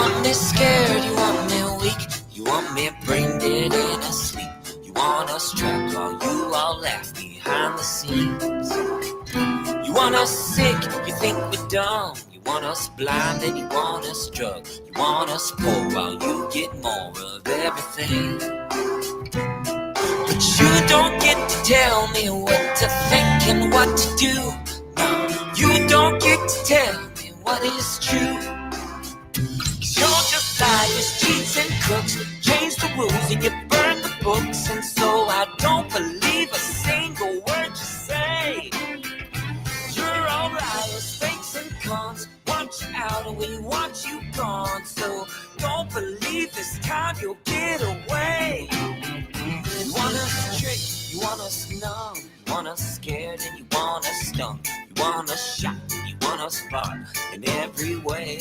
want me scared, you want me weak, you want me brain dead and asleep. You want us trapped while you all laugh behind the scenes. You want us sick, you think we're dumb. You want us blind and you want us drunk. You want us poor while you get more of everything. But you don't get to tell me what to think and what to do. No, you don't get to tell me what is true. 'Cause you're just liars, cheats and crooks. Change the rules and you burn the books. And so I don't believe a single word you say. You're all liars, fakes and cons. Want you out and we want you gone. So don't believe this time you'll get away. You want us tricked, you want us numb. You want us scared and you want us stung. You want us shot, you want us bought in every way.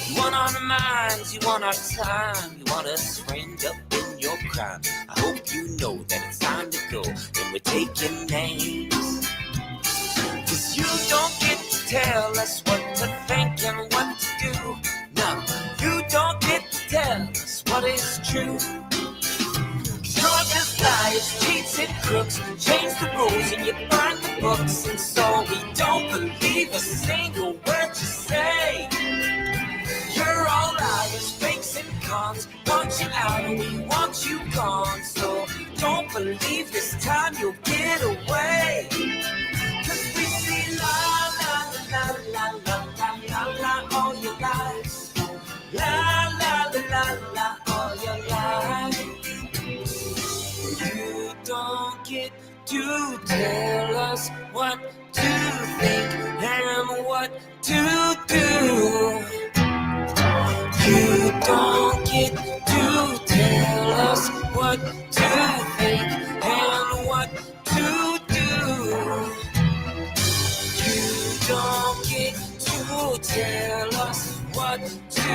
You want our minds, you want our time. You want us framed up in your crime. I hope you know that it's time to go and we're taking names. 'Cause you don't get to tell us what to think and what to do. No, you don't get to tell us what is true. 'Cause you're just liars, cheats and crooks. Change the rules and you burn the books. And so we don't believe a single word you say. You're all liars, fakes and cons. Want you out and we want you gone. So don't believe this time you'll get away. 'Cause we see la la la la la la la la all your lives. La la la la la all your lives. You don't get to tell us what to think and what to do. You don't get to tell us what to think and what to do. You don't get to tell us what to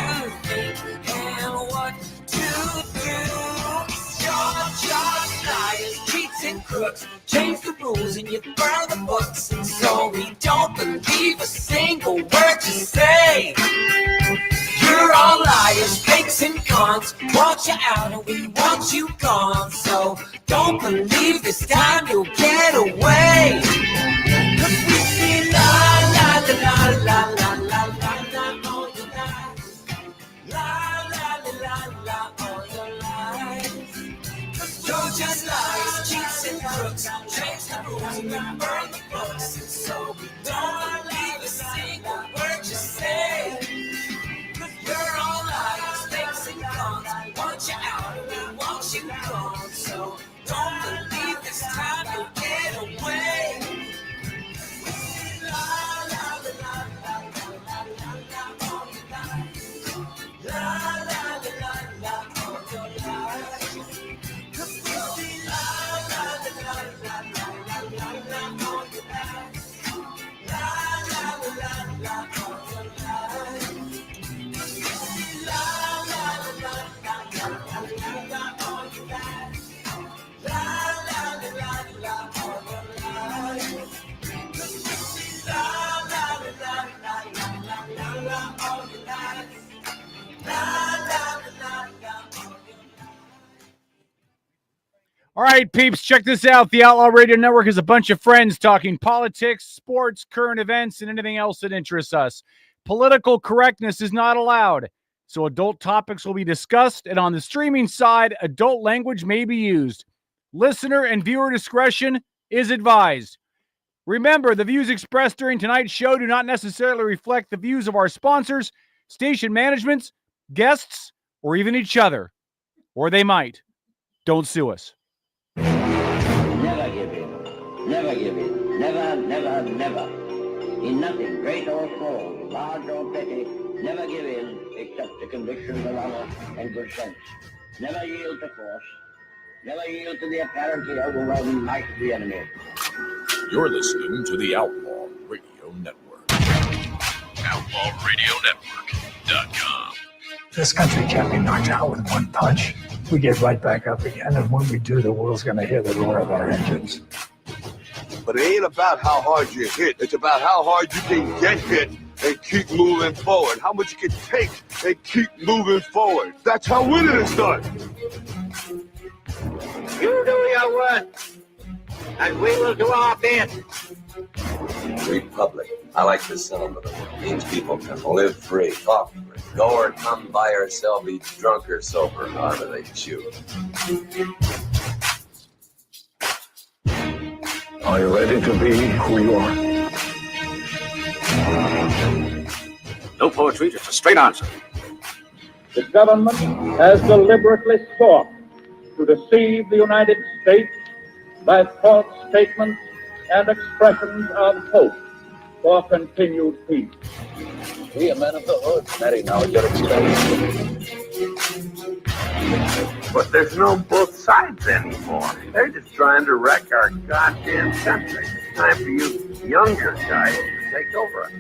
think and what to do. You're just liars, cheats and crooks. Change the rules and you burn the books. And so we don't believe a single word you say. You're all liars, fakes and cons. Want you out and we want you gone. So don't believe this time you'll get away. 'Cause we see la la la la la la la la all your lives. La la la la all your lives. 'Cause you're just liars, cheats and crooks. Change the rules and we burn the books. And so we don't believe a single word you say. You're all liars, fakes and cons. Want you out and we want you gone. So don't believe this time you'll get away. La la la la la la la la all your lives. La la la la la all your lives. 'Cause we see la la la la la la la la la all your lives. La la la la la all your lives. All right, peeps, check this out. The Outlaw Radio Network is a bunch of friends talking politics, sports, current events, and anything else that interests us. Political correctness is not allowed, so adult topics will be discussed, and on the streaming side, adult language may be used. Listener and viewer discretion is advised. Remember, the views expressed during tonight's show do not necessarily reflect the views of our sponsors, station managements, guests, or even each other. Or they might. Don't sue us. Never give in. Never give in. Never, never, never. In nothing, great or small, large or petty, never give in except to convictions of honor and good sense. Never yield to force. Never yield to the apparently overwhelming might of the enemy. You're listening to the Outlaw Radio Network. OutlawRadioNetwork.com. This country can't be knocked out with one punch. We get right back up again, and when we do, the world's going to hear the roar of our engines. But it ain't about how hard you hit. It's about how hard you can get hit and keep moving forward. How much you can take and keep moving forward. That's how winning is done. You do your work, and we will do our bit. Republic. I like the sound of it. It means people can live free, talk free, go or come, buy or sell, be drunk or sober, however they choose. Are you ready to be who you are? No poetry, just a straight answer. The government has deliberately sought to deceive the United States by false statements and expressions of hope for continued peace. We are men of the hood. That ain't now your expense. But there's no both sides anymore. They're just trying to wreck our goddamn country. It's time for you younger guys to take over.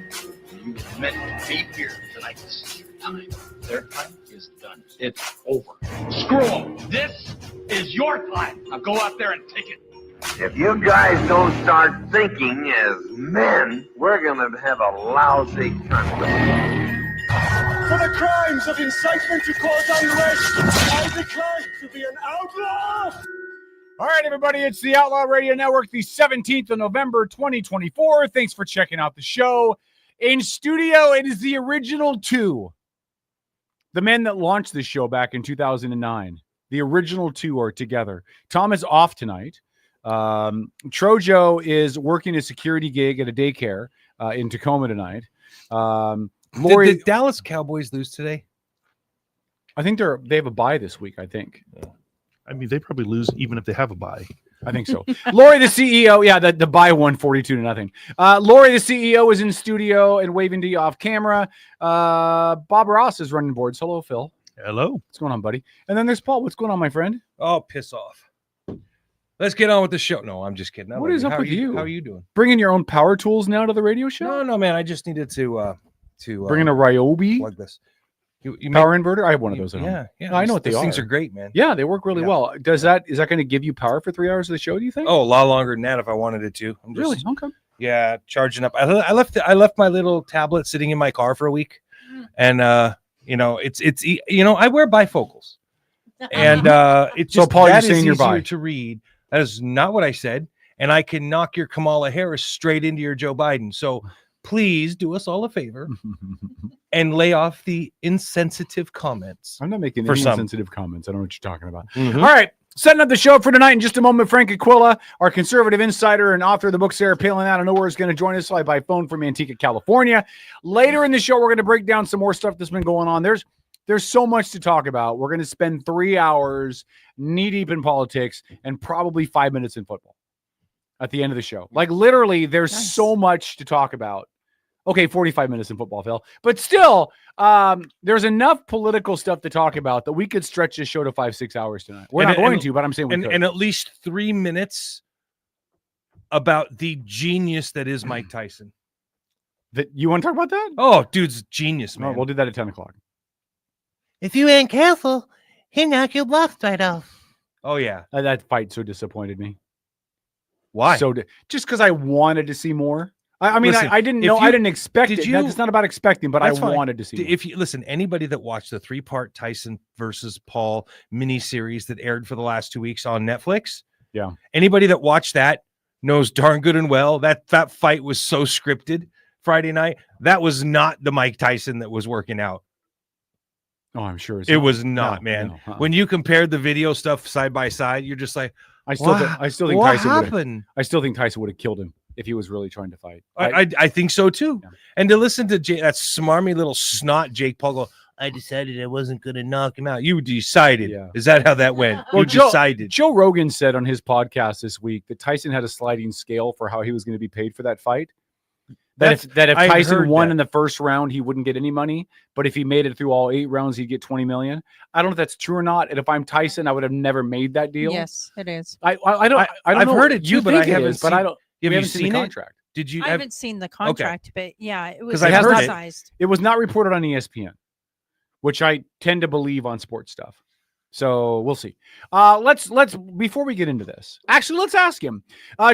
You meant to be here tonight. This is your time. Their time is done. It's over. Screw them. This is your time. Now go out there and take it. If you guys don't start thinking as men, we're gonna have a lousy country. For the crimes of incitement to cause unrest, I declare to be an outlaw. All right, everybody, it's the Outlaw Radio Network, the 17th of November, 2024. Thanks for checking out the show. In studio, it is the original two. The men that launched this show back in 2009. The original two are together. Tom is off tonight. Trojo is working a security gig at a daycare in Tacoma tonight. Lori, did Dallas Cowboys lose today? I think they have a bye this week, I think. I mean, they probably lose even if they have a bye. I think so. Lori, the CEO, yeah, the bye won 42-0. Lori, the CEO, is in studio and waving to you off camera. Bob Ross is running boards. Hello, Phil. Hello. What's going on, buddy? And then there's Paul. What's going on, my friend? Oh, piss off. Let's get on with the show. No, I'm just kidding. What is up with you? How are you doing? Bringing your own power tools now to the radio show? No, man. I just needed to bringing a Ryobi plug this. You power inverter? I have one of those at home. Yeah. No, I know what they those are. things are great, man. Yeah, they work really well. Is that going to give you power for 3 hours of the show, do you think? Oh, a lot longer than that if I wanted it to. I'm just, really? Okay. Yeah, charging up. I left my little tablet sitting in my car for a week, and it's I wear bifocals, and it's just so Paul, that you're saying is you're easier bi. to read. That is not what I said, and I can knock your Kamala Harris straight into your Joe Biden. So please do us all a favor and lay off the insensitive comments. I'm not making any insensitive comments. I don't know what you're talking about. Mm-hmm. All right. Setting up the show for tonight in just a moment, Frank Aquila, our conservative insider and author of the book Sarah Palin Out of Nowhere, is going to join us by phone from Antigua, California. Later in the show, we're going to break down some more stuff that's been going on. There's so much to talk about. We're going to spend 3 hours knee-deep in politics and probably 5 minutes in football at the end of the show. Like, literally, there's so much to talk about. Okay, 45 minutes in football, Phil. But still, there's enough political stuff to talk about that we could stretch this show to 5-6 hours tonight. We're not going to, but I'm saying we could. And at least 3 minutes about the genius that is Mike Tyson. That you want to talk about that? Oh, dude's genius, man. Oh, we'll do that at 10 o'clock. If you ain't careful, he'll knock your blocks right off. Oh, yeah. That fight so disappointed me. Why? Just because I wanted to see more. I mean, listen, I didn't know. I didn't expect it. It's not about expecting, but I wanted to see more. If you listen, anybody that watched the 3-part Tyson versus Paul miniseries that aired for the last 2 weeks on Netflix, yeah, anybody that watched that knows darn good and well that fight was so scripted Friday night. That was not the Mike Tyson that was working out. Oh, I'm sure it was not, man. When you compared the video stuff side by side, you're just like, I still think what Tyson happened? I still think Tyson would have killed him if he was really trying to fight. I think so too. Yeah. And to listen to that smarmy little snot Jake Paul go, I decided I wasn't going to knock him out. You decided. Yeah. Is that how that went? Well, you decided. Joe Rogan said on his podcast this week that Tyson had a sliding scale for how he was going to be paid for that fight. That if Tyson won in the first round, he wouldn't get any money. But if he made it through all 8 rounds, he'd get $20 million. I don't know if that's true or not. And if I'm Tyson, I would have never made that deal. Yes, it is. I don't. I've heard it too, but I haven't. But I don't. Have you seen the contract? Did you? I haven't seen the contract, but yeah, it was it was not reported on ESPN, which I tend to believe on sports stuff. So we'll see. Let's before we get into this, actually, let's ask him.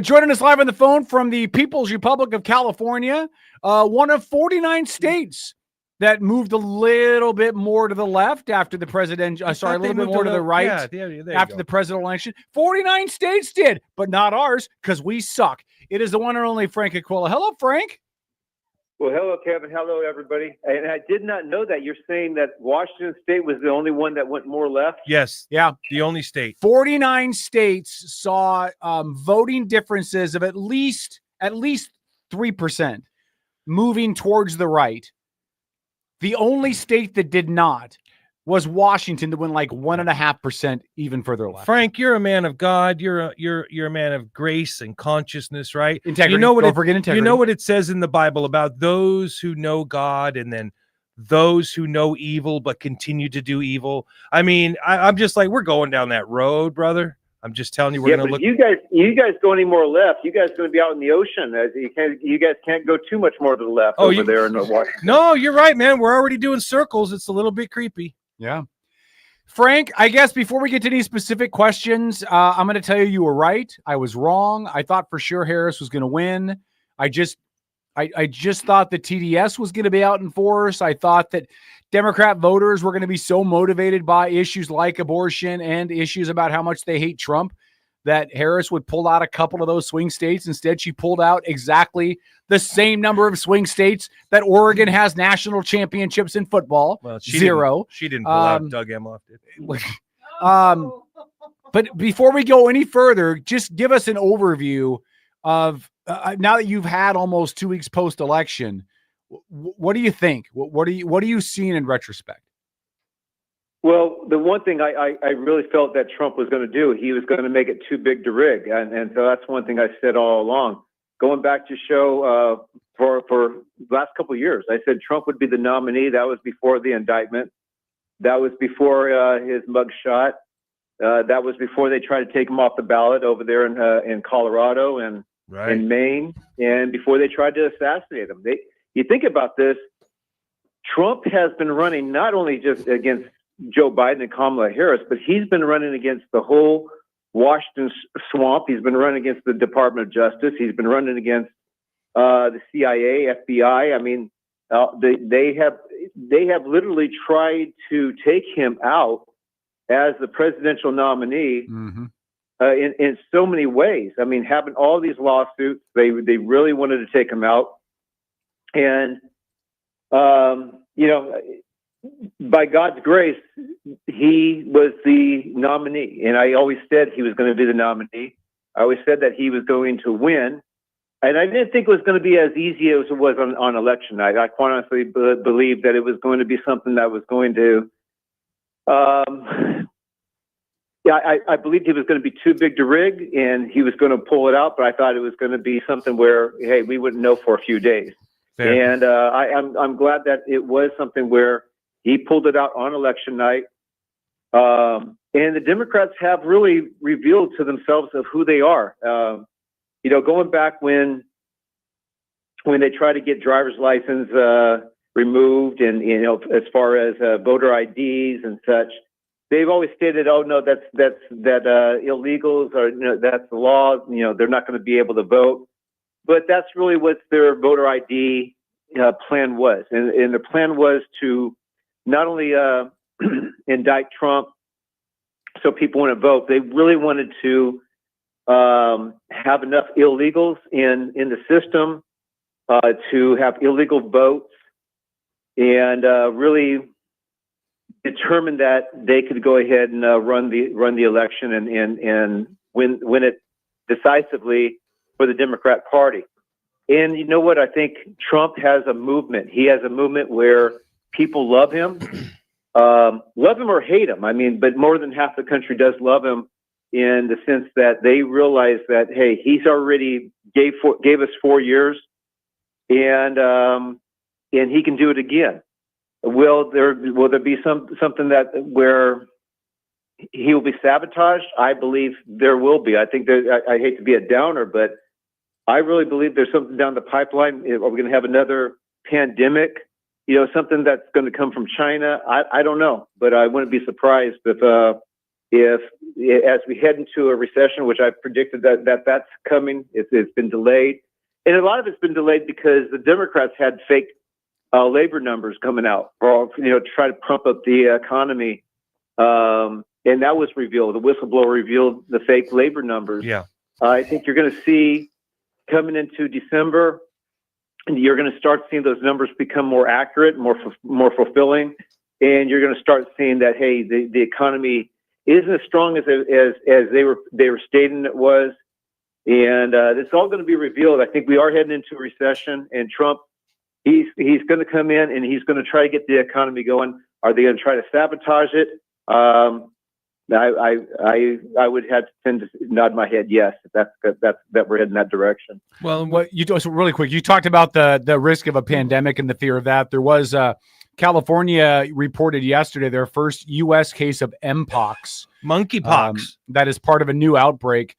Joining us live on the phone from the People's Republic of California, one of 49 states that moved a little bit more to the left after the president. A little bit more to the right after the presidential election. 49 states did, but not ours because we suck. It is the one and only Frank Aquila. Hello, Frank. Well, hello, Kevin. Hello, everybody. And I did not know that. You're saying that Washington State was the only one that went more left? Yes. Yeah. The only state. 49 states saw voting differences of at least 3% moving towards the right. The only state that did not was Washington, that went like 1.5% even further left. Frank, you're a man of God. You're a man of grace and consciousness, right? Integrity. You know what? Don't forget integrity. You know what it says in the Bible about those who know God and then those who know evil but continue to do evil. I mean, I'm just like, we're going down that road, brother. I'm just telling you, we're going to look. You guys go any more left, you guys going to be out in the ocean. You guys can't go too much more to the left there in Washington. No, you're right, man. We're already doing circles. It's a little bit creepy. Yeah. Frank, I guess before we get to any specific questions, I'm going to tell you were right. I was wrong. I thought for sure Harris was going to win. I just thought the TDS was going to be out in force. I thought that Democrat voters were going to be so motivated by issues like abortion and issues about how much they hate Trump that Harris would pull out a couple of those swing states. Instead, she pulled out exactly the same number of swing states that Oregon has national championships in football. Well, 0. She didn't pull out. Doug Emhoff did. But before we go any further, just give us an overview of now that you've had almost 2 weeks post-election. What do you think? What are you seeing in retrospect? Well, the one thing I really felt that Trump was going to do, he was going to make it too big to rig. And so that's one thing I said all along. Going back to show for the last couple of years, I said Trump would be the nominee. That was before the indictment. That was before his mugshot. That was before they tried to take him off the ballot over there in Colorado and in Maine, and before they tried to assassinate him. You think about this, Trump has been running not only just against Joe Biden and Kamala Harris, but he's been running against the whole Washington swamp. He's been running against the Department of Justice. He's been running against the CIA, FBI. I mean, they have literally tried to take him out as the presidential nominee in so many ways. I mean, having all these lawsuits, they really wanted to take him out. And, by God's grace, he was the nominee. And I always said he was going to be the nominee. I always said that he was going to win. And I didn't think it was going to be as easy as it was on election night. I quite honestly believed that it was going to be something that was going to, I believed he was going to be too big to rig and he was going to pull it out. But I thought it was going to be something where, hey, we wouldn't know for a few days. Fair. And I'm glad that it was something where he pulled it out on election night. And the Democrats have really revealed to themselves of who they are. Going back when they try to get driver's license removed and, as far as voter IDs and such, they've always stated, oh, no, that illegals are, that's the law. They're not going to be able to vote. But that's really what their voter ID plan was. And the plan was to not only indict Trump so people want to vote, they really wanted to have enough illegals in the system to have illegal votes and really determine that they could go ahead and run the election and win it decisively for the Democrat Party. And you know what? I think Trump has a movement. He has a movement where people love him or hate him. I mean, but more than half the country does love him in the sense that they realize that, hey, he's already gave us 4 years and he can do it again. Will there be something that where he will be sabotaged? I believe there will be. I think I hate to be a downer, but I really believe there's something down the pipeline. Are we going to have another pandemic? Something that's going to come from China? I don't know, but I wouldn't be surprised if if as we head into a recession, which I predicted that's coming, it's been delayed, and a lot of it's been delayed because the Democrats had fake labor numbers coming out, or to try to pump up the economy, and that was revealed. The whistleblower revealed the fake labor numbers. Yeah, I think you're going to see coming into December, and you're going to start seeing those numbers become more accurate, more fulfilling, and you're going to start seeing that the economy isn't as strong as they were stating it was, and it's all going to be revealed. I think we are heading into a recession, and Trump, he's going to come in and he's going to try to get the economy going. Are they going to try to sabotage it? I would have to tend to nod my head yes, that we're heading that direction. Well, what you so really quick, you talked about the risk of a pandemic and the fear of that. There was California reported yesterday their first U.S. case of Mpox, monkeypox, that is part of a new outbreak.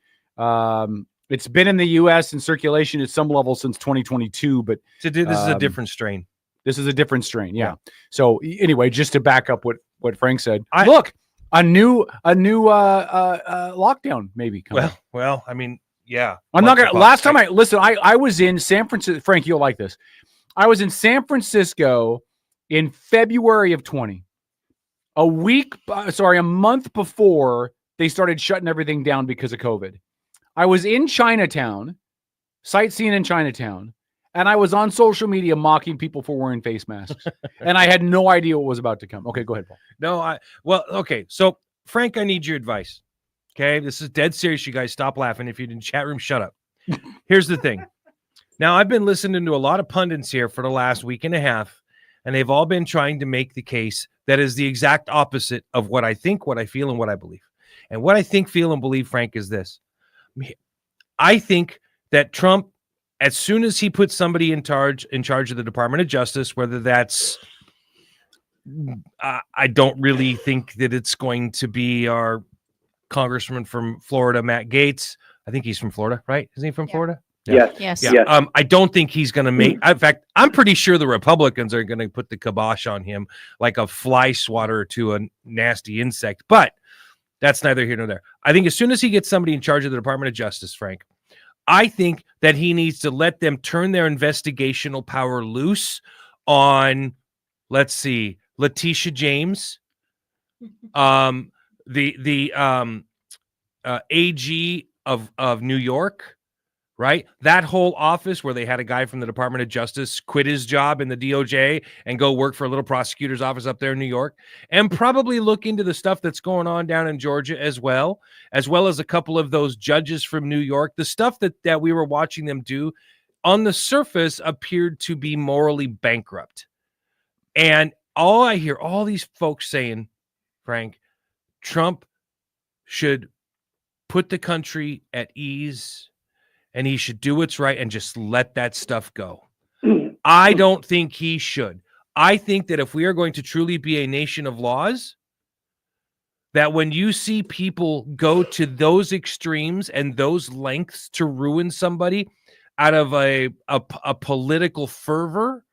It's been in the U.S. in circulation at some level since 2022, but this is a different strain. This is a different strain, yeah. So anyway, just to back up what Frank said, look, a new lockdown maybe coming. Well, I mean, yeah. I'm not gonna. Last time I was in San Francisco. Frank, you'll like this. I was in San Francisco in February of 20. A month before they started shutting everything down because of COVID. I was in Chinatown, sightseeing in Chinatown, and I was on social media mocking people for wearing face masks. And I had no idea what was about to come. Okay, go ahead, Paul. No, okay. So, Frank, I need your advice. Okay, this is dead serious. You guys stop laughing. If you're in the chat room, shut up. Here's the thing. Now, I've been listening to a lot of pundits here for the last week and a half, and they've all been trying to make the case that is the exact opposite of what I think, what I feel, and what I believe. And what I think, feel, and believe, Frank, is this. I think that Trump, as soon as he puts somebody in charge of the Department of Justice, whether that's, I don't really think that it's going to be our congressman from Florida, Matt Gaetz. I think he's from Florida, right? Isn't he from Florida? Yeah. Yes. Yeah. I don't think he's going to make. In fact, I'm pretty sure the Republicans are going to put the kibosh on him like a fly swatter to a nasty insect. But that's neither here nor there. I think as soon as he gets somebody in charge of the Department of Justice, Frank, I think that he needs to let them turn their investigational power loose on, let's see, Letitia James, the AG of New York, right? That whole office where they had a guy from the Department of Justice quit his job in the DOJ and go work for a little prosecutor's office up there in New York, and probably look into the stuff that's going on down in Georgia as well as a couple of those judges from New York. The stuff that we were watching them do on the surface appeared to be morally bankrupt. And all I hear all these folks saying, Frank, Trump should put the country at ease and he should do what's right and just let that stuff go. I don't think he should. I think that if we are going to truly be a nation of laws, that when you see people go to those extremes and those lengths to ruin somebody out of a political fervor,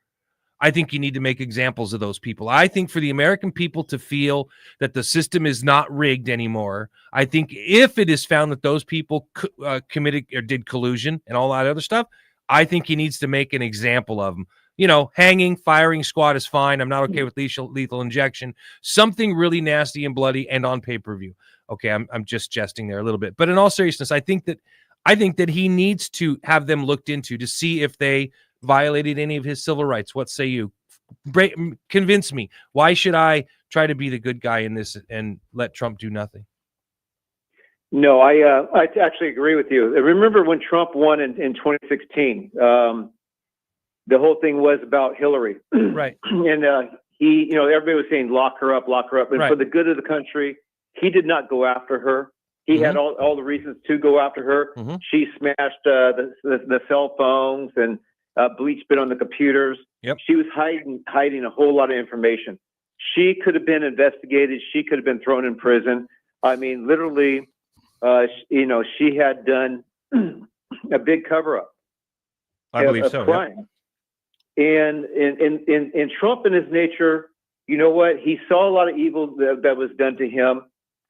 I think you need to make examples of those people. I think for the American people to feel that the system is not rigged anymore, I think if it is found that those people committed or did collusion and all that other stuff, I think he needs to make an example of them. Hanging, firing squad is fine. I'm not okay with lethal injection. Something really nasty and bloody and on pay-per-view. Okay, I'm just jesting there a little bit. But in all seriousness, I think that he needs to have them looked into to see if they violated any of his civil rights. What say you? Convince me. Why should I try to be the good guy in this and let Trump do nothing? No, I actually agree with you. Remember when Trump won in 2016? The whole thing was about Hillary, right? And he, everybody was saying lock her up, and for the good of the country, he did not go after her. He had all the reasons to go after her. She smashed the cell phones and bleach bit on the computers. She was hiding a whole lot of information. She could have been investigated. She could have been thrown in prison. I mean, literally, she had done a big cover-up. I believe so. Crime. And Trump, in his nature, you know what? He saw a lot of evil that was done to him.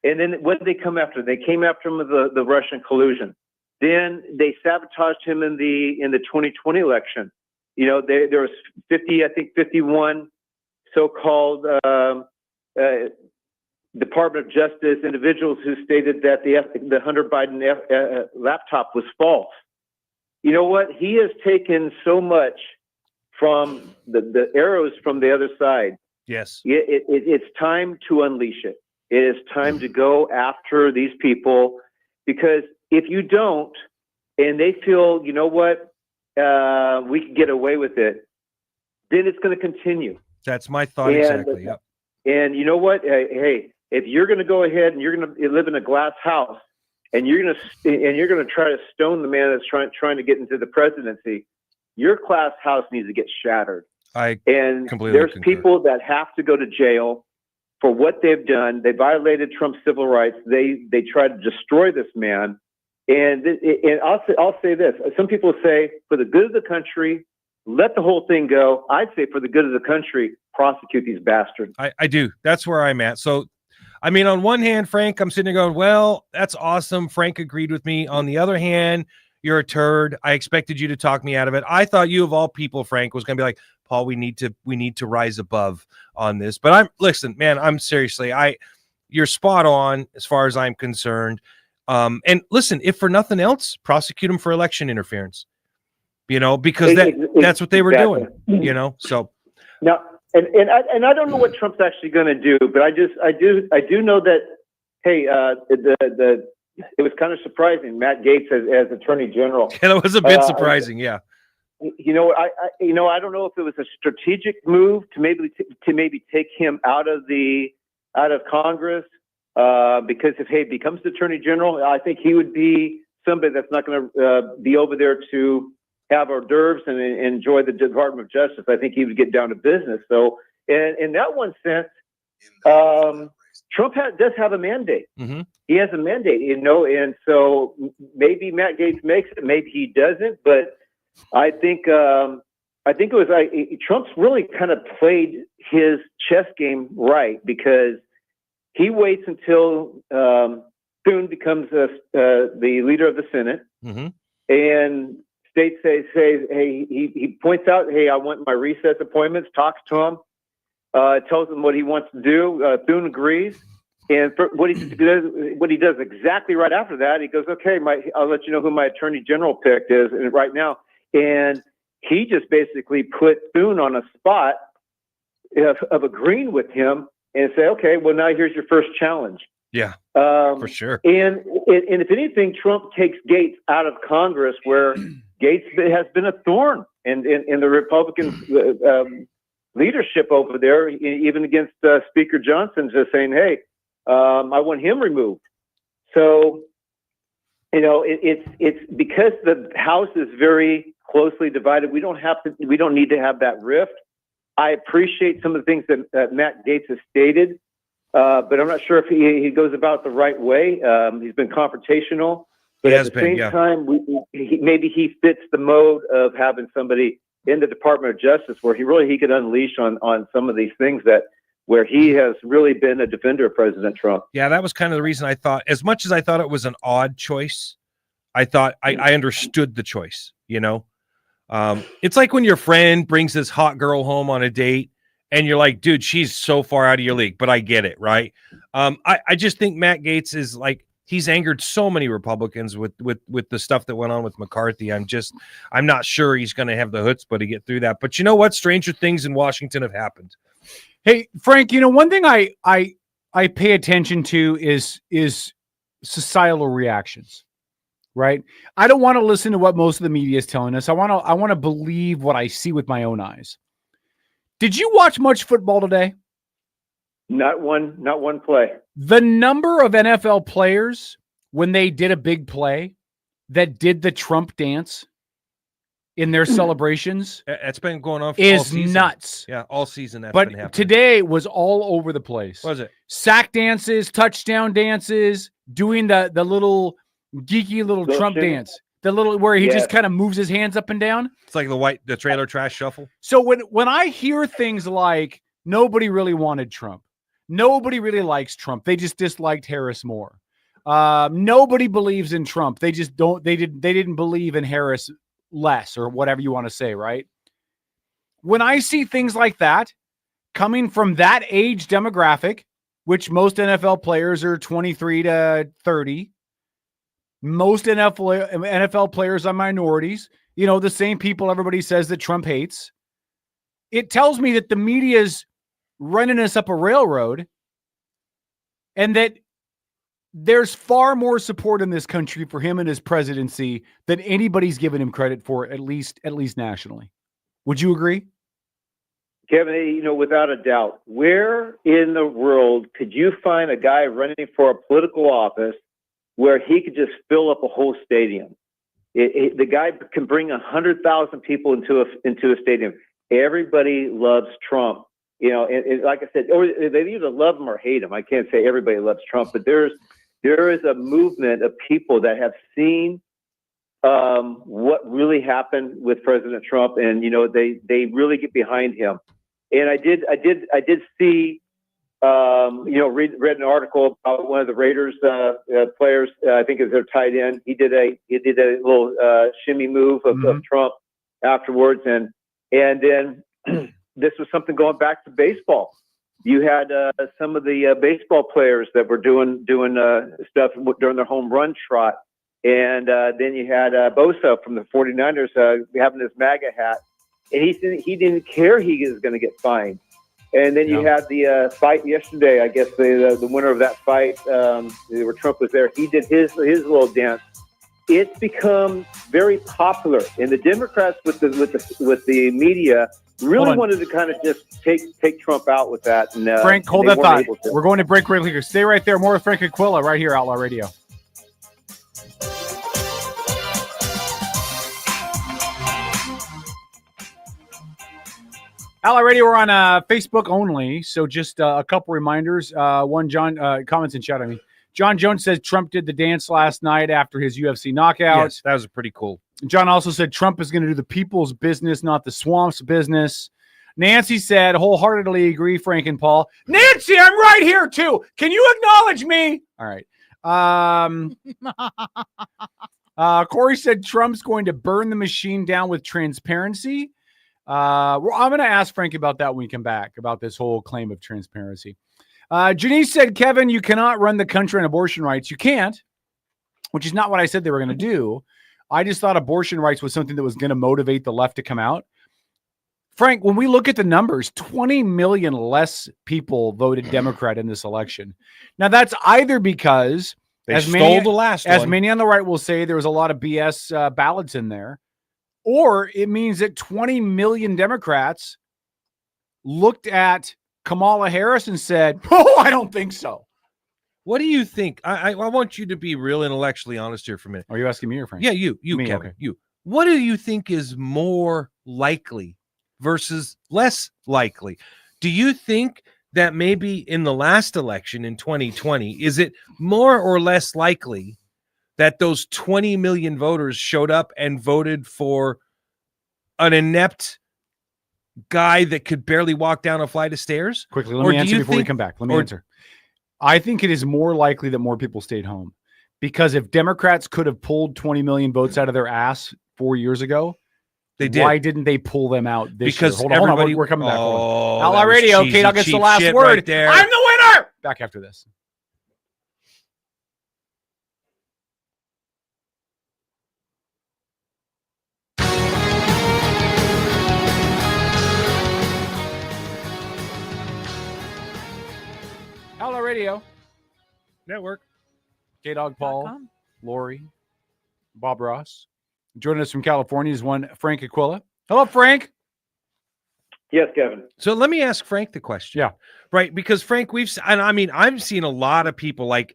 And then what did they come after? They came after him with the Russian collusion. Then they sabotaged him in the 2020 election. You know, there was 51 so-called Department of Justice individuals who stated that the Hunter Biden laptop was false. You know what? He has taken so much from the arrows from the other side. Yes. It's time to unleash it. It is time to go after these people, because if you don't, and they feel, you know what, we can get away with it, then it's going to continue. That's my thought exactly. Yep. And you know what? Hey, if you're going to go ahead and you're going to live in a glass house, and you're going to try to stone the man that's trying to get into the presidency, your glass house needs to get shattered. Completely there's concur. people that have to go to jail for what they've done. They violated Trump's civil rights. They tried to destroy this man. And I'll say this. Some people say, for the good of the country, let the whole thing go. I'd say, for the good of the country, prosecute these bastards. I do. That's where I'm at. So, I mean, on one hand, Frank, I'm sitting there going, well, that's awesome. Frank agreed with me. On the other hand, you're a turd. I expected you to talk me out of it. I thought you, of all people, Frank, was going to be like, Paul, we need to rise above on this. But listen, man, you're spot on as far as I'm concerned. And listen, if for nothing else, prosecute him for election interference, because that's what they were doing, so. Now, and I don't know what Trump's actually going to do, but I do know that, hey, it was kind of surprising, Matt Gaetz as Attorney General. And it was a bit surprising, yeah. I don't know if it was a strategic move to maybe take him out of Congress, because if he becomes the Attorney General, I think he would be somebody that's not going to be over there to have hors d'oeuvres and enjoy the Department of Justice. I think he would get down to business. So, in that one sense, Trump does have a mandate. Mm-hmm. He has a mandate, and so maybe Matt Gaetz makes it, maybe he doesn't. But I think it was Trump's really kind of played his chess game right, because he waits until Thune becomes the leader of the Senate, mm-hmm. and states say, hey, he points out, hey, I want my recess appointments, talks to him, tells him what he wants to do. Thune agrees. And what he does exactly right after that, he goes, okay, I'll let you know who my Attorney General pick is right now. And he just basically put Thune on a spot of agreeing with him and say, okay, well, now here's your first challenge. Yeah, for sure. And if anything, Trump takes Gaetz out of Congress, where Gaetz has been a thorn in the Republican leadership over there, even against Speaker Johnson, just saying, hey, I want him removed. So, it's because the House is very closely divided. We don't need to have that rift. I appreciate some of the things that Matt Gaetz has stated, but I'm not sure if he goes about the right way. He's been confrontational, but at the same time, maybe he fits the mode of having somebody in the Department of Justice where he could unleash on some of these things where he has really been a defender of President Trump. Yeah, that was kind of the reason I thought, as much as I thought it was an odd choice, I thought I understood the choice, It's like when your friend brings this hot girl home on a date and you're like, dude, she's so far out of your league, but I get it, right? I just think Matt Gaetz is like, he's angered so many Republicans with the stuff that went on with McCarthy. I'm not sure he's going to have the chutzpah to get through that. But you know what? Stranger things in Washington have happened. Hey, Frank, one thing I pay attention to is societal reactions, right? I don't want to listen to what most of the media is telling us. I want to believe what I see with my own eyes. Did you watch much football today? Not one play. The number of NFL players, when they did a big play, that did the Trump dance in their celebrations, it's been going on for all season. Nuts. Yeah, all season that's been happening. Today was all over the place. Was it? Sack dances, touchdown dances, doing the little geeky little Trump dance. The little where he just kind of moves his hands up and down. It's like the trailer trash shuffle. So when I hear things like nobody really wanted Trump, Nobody really likes Trump. They just disliked Harris more. Nobody believes in Trump. They just don't. They didn't believe in Harris less, or whatever you want to say, right? When I see things like that coming from that age demographic, which most NFL players are 23 to 30, most NFL players are minorities, the same people everybody says that Trump hates. It tells me that the media's running us up a railroad, and that there's far more support in this country for him and his presidency than anybody's given him credit for, at least nationally. Would you agree? Kevin, without a doubt, where in the world could you find a guy running for a political office where he could just fill up a whole stadium? The guy can bring 100,000 people into a stadium. Everybody loves Trump. And like I said, or they either love him or hate him. I can't say everybody loves Trump, but there is a movement of people that have seen what really happened with President Trump, and they really get behind him. And I did see read an article about one of the Raiders players. I think is their tight end. He did a little shimmy move of Trump afterwards, and then this was something going back to baseball. You had some of the baseball players that were doing stuff during their home run trot, and then you had Bosa from the 49ers having his MAGA hat, and he didn't care he was going to get fined. And then you had the fight yesterday. I guess the winner of that fight, where Trump was there, he did his little dance. It's become very popular, and the Democrats with the media really wanted to kind of just take Trump out with that. And Frank, hold that thought. We're going to break right here. Stay right there. More with Frank Aquila right here, Outlaw Radio. Outlaw Radio, we're on Facebook only, so just a couple reminders. One, John, comments in chat, John Jones says Trump did the dance last night after his UFC knockout. Yes, that was pretty cool. John also said Trump is going to do the people's business, not the swamp's business. Nancy said, wholeheartedly agree, Frank and Paul. Nancy, I'm right here, too. Can you acknowledge me? All right. Corey said Trump's going to burn the machine down with transparency. I'm going to ask Frank about that when we come back, about this whole claim of transparency. Janice said, Kevin, you cannot run the country on abortion rights. You can't, which is not what I said they were going to do. I just thought abortion rights was something that was going to motivate the left to come out. Frank, when we look at the numbers, 20 million less people voted Democrat in this election. Now, that's either because they stole the last one. As many on the right will say, there was a lot of BS ballots in there. Or it means that 20 million Democrats looked at Kamala Harris and said, oh, I don't think so. What do you think? I want you to be real intellectually honest here for a minute. Are you asking me or Frank? Yeah, you me, Kevin, okay. you. What do you think is more likely versus less likely? Do you think that maybe in the last election in 2020, is it more or less likely that those 20 million voters showed up and voted for an inept guy that could barely walk down a flight of stairs? Quickly, let me answer before we come back. Let me answer. I think it is more likely that more people stayed home, because if Democrats could have pulled 20 million votes out of their ass 4 years ago, they did. Why didn't they pull them out this because year? Hold on. We're coming back. Outlaw Radio. Kate, I'll get the last word. Right there. I'm the winner. Back after this. Outlaw Radio Network. K-Dog Paul, Lori, Bob Ross. Joining us from California is one Frank Aquila. Hello, Frank. Yes, Kevin. So let me ask Frank the question. Yeah. Right. Because Frank, I've seen a lot of people, like,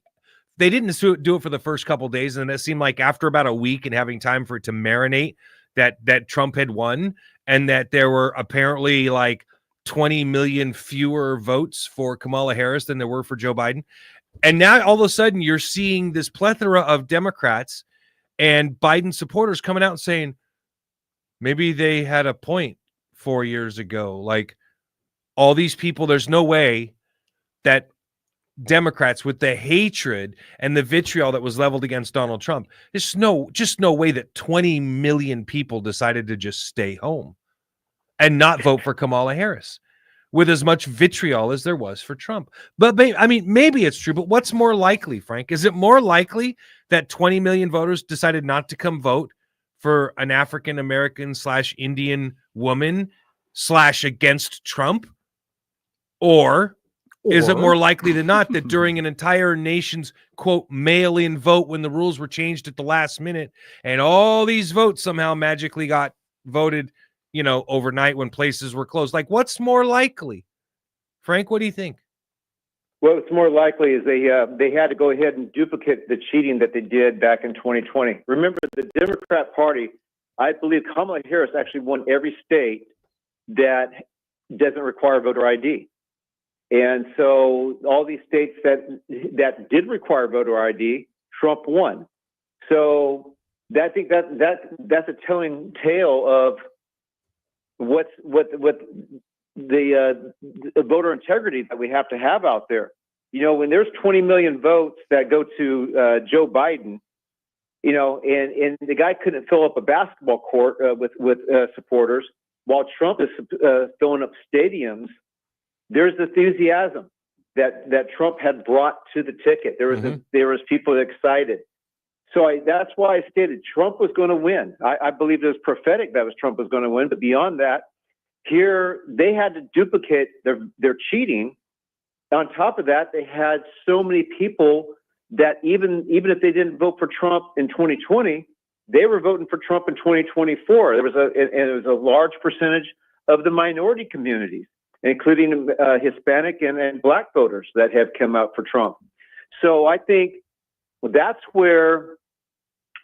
they didn't do it for the first couple of days. And it seemed like after about a week and having time for it to marinate that Trump had won, and that there were apparently like 20 million fewer votes for Kamala Harris than there were for Joe Biden. And now all of a sudden you're seeing this plethora of Democrats and Biden supporters coming out and saying, maybe they had a point 4 years ago. Like, all these people, there's no way that Democrats, with the hatred and the vitriol that was leveled against Donald Trump, there's just no way that 20 million people decided to just stay home and not vote for Kamala Harris with as much vitriol as there was for Trump. But maybe it's true, but what's more likely, Frank? Is it more likely that 20 million voters decided not to come vote for an African-American / Indian woman / against Trump? Or is it more likely than not that during an entire nation's, quote, mail-in vote, when the rules were changed at the last minute and all these votes somehow magically got voted, overnight when places were closed? Like, what's more likely? Frank, what do you think? Well, what's more likely is they had to go ahead and duplicate the cheating that they did back in 2020. Remember, the Democrat Party, I believe Kamala Harris actually won every state that doesn't require voter ID. And so all these states that did require voter ID, Trump won. So I think that's a telling tale of what the voter integrity that we have to have out there. When there's 20 million votes that go to Joe Biden, and the guy couldn't fill up a basketball court with supporters, while Trump is filling up stadiums. There's enthusiasm that Trump had brought to the ticket. There was people excited. So that's why I stated Trump was going to win. I believe it was prophetic that Trump was going to win. But beyond that, here they had to duplicate their cheating. On top of that, they had so many people that even if they didn't vote for Trump in 2020, they were voting for Trump in 2024. There was a large percentage of the minority communities, including Hispanic and Black voters that have come out for Trump. So I think that's where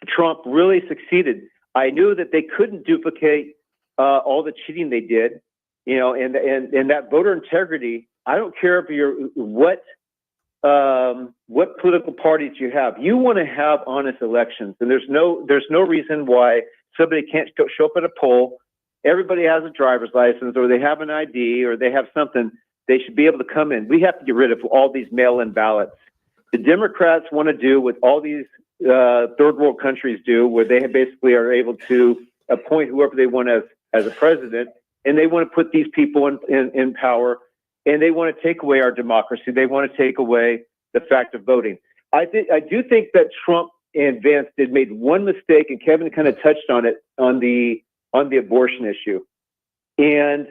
Trump really succeeded. I knew that they couldn't duplicate all the cheating they did, and that voter integrity. I don't care if you're what political parties you have. You want to have honest elections, and there's no reason why somebody can't show up at a poll. Everybody has a driver's license, or they have an ID, or they have something. They should be able to come in. We have to get rid of all these mail-in ballots. The Democrats want to do what all these third world countries do, where they basically are able to appoint whoever they want as a president, and they want to put these people in power, and they want to take away our democracy. They want to take away the fact of voting. I do think that Trump and Vance made one mistake, and Kevin kind of touched on it on the abortion issue. And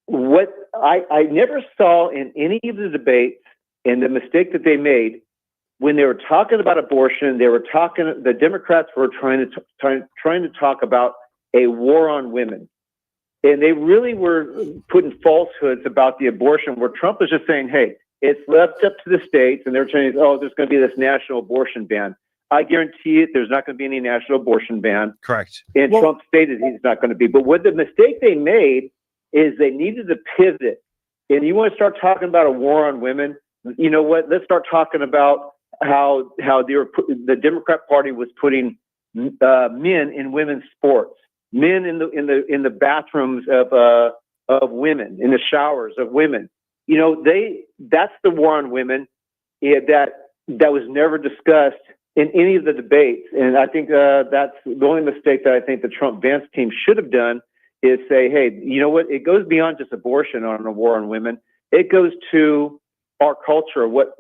what I never saw in any of the debates, and the mistake that they made when they were talking about abortion, the Democrats were trying to talk about a war on women. And they really were putting falsehoods about the abortion, where Trump was just saying, hey, it's left up to the states, and they're saying, oh, there's going to be this national abortion ban. I guarantee it, there's not going to be any national abortion ban. Correct. And Trump stated he's not going to be. But what the mistake they made is they needed to pivot. And you want to start talking about a war on women? You know what? Let's start talking about how the Democrat Party was putting men in women's sports, men in the bathrooms of women, in the showers of women. That's the war on women that was never discussed in any of the debates. And I think that's the only mistake that I think the Trump-Vance team should have done, is say, hey, you know what? It goes beyond just abortion on a war on women. It goes to our culture, what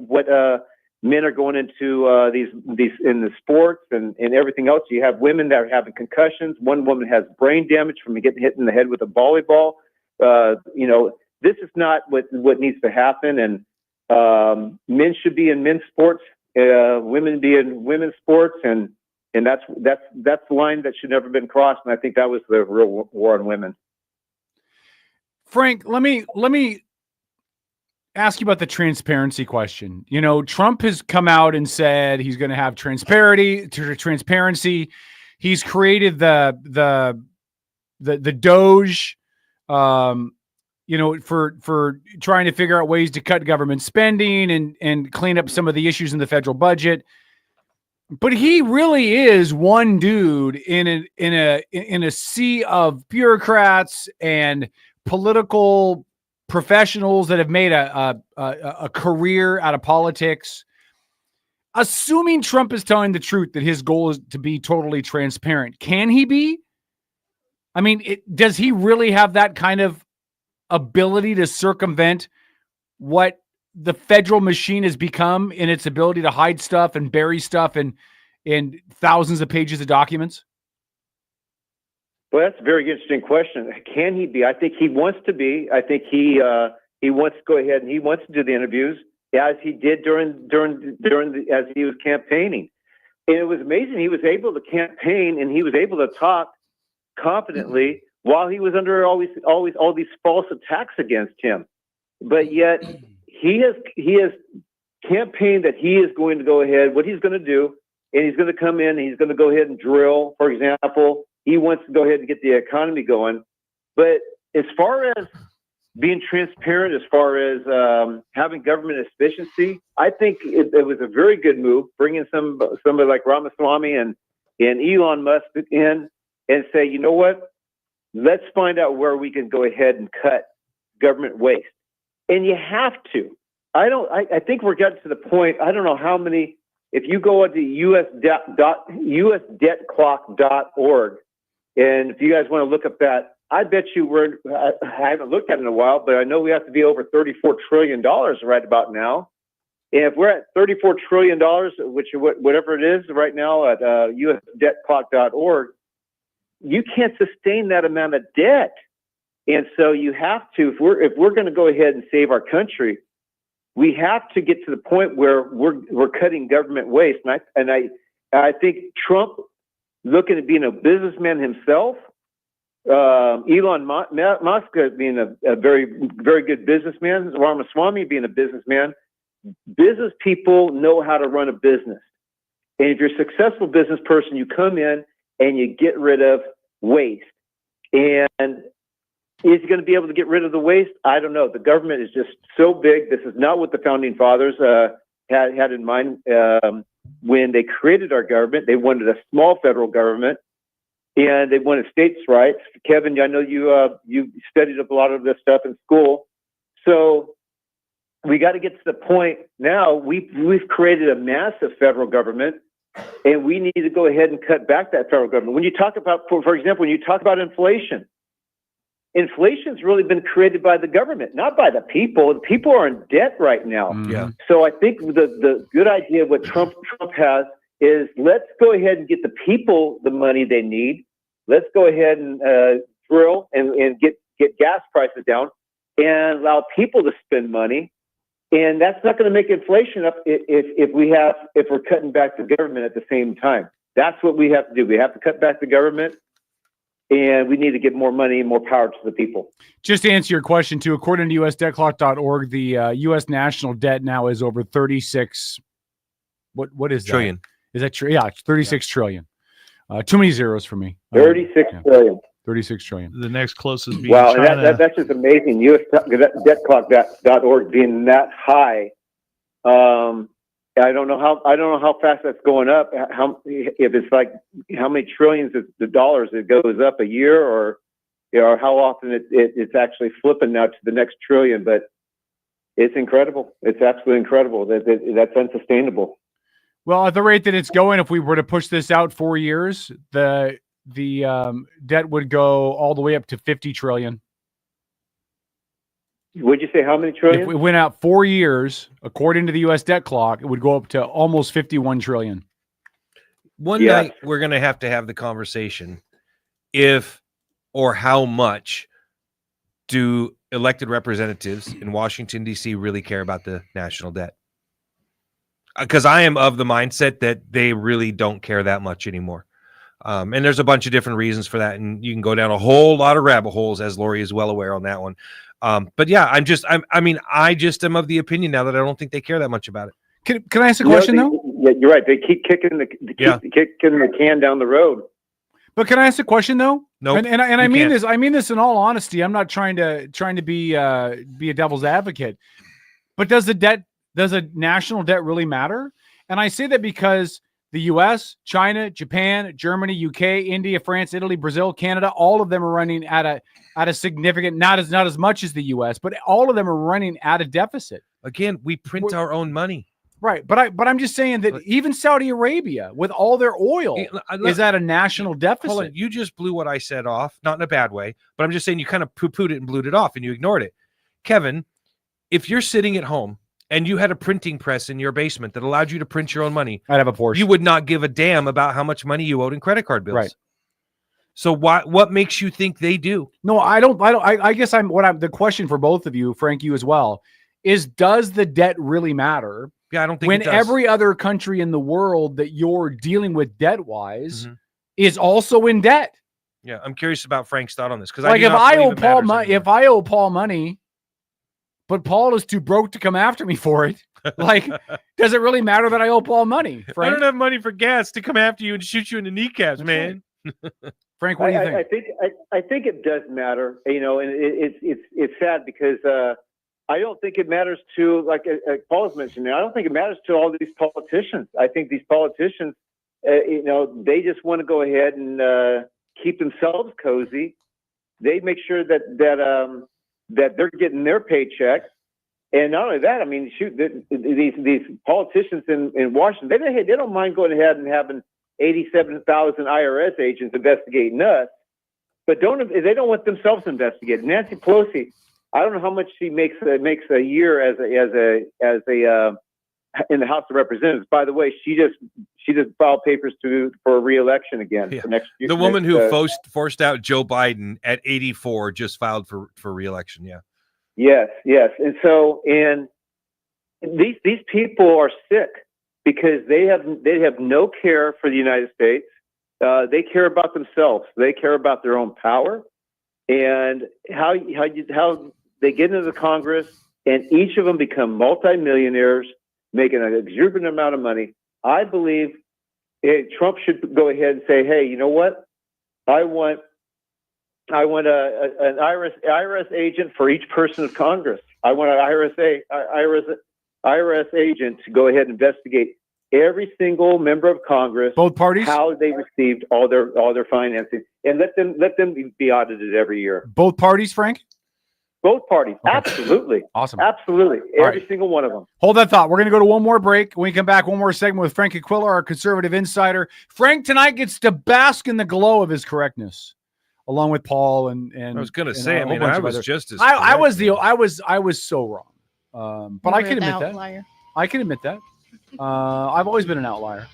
men are going into these in the sports and everything else. You have women that are having concussions. One woman has brain damage from getting hit in the head with a volleyball. This is not what needs to happen. And men should be in men's sports, women be in women's sports, and that's the line that should never have been crossed. And I think that was the real war on women. Frank, let me ask you about the transparency question. Trump has come out and said he's going to have transparency. He's created the Doge, for trying to figure out ways to cut government spending and clean up some of the issues in the federal budget. But he really is one dude in a sea of bureaucrats and political professionals that have made a career out of politics, assuming Trump is telling the truth that his goal is to be totally transparent, can he be? I mean, does he really have that kind of ability to circumvent what the federal machine has become in its ability to hide stuff and bury stuff in thousands of pages of documents? Well, that's a very interesting question. Can he be? I think he wants to be. I think he wants to go ahead and he wants to do the interviews as he did as he was campaigning. And it was amazing. He was able to campaign and he was able to talk confidently while he was under all these false attacks against him. But yet he has campaigned that he is going to go ahead, what he's going to do, and he's going to come in and he's going to go ahead and drill, for example. He wants to go ahead and get the economy going. But as far as being transparent, as far as having government efficiency, I think it was a very good move, bringing somebody like Ramaswamy and Elon Musk in and say, you know what? Let's find out where we can go ahead and cut government waste. And you have to. I think we're getting to the point, I don't know how many, if you go to usdebtclock.org, and if you guys want to look up that, I bet you I haven't looked at it in a while, but I know we have to be over $34 trillion right about now. And if we're at $34 trillion, which whatever it is right now at usdebtclock.org, you can't sustain that amount of debt. And so you have to, if we're going to go ahead and save our country, we have to get to the point where we're cutting government waste. And I think Trump, looking at being a businessman himself, Elon Musk being a very, very good businessman, Ramaswamy being a businessman, business people know how to run a business. And if you're a successful business person, you come in and you get rid of waste. And is he going to be able to get rid of the waste? I don't know. The government is just so big. This is not what the founding fathers had in mind when they created our government. They wanted a small federal government, and they wanted states' rights. Kevin, I know you studied up a lot of this stuff in school. So we got to get to the point now. We've created a massive federal government, and we need to go ahead and cut back that federal government. When you talk about, for example, when you talk about inflation's really been created by the government, not by the people. The people are in debt right now. Yeah. So I think the good idea what Trump has is, let's go ahead and get the people the money they need. Let's go ahead and drill and get gas prices down and allow people to spend money. And that's not going to make inflation up if we're cutting back the government at the same time. That's what we have to do. We have to cut back the government. And we need to give more money and more power to the people. Just to answer your question, too, according to usdebtclock.org, the U.S. national debt now is over 36. What is trillion? That? Is that true? Yeah, it's 36 trillion. Too many zeros for me. 36 trillion. 36 trillion. The next closest being wow, China. And that's just amazing. USDebtClock.org being that high. I don't know how fast that's going up. If it's like how many trillions of dollars it goes up a year, or how often it's actually flipping now to the next trillion. But it's incredible. It's absolutely incredible. That's unsustainable. Well, at the rate that it's going, if we were to push this out 4 years, the debt would go all the way up to 50 trillion. Would you say how many trillion? If we went out 4 years, according to the U.S. debt clock, it would go up to almost 51 trillion. One night we're going to have the conversation if or how much do elected representatives in Washington, D.C. really care about the national debt? Because I am of the mindset that they really don't care that much anymore. And there's a bunch of different reasons for that. And you can go down a whole lot of rabbit holes, as Lori is well aware on that one. But yeah, I just am of the opinion now that I don't think they care that much about it. Can I ask a question though? Yeah, you're right. They keep kicking the can down the road. But can I ask a question though? No. Nope, and I mean this. I mean this in all honesty. I'm not trying to be a devil's advocate. But does a national debt really matter? And I say that because The U.S., China, Japan, Germany, UK, India, France, Italy, Brazil, Canada, all of them are running at a significant, not as much as the U.S., but all of them are running at a deficit. Again, we print our own money. Right, but I'm just saying that even Saudi Arabia, with all their oil, is at a national deficit. Hold on, you just blew what I said off, not in a bad way, but I'm just saying you kind of poo-pooed it and blew it off, and you ignored it. Kevin, if you're sitting at home and you had a printing press in your basement that allowed you to print your own money, I'd have a Porsche. You would not give a damn about how much money you owed in credit card bills. Right. So what makes you think they do? No, I don't. I guess the question for both of you, Frank, you as well, is does the debt really matter? Yeah, I don't think when it does. every other country in the world that you're dealing with debt-wise is also in debt. Yeah, I'm curious about Frank's thought on this because if I owe Paul money, but Paul is too broke to come after me for it, like, does it really matter that I owe Paul money? Frank? I don't have money for gas to come after you and shoot you in the kneecaps, man. Frank, what do you think? I think it does matter, and it's sad because I don't think it matters to, like Paul's mentioned, I don't think it matters to all these politicians. I think these politicians, they just want to go ahead and keep themselves cozy. They make sure that they're getting their paycheck. And not only that, I mean, shoot, these politicians in Washington, they don't mind going ahead and having 87,000 IRS agents investigating us, but they don't want themselves investigated. Nancy Pelosi, I don't know how much she makes a year as a in the House of Representatives. By the way, she just filed papers for re-election again for next year. The woman who forced out Joe Biden at 84 just filed for re-election. Yeah. Yes, and these people are sick because they have no care for the United States. They care about themselves. They care about their own power and how they get into the Congress, and each of them become multimillionaires, making an exorbitant amount of money. I believe Trump should go ahead and say, "Hey, you know what? I want an IRS agent for each person of Congress. I want an IRS agent to go ahead and investigate every single member of Congress, both parties, how they received all their financing, and let them be audited every year. Both parties, Frank? Both parties, okay. Absolutely, awesome, absolutely, every single one of them. Hold that thought. We're going to go to one more break. When we come back, one more segment with Frank Aquila, our conservative insider. Frank tonight gets to bask in the glow of his correctness, along with Paul and I was going to say, I mean, I was just as I was so wrong, but I can admit that. I can admit that. I've always been an outlier.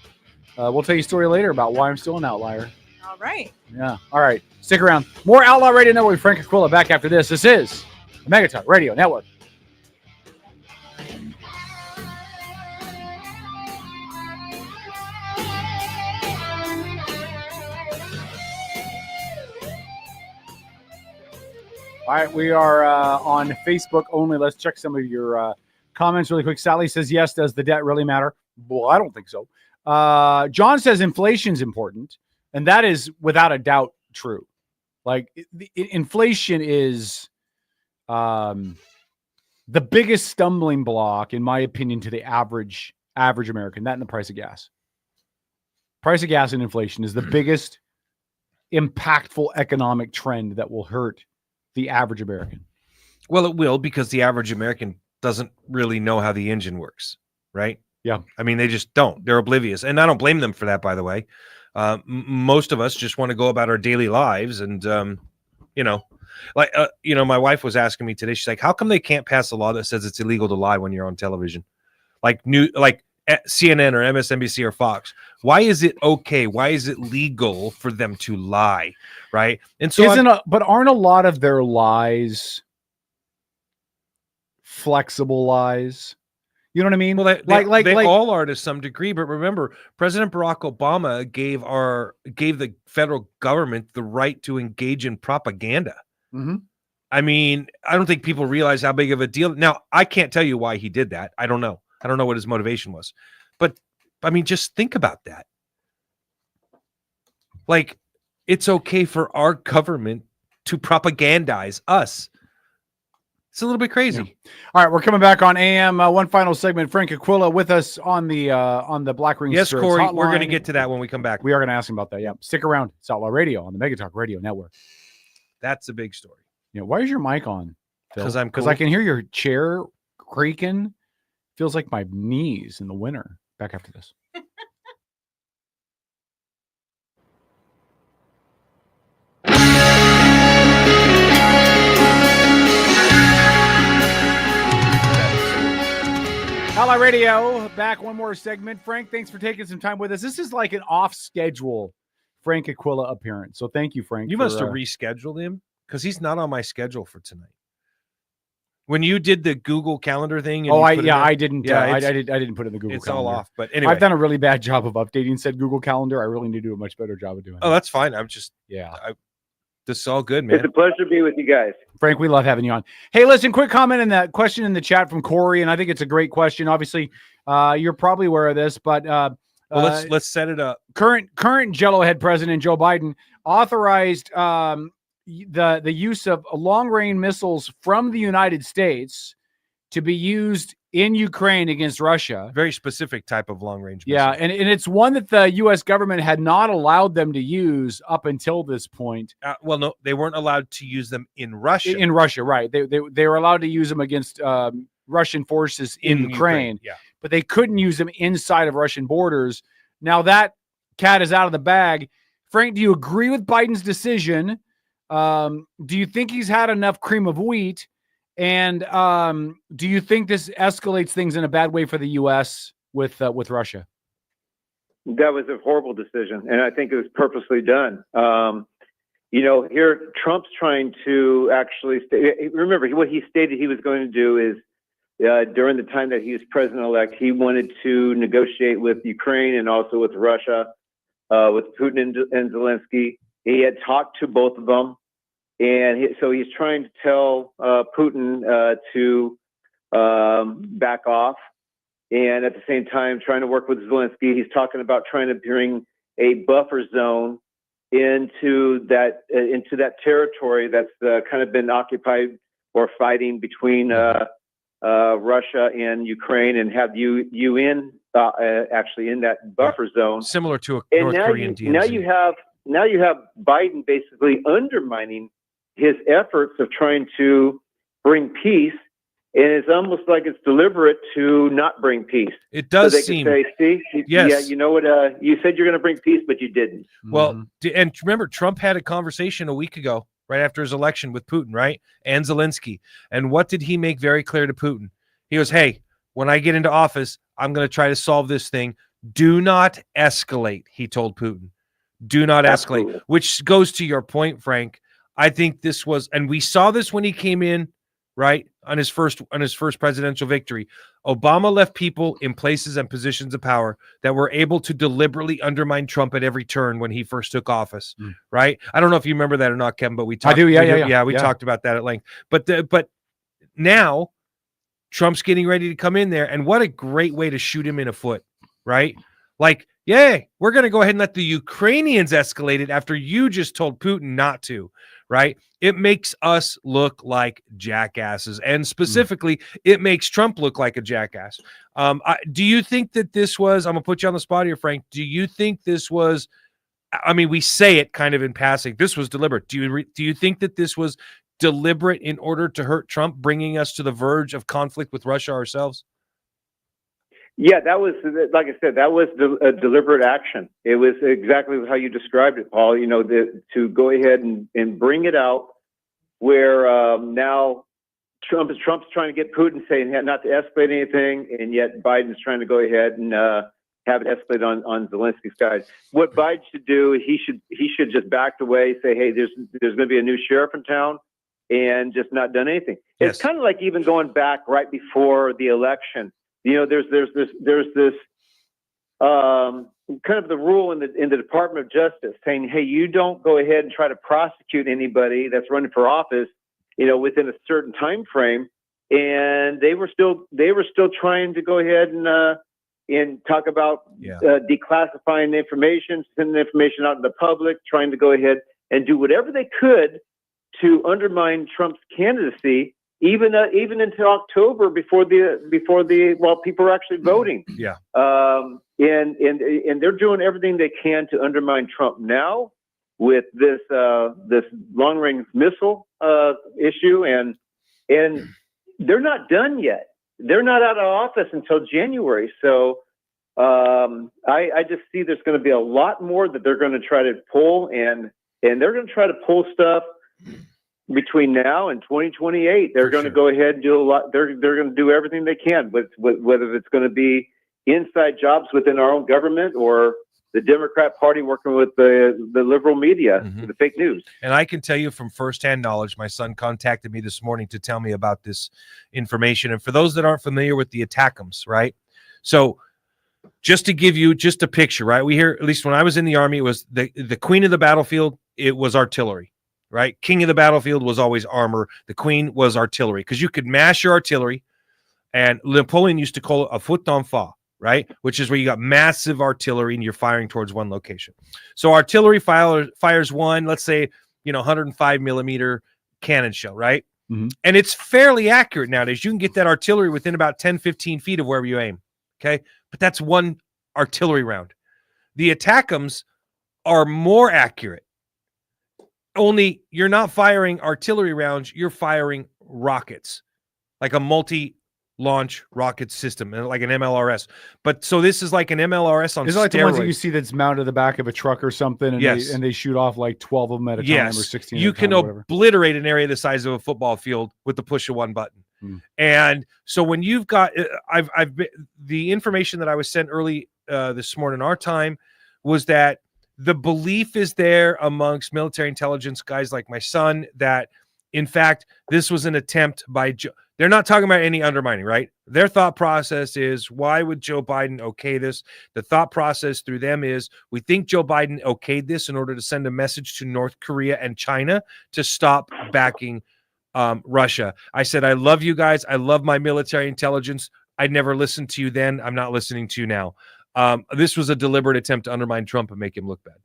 We'll tell you a story later about why I'm still an outlier. All right. Yeah. All right. Stick around. More Outlaw Radio Network with Frank Aquila back after this. This is the Megaton Radio Network. All right, we are on Facebook only. Let's check some of your comments really quick. Sally says, yes, does the debt really matter? Well, I don't think so. John says inflation's important, and that is without a doubt true. Like, inflation is the biggest stumbling block, in my opinion, to the average American, that and the price of gas. Price of gas and inflation is the biggest impactful economic trend that will hurt the average American. Well, it will, because the average American doesn't really know how the engine works, right? Yeah. I mean, they just don't. They're oblivious. And I don't blame them for that, by the way. Most of us just want to go about our daily lives. And, my wife was asking me today, she's like, how come they can't pass a law that says it's illegal to lie when you're on television? Like CNN or MSNBC or Fox. Why is it okay? Why is it legal for them to lie? Right. And so but aren't a lot of their lies flexible lies? You know what I mean? Well, they all are to some degree, but remember, President Barack Obama gave the federal government the right to engage in propaganda. Mm-hmm. I mean, I don't think people realize how big of a deal. Now, I can't tell you why he did that. I don't know. I don't know what his motivation was, but I mean, just think about that. Like, it's okay for our government to propagandize us. It's a little bit crazy. Yeah. All right, we're coming back on AM. One final segment. Frank Aquila with us on the Black Ring Yes, Spirits Corey, hotline. we're going to get to that when we come back. We are going to ask him about that. Yeah, stick around. It's Outlaw Radio on the Mega Talk Radio Network. That's a big story. Yeah, why is your mic on? Because I can hear your chair creaking. Feels like my knees in the winter. Back after this. Outlaw Radio, back one more segment. Frank, thanks for taking some time with us. This is like an off-schedule Frank Aquila appearance. So thank you, Frank. You must have rescheduled him because he's not on my schedule for tonight. When you did the Google Calendar thing, and I didn't. Yeah, I didn't put it in the Google. It's Calendar. all off. But anyway, I've done a really bad job of updating said Google Calendar. I really need to do a much better job of doing. Oh, that's fine. I'm just this is all good, man. It's a pleasure to be with you guys. Frank, we love having you on. Hey, listen, quick comment in that question in the chat from Corey, and I think it's a great question. Obviously, you're probably aware of this, but let's set it up. Current Jello-head President Joe Biden authorized the use of long-range missiles from the United States to be used in Ukraine against Russia. Very specific type of long-range missile. missile. And it's one that the U.S. government had not allowed them to use up until this point. Well, no, they weren't allowed to use them in Russia. In Russia, right. They were allowed to use them against Russian forces in Ukraine. Yeah. But they couldn't use them inside of Russian borders. Now that cat is out of the bag. Frank, do you agree with Biden's decision? Do you think he's had enough cream of wheat? And do you think this escalates things in a bad way for the U.S. with Russia? That was a horrible decision, and I think it was purposely done. Here Trump's trying to actually remember what he stated he was going to do is during the time that he was president-elect, he wanted to negotiate with Ukraine and also with Russia, with Putin and Zelensky. He had talked to both of them. And so he's trying to tell Putin to back off, and at the same time trying to work with Zelensky. He's talking about trying to bring a buffer zone into that territory that's kind of been occupied or fighting between Russia and Ukraine, and have UN actually in that buffer zone, similar to a and North Korean DMZ. Now you have Biden basically undermining his efforts of trying to bring peace, and it's almost like it's deliberate to not bring peace. It does so they seem. Can say, see, yes. Yeah, you know what? You said you're going to bring peace, but you didn't. Well, and remember, Trump had a conversation a week ago, right after his election, with Putin, right, and Zelensky. And what did he make very clear to Putin? He goes, "Hey, when I get into office, I'm going to try to solve this thing. Do not escalate," he told Putin. Do not Absolutely. escalate, which goes to your point, Frank. I think this was, and we saw this when he came in, right, on his first presidential victory. Obama left people in places and positions of power that were able to deliberately undermine Trump at every turn when he first took office, right? I don't know if you remember that or not, Kevin, but we talked. I do, yeah. We talked about that at length. But now Trump's getting ready to come in there, and what a great way to shoot him in the foot, right? Like, yeah, we're going to go ahead and let the Ukrainians escalate it after you just told Putin not to, right? It makes us look like jackasses. And specifically, it makes Trump look like a jackass. Do you think that this was, I'm going to put you on the spot here, Frank. Do you think this was, I mean, we say it kind of in passing, this was deliberate. Do you think that this was deliberate in order to hurt Trump, bringing us to the verge of conflict with Russia ourselves? Yeah, that was, like I said, that was a deliberate action. It was exactly how you described it, Paul. You know, to go ahead and bring it out where now Trump's trying to get Putin saying not to escalate anything, and yet Biden's trying to go ahead and have it escalate on Zelensky's side. What Biden should do, he should just back away, say, hey, there's going to be a new sheriff in town, and just not done anything. Yes. It's kind of like even going back right before the election. You know, there's this kind of the rule in the Department of Justice saying, hey, you don't go ahead and try to prosecute anybody that's running for office, you know, within a certain time frame. And they were still trying to go ahead and talk about declassifying the information, sending the information out to the public, trying to go ahead and do whatever they could to undermine Trump's candidacy, even until October before people are actually voting. Yeah. And they're doing everything they can to undermine Trump now with this long range missile issue, and they're not done yet. They're not out of office until January. So I just see there's going to be a lot more that they're going to try to pull, and they're going to try to pull stuff between now and 2028. They're going to go ahead and do a lot. They're going to do everything they can, with whether it's going to be inside jobs within our own government or the Democrat Party working with the liberal media, the fake news. And I can tell you from firsthand knowledge, my son contacted me this morning to tell me about this information. And for those that aren't familiar with the ATACMS, right? So just to give you just a picture, right? We hear, at least when I was in the Army, it was the queen of the battlefield, it was artillery, right? King of the battlefield was always armor. The queen was artillery, because you could mash your artillery, and Napoleon used to call it a foot d'enfant, right? Which is where you got massive artillery and you're firing towards one location. So artillery fires one, let's say, 105 millimeter cannon shell, right? Mm-hmm. And it's fairly accurate nowadays. You can get that artillery within about 10, 15 feet of wherever you aim. Okay. But that's one artillery round. The ATACMS are more accurate. Only you're not firing artillery rounds, you're firing rockets, like a multi-launch rocket system, like an MLRS. But so this is like an MLRS on steroids. Is it like the ones that you see that's mounted to the back of a truck or something, and yes. they shoot off like 12 of them at a time, or 16 you at a can time, or whatever. obliterate an area the size of a football field with the push of one button. And so when you've got, I've been, the information that I was sent early this morning, our time, was that the belief is there amongst military intelligence guys like my son that, in fact, this was an attempt by they're not talking about any undermining, right? Their thought process is, why would Joe Biden okay this? The thought process through them is, we think Joe Biden okayed this in order to send a message to North Korea and China to stop backing Russia. I said, I love you guys. I love my military intelligence. I never listened to you then. I'm not listening to you now. This was a deliberate attempt to undermine Trump and make him look bad.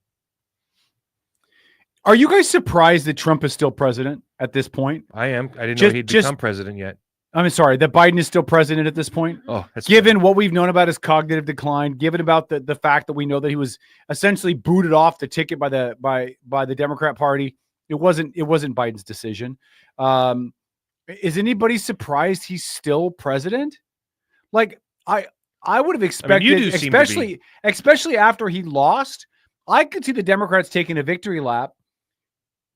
Are you guys surprised that Trump is still president at this point? I am. I didn't know he'd become president yet. I'm sorry, that Biden is still president at this point? Oh, that's given what we've known about his cognitive decline, given about the fact that we know that he was essentially booted off the ticket by the Democrat Party. It wasn't Biden's decision. Is anybody surprised he's still president? Like, I would have expected, especially after he lost, I could see the Democrats taking a victory lap,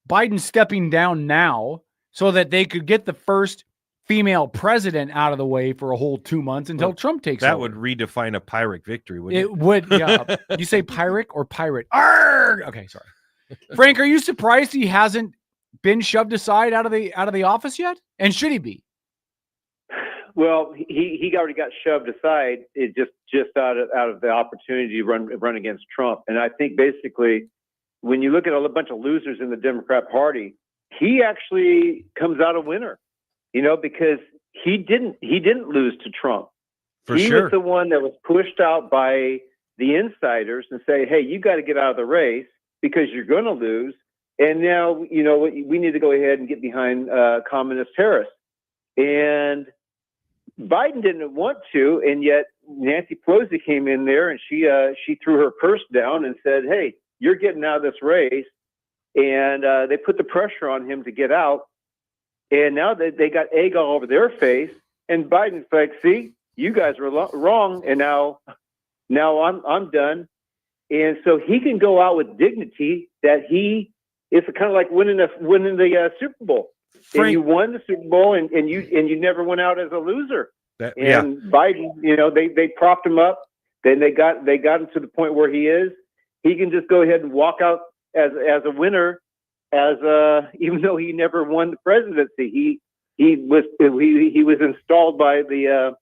Biden stepping down now so that they could get the first female president out of the way for a whole 2 months until Trump takes over. That would redefine a Pyrrhic victory, wouldn't it? It would, yeah. You say Pyrrhic or pirate? Arrgh! Okay, sorry. Frank, are you surprised he hasn't been shoved aside out of the office yet? And should he be? Well, he already got shoved aside. It just out of the opportunity to run against Trump. And I think basically, when you look at a bunch of losers in the Democrat Party, he actually comes out a winner. Because he didn't lose to Trump. He was the one that was pushed out by the insiders and say, hey, you got to get out of the race because you're going to lose. And now, we need to go ahead and get behind communist terrorists. And Biden didn't want to, and yet Nancy Pelosi came in there and she threw her purse down and said, hey, you're getting out of this race. And they put the pressure on him to get out. And now they got egg all over their face. And Biden's like, see, you guys were wrong. And now I'm done. And so he can go out with dignity that it's kind of like winning the Super Bowl. And you won the Super Bowl and you never went out as a loser. Biden, they propped him up. Then they got him to the point where he is. He can just go ahead and walk out as a winner. Even though he never won the presidency, he was installed by the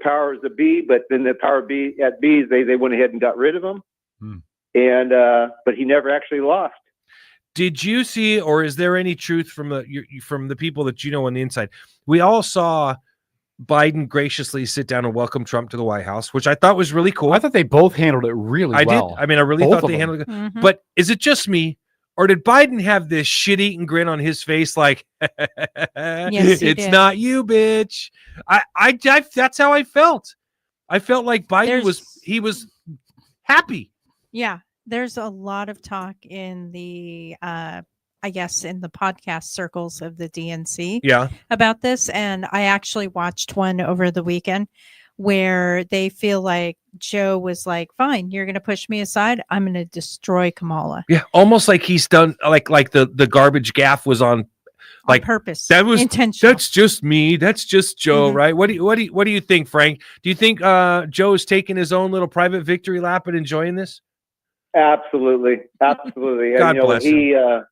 powers that be, but then the power be at bees, they went ahead and got rid of him. But he never actually lost. Did you see, or is there any truth from the people that you know on the inside? We all saw Biden graciously sit down and welcome Trump to the White House, which I thought was really cool. I thought they both handled it really well. I did. I mean, I really thought they handled it. Mm-hmm. But is it just me, Or did Biden have this shit-eating grin on his face like, Yes, he it's did. not you, bitch? I that's how I felt. I felt like Biden was happy. Yeah, there's a lot of talk in the I guess in the podcast circles of the DNC Yeah. about this, and I actually watched one over the weekend where they feel like Joe was like, "Fine, you're going to push me aside. I'm going to destroy Kamala." Yeah, almost like he's done like the garbage gaff was on like purpose. That was intentional. That's just me. That's just Joe, right? What do you think, Frank? Do you think Joe is taking his own little private victory lap and enjoying this? Absolutely. God bless him.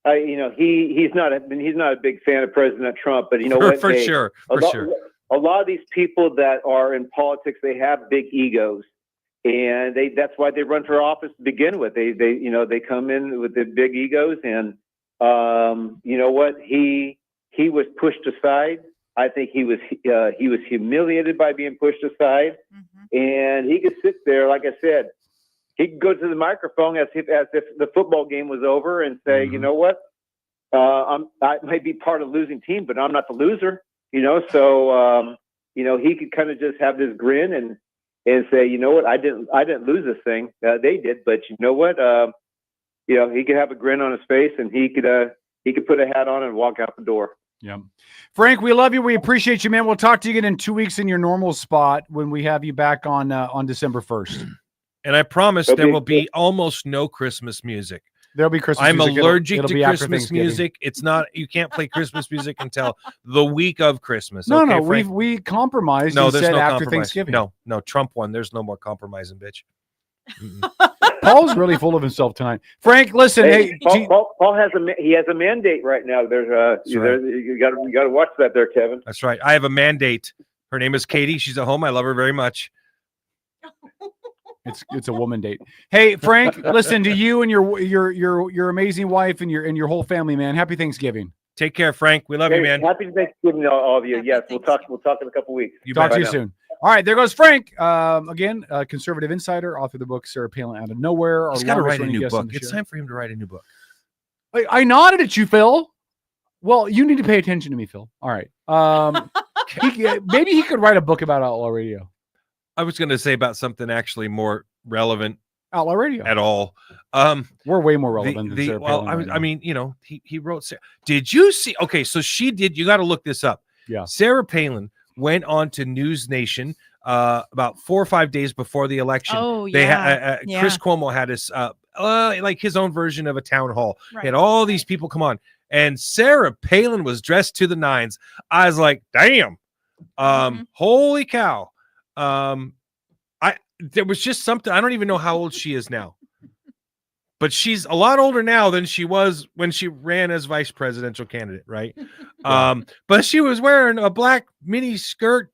He's not a big fan of President Trump, but you know what? For sure. A lot of these people that are in politics, they have big egos, and that's why they run for office to begin with. They come in with the big egos, and you know what? He was pushed aside. I think he was humiliated by being pushed aside, and he could sit there, like I said, he could go to the microphone as if the football game was over and say, you know what? I might be part of the losing team, but I'm not the loser. So he could kind of just have this grin and say, you know what? I didn't lose this thing. They did, but you know what? He could have a grin on his face, and he could put a hat on and walk out the door. Yeah. Frank, we love you. We appreciate you, man. We'll talk to you again in 2 weeks in your normal spot when we have you back on December 1st. And I promise there will be almost no Christmas music. There'll be Christmas I'm music. allergic It'll to be after Christmas Thanksgiving. music. It's not, you can't play Christmas music until the week of Christmas. No, okay, no, Frank? we compromised No, and there's said no after compromise. Thanksgiving. No, Trump won. There's no more compromising, bitch. Paul's really full of himself tonight. Frank, listen. Hey, Paul has a mandate right now. There's you got to watch that there, Kevin. That's right. I have a mandate. Her name is Katie. She's at home. I love her very much. It's a woman date. Hey, Frank, listen, to you and your amazing wife and your whole family, man. Happy Thanksgiving. Take care, Frank. We love you, man. Happy Thanksgiving to all of you. Yes, we'll talk in a couple weeks. Talk to you soon. All right, there goes Frank. Again, conservative insider, author of the book Sarah Palin Out of Nowhere. He's got to write a new book. It's time for him to write a new book. I nodded at you, Phil. Well, you need to pay attention to me, Phil. All right. Maybe he could write a book about Outlaw Radio. I was going to say about something actually more relevant. Outlaw Radio. At all. We're way more relevant than Sarah Palin. I mean, he wrote. Did you see? Okay, so she did. You got to look this up. Yeah. Sarah Palin went on to News Nation about 4 or 5 days before the election. Oh, they yeah. Chris Cuomo had his like his own version of a town hall. Right. He had all these people come on, and Sarah Palin was dressed to the nines. I was like, damn, holy cow. There was just something. I don't even know how old she is now, but she's a lot older now than she was when she ran as vice presidential candidate, right? But she was wearing a black mini skirt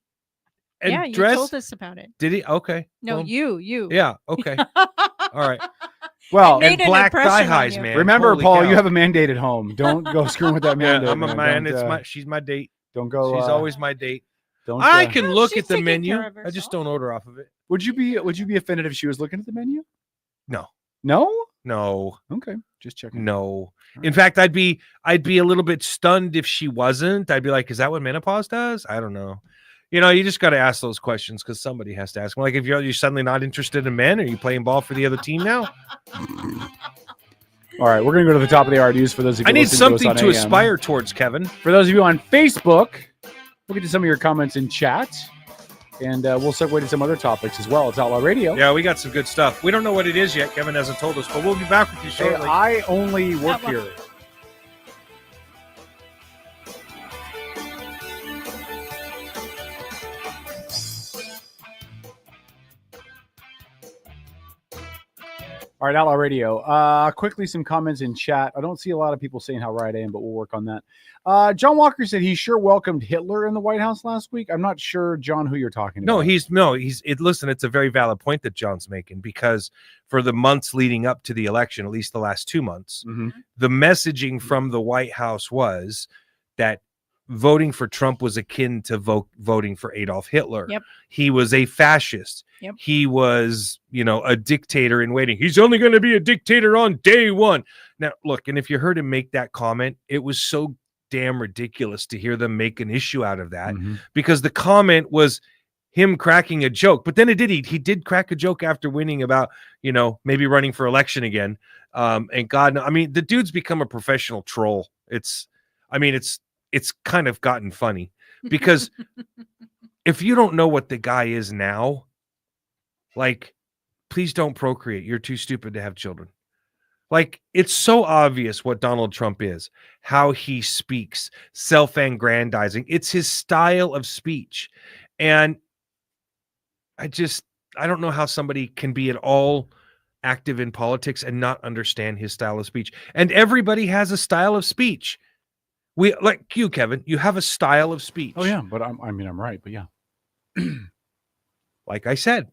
and dress. You told us about it. Did he? Okay. No, well, you. Yeah. Okay. All right. Well, It made and an black impression thigh on highs, you. man. Remember, Holy Paul, cow. you have a mandate at home. Don't go screwing with that mandate. Yeah, I'm a man. Don't, She's my date. Don't go. She's always my date. Don't. I can look she's at the taking menu. care of I just don't order off of it. Would you be offended if she was looking at the menu? No. No. No. Okay. Just checking. No. In fact, I'd be a little bit stunned if she wasn't. I'd be like, is that what menopause does? I don't know. You just got to ask those questions because somebody has to ask. Like, if you're suddenly not interested in men, are you playing ball for the other team now? All right, we're gonna go to the top of the hour news for those of you. I need listening something us to on AM. aspire towards, Kevin. For those of you on Facebook, we'll get to some of your comments in chat, and we'll segue to some other topics as well. It's Outlaw Radio. Yeah, we got some good stuff. We don't know what it is yet. Kevin hasn't told us, but we'll be back with you Hey, shortly. I only work here. All right, Outlaw Radio. Quickly, some comments in chat. I don't see a lot of people saying how right I am, but we'll work on that. John Walker said he sure welcomed Hitler in the White House last week. I'm not sure, John, who you're talking about. Listen, it's a very valid point that John's making because for the months leading up to the election, at least the last 2 months, the messaging from the White House was that voting for Trump was akin to voting for Adolf Hitler. Yep. He was a fascist. Yep. He was, a dictator in waiting. He's only going to be a dictator on day one. Now, look, and if you heard him make that comment, it was so damn ridiculous to hear them make an issue out of that because the comment was him cracking a joke. But then he did crack a joke after winning about, maybe running for election again. And God, I mean, the dude's become a professional troll. It's kind of gotten funny because if you don't know what the guy is now, like, please don't procreate. You're too stupid to have children. Like, it's so obvious what Donald Trump is, how he speaks, self-aggrandizing. It's his style of speech. And I don't know how somebody can be at all active in politics and not understand his style of speech. And everybody has a style of speech. We, like you, Kevin, you have a style of speech. Oh yeah, but I'm right, but yeah. Like I said,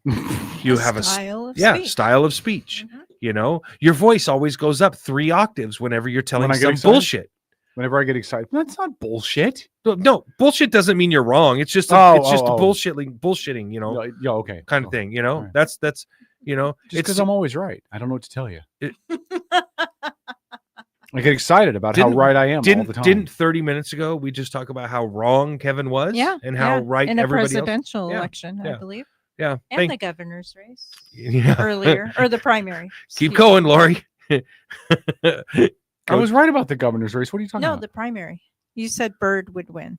you have style of speech. Style of speech. Your voice always goes up 3 octaves whenever you're telling some bullshit. Whenever I get excited, that's not bullshit. No, bullshit doesn't mean you're wrong. It's just bullshitting, Yeah, okay. kind of thing. Right. That's just because I'm always right. I don't know what to tell you. I get excited about how right I am all the time. Didn't 30 minutes ago we just talk about how wrong Kevin was? Yeah. And how right in a everybody presidential else? election, I believe. Yeah. And the governor's race Yeah. earlier, or the primary. Keep going, Lori. I was right about the governor's race. What are you talking about? No, the primary. You said Byrd would win.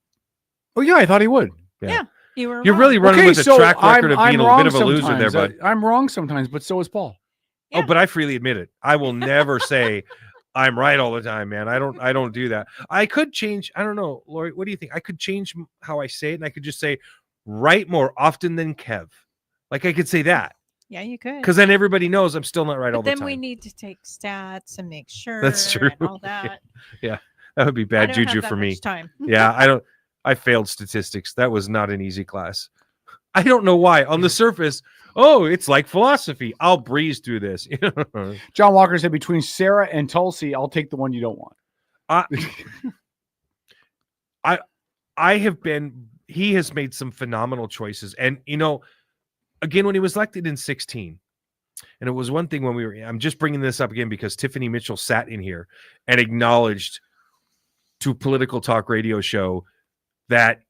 Oh yeah, I thought he would. Yeah. You were You're wrong. really running with a track record of being a bit of a loser sometimes. there, bud. I'm wrong sometimes, but so is Paul. Oh, but I freely admit it. I will never say I'm right all the time, man. I don't do that. I could change. I don't know, Lori. What do you think? I could change how I say it, and I could just say right more often than Kev. Like I could say that. Yeah, you could. Because then everybody knows I'm still not right all the time. Then we need to take stats and make sure. That's true. And all that. Yeah, that would be bad juju for me. Time. Yeah, I failed statistics. That was not an easy class. I don't know why. On the surface, it's like philosophy. I'll breeze through this. John Walker said, between Sarah and Tulsi, I'll take the one you don't want. He has made some phenomenal choices. And, again, when he was elected in 2016, and it was one thing when I'm just bringing this up again because Tiffany Mitchell sat in here and acknowledged to Political Talk Radio show that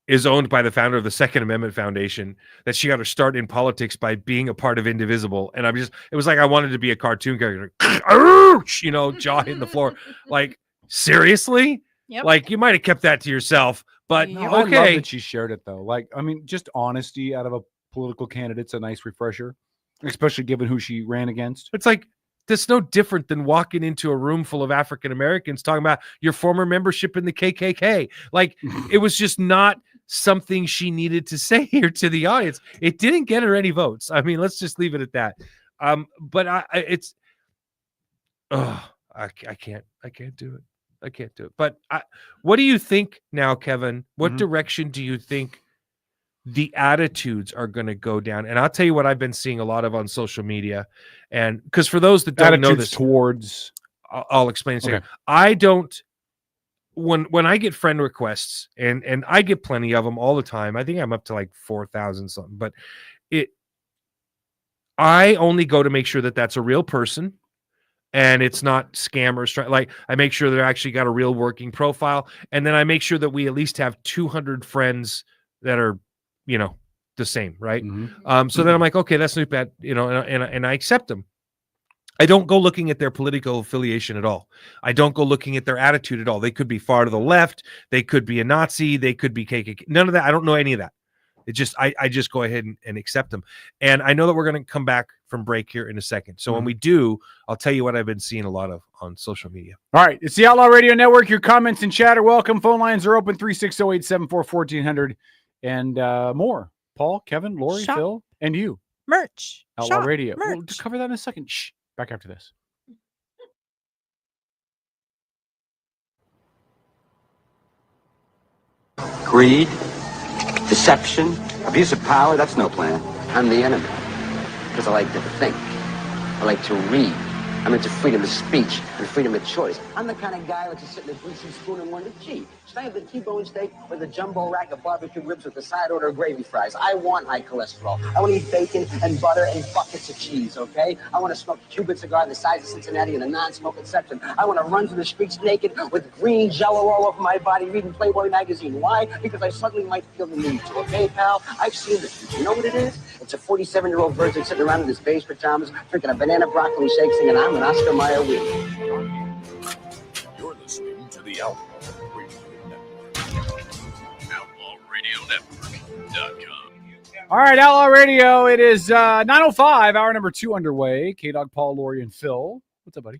is owned by the founder of the Second Amendment Foundation, that she got her start in politics by being a part of Indivisible. And it was like I wanted to be a cartoon character, jaw hitting the floor. Like, seriously? Yep. Like, you might have kept that to yourself, but No, I okay. love that she shared it, though. Like, I mean, just honesty out of a political candidate's a nice refresher, especially given who she ran against. It's like, that's no different than walking into a room full of African Americans talking about your former membership in the KKK. Like, it was just not something she needed to say here to the audience. It didn't get her any votes. I mean, let's just leave it at that. But I can't do it. I can't do it. But what do you think now, Kevin? What direction do you think the attitudes are going to go down? And I'll tell you what I've been seeing a lot of on social media. And because for those that don't know this, towards, I'll explain. Okay. I don't. When I get friend requests, and I get plenty of them all the time. I think I'm up to like 4,000 something. But I only go to make sure that that's a real person. And it's not scammers. Like, I make sure they're actually got a real working profile. And then I make sure that we at least have 200 friends that are, the same. Right. So then I'm like, okay, that's not bad. And I accept them. I don't go looking at their political affiliation at all. I don't go looking at their attitude at all. They could be far to the left. They could be a Nazi. They could be KKK. None of that. I don't know any of that. It just, I just go ahead and accept them. And I know that we're going to come back from break here in a second. So when we do, I'll tell you what I've been seeing a lot of on social media. All right. It's the Outlaw Radio Network. Your comments and chat are welcome. Phone lines are open, 360-874-1400 and more. Paul, Kevin, Lori, Shop. Phil, and you. Merch. Outlaw Shop. Radio. Merch. We'll just cover that in a second. Shh. Back after this. Greed, deception, abuse of power, that's no plan. I'm the enemy. Because I like to think. I like to read. I'm into freedom of speech. and freedom of choice. I'm the kind of guy that just sit in a greasy spoon and wonder, gee, should I have the T-bone steak with a jumbo rack of barbecue ribs with a side order of gravy fries? I want high cholesterol. I want to eat bacon and butter and buckets of cheese, okay? I want to smoke a Cuban cigar the size of Cincinnati in a non-smoking section. I want to run through the streets naked with green jello all over my body reading Playboy magazine. Why? Because I suddenly might feel the need to, okay, pal? I've seen this. You know what it is? It's a 47-year-old virgin sitting around in his beige pajamas, drinking a banana broccoli shake, singing I'm an Oscar Mayer weed. You're listening to the Outlaw Radio Network. OutlawRadioNetwork.com. All right, Outlaw Radio. It is 9:05, hour number 2 underway. K-Dog, Paul, Lori, and Phil. What's up, buddy?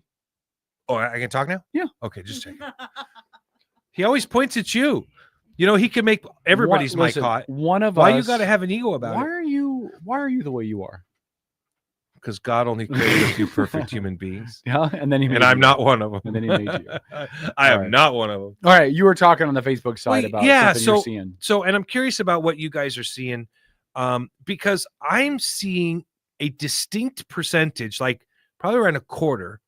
Oh, I can talk now? Yeah. Okay, just checking. He always points at you. You know, he can make everybody's mic hot. One of Why us. you got to have an ego about Why it? are you the way you are? Because God only created a few perfect human beings. Yeah, and then I'm not one of them. And then he made you. I am not one of them. All right, you were talking on the Facebook side about something you're seeing. So, and I'm curious about what you guys are seeing, because I'm seeing a distinct percentage, like probably around a quarter,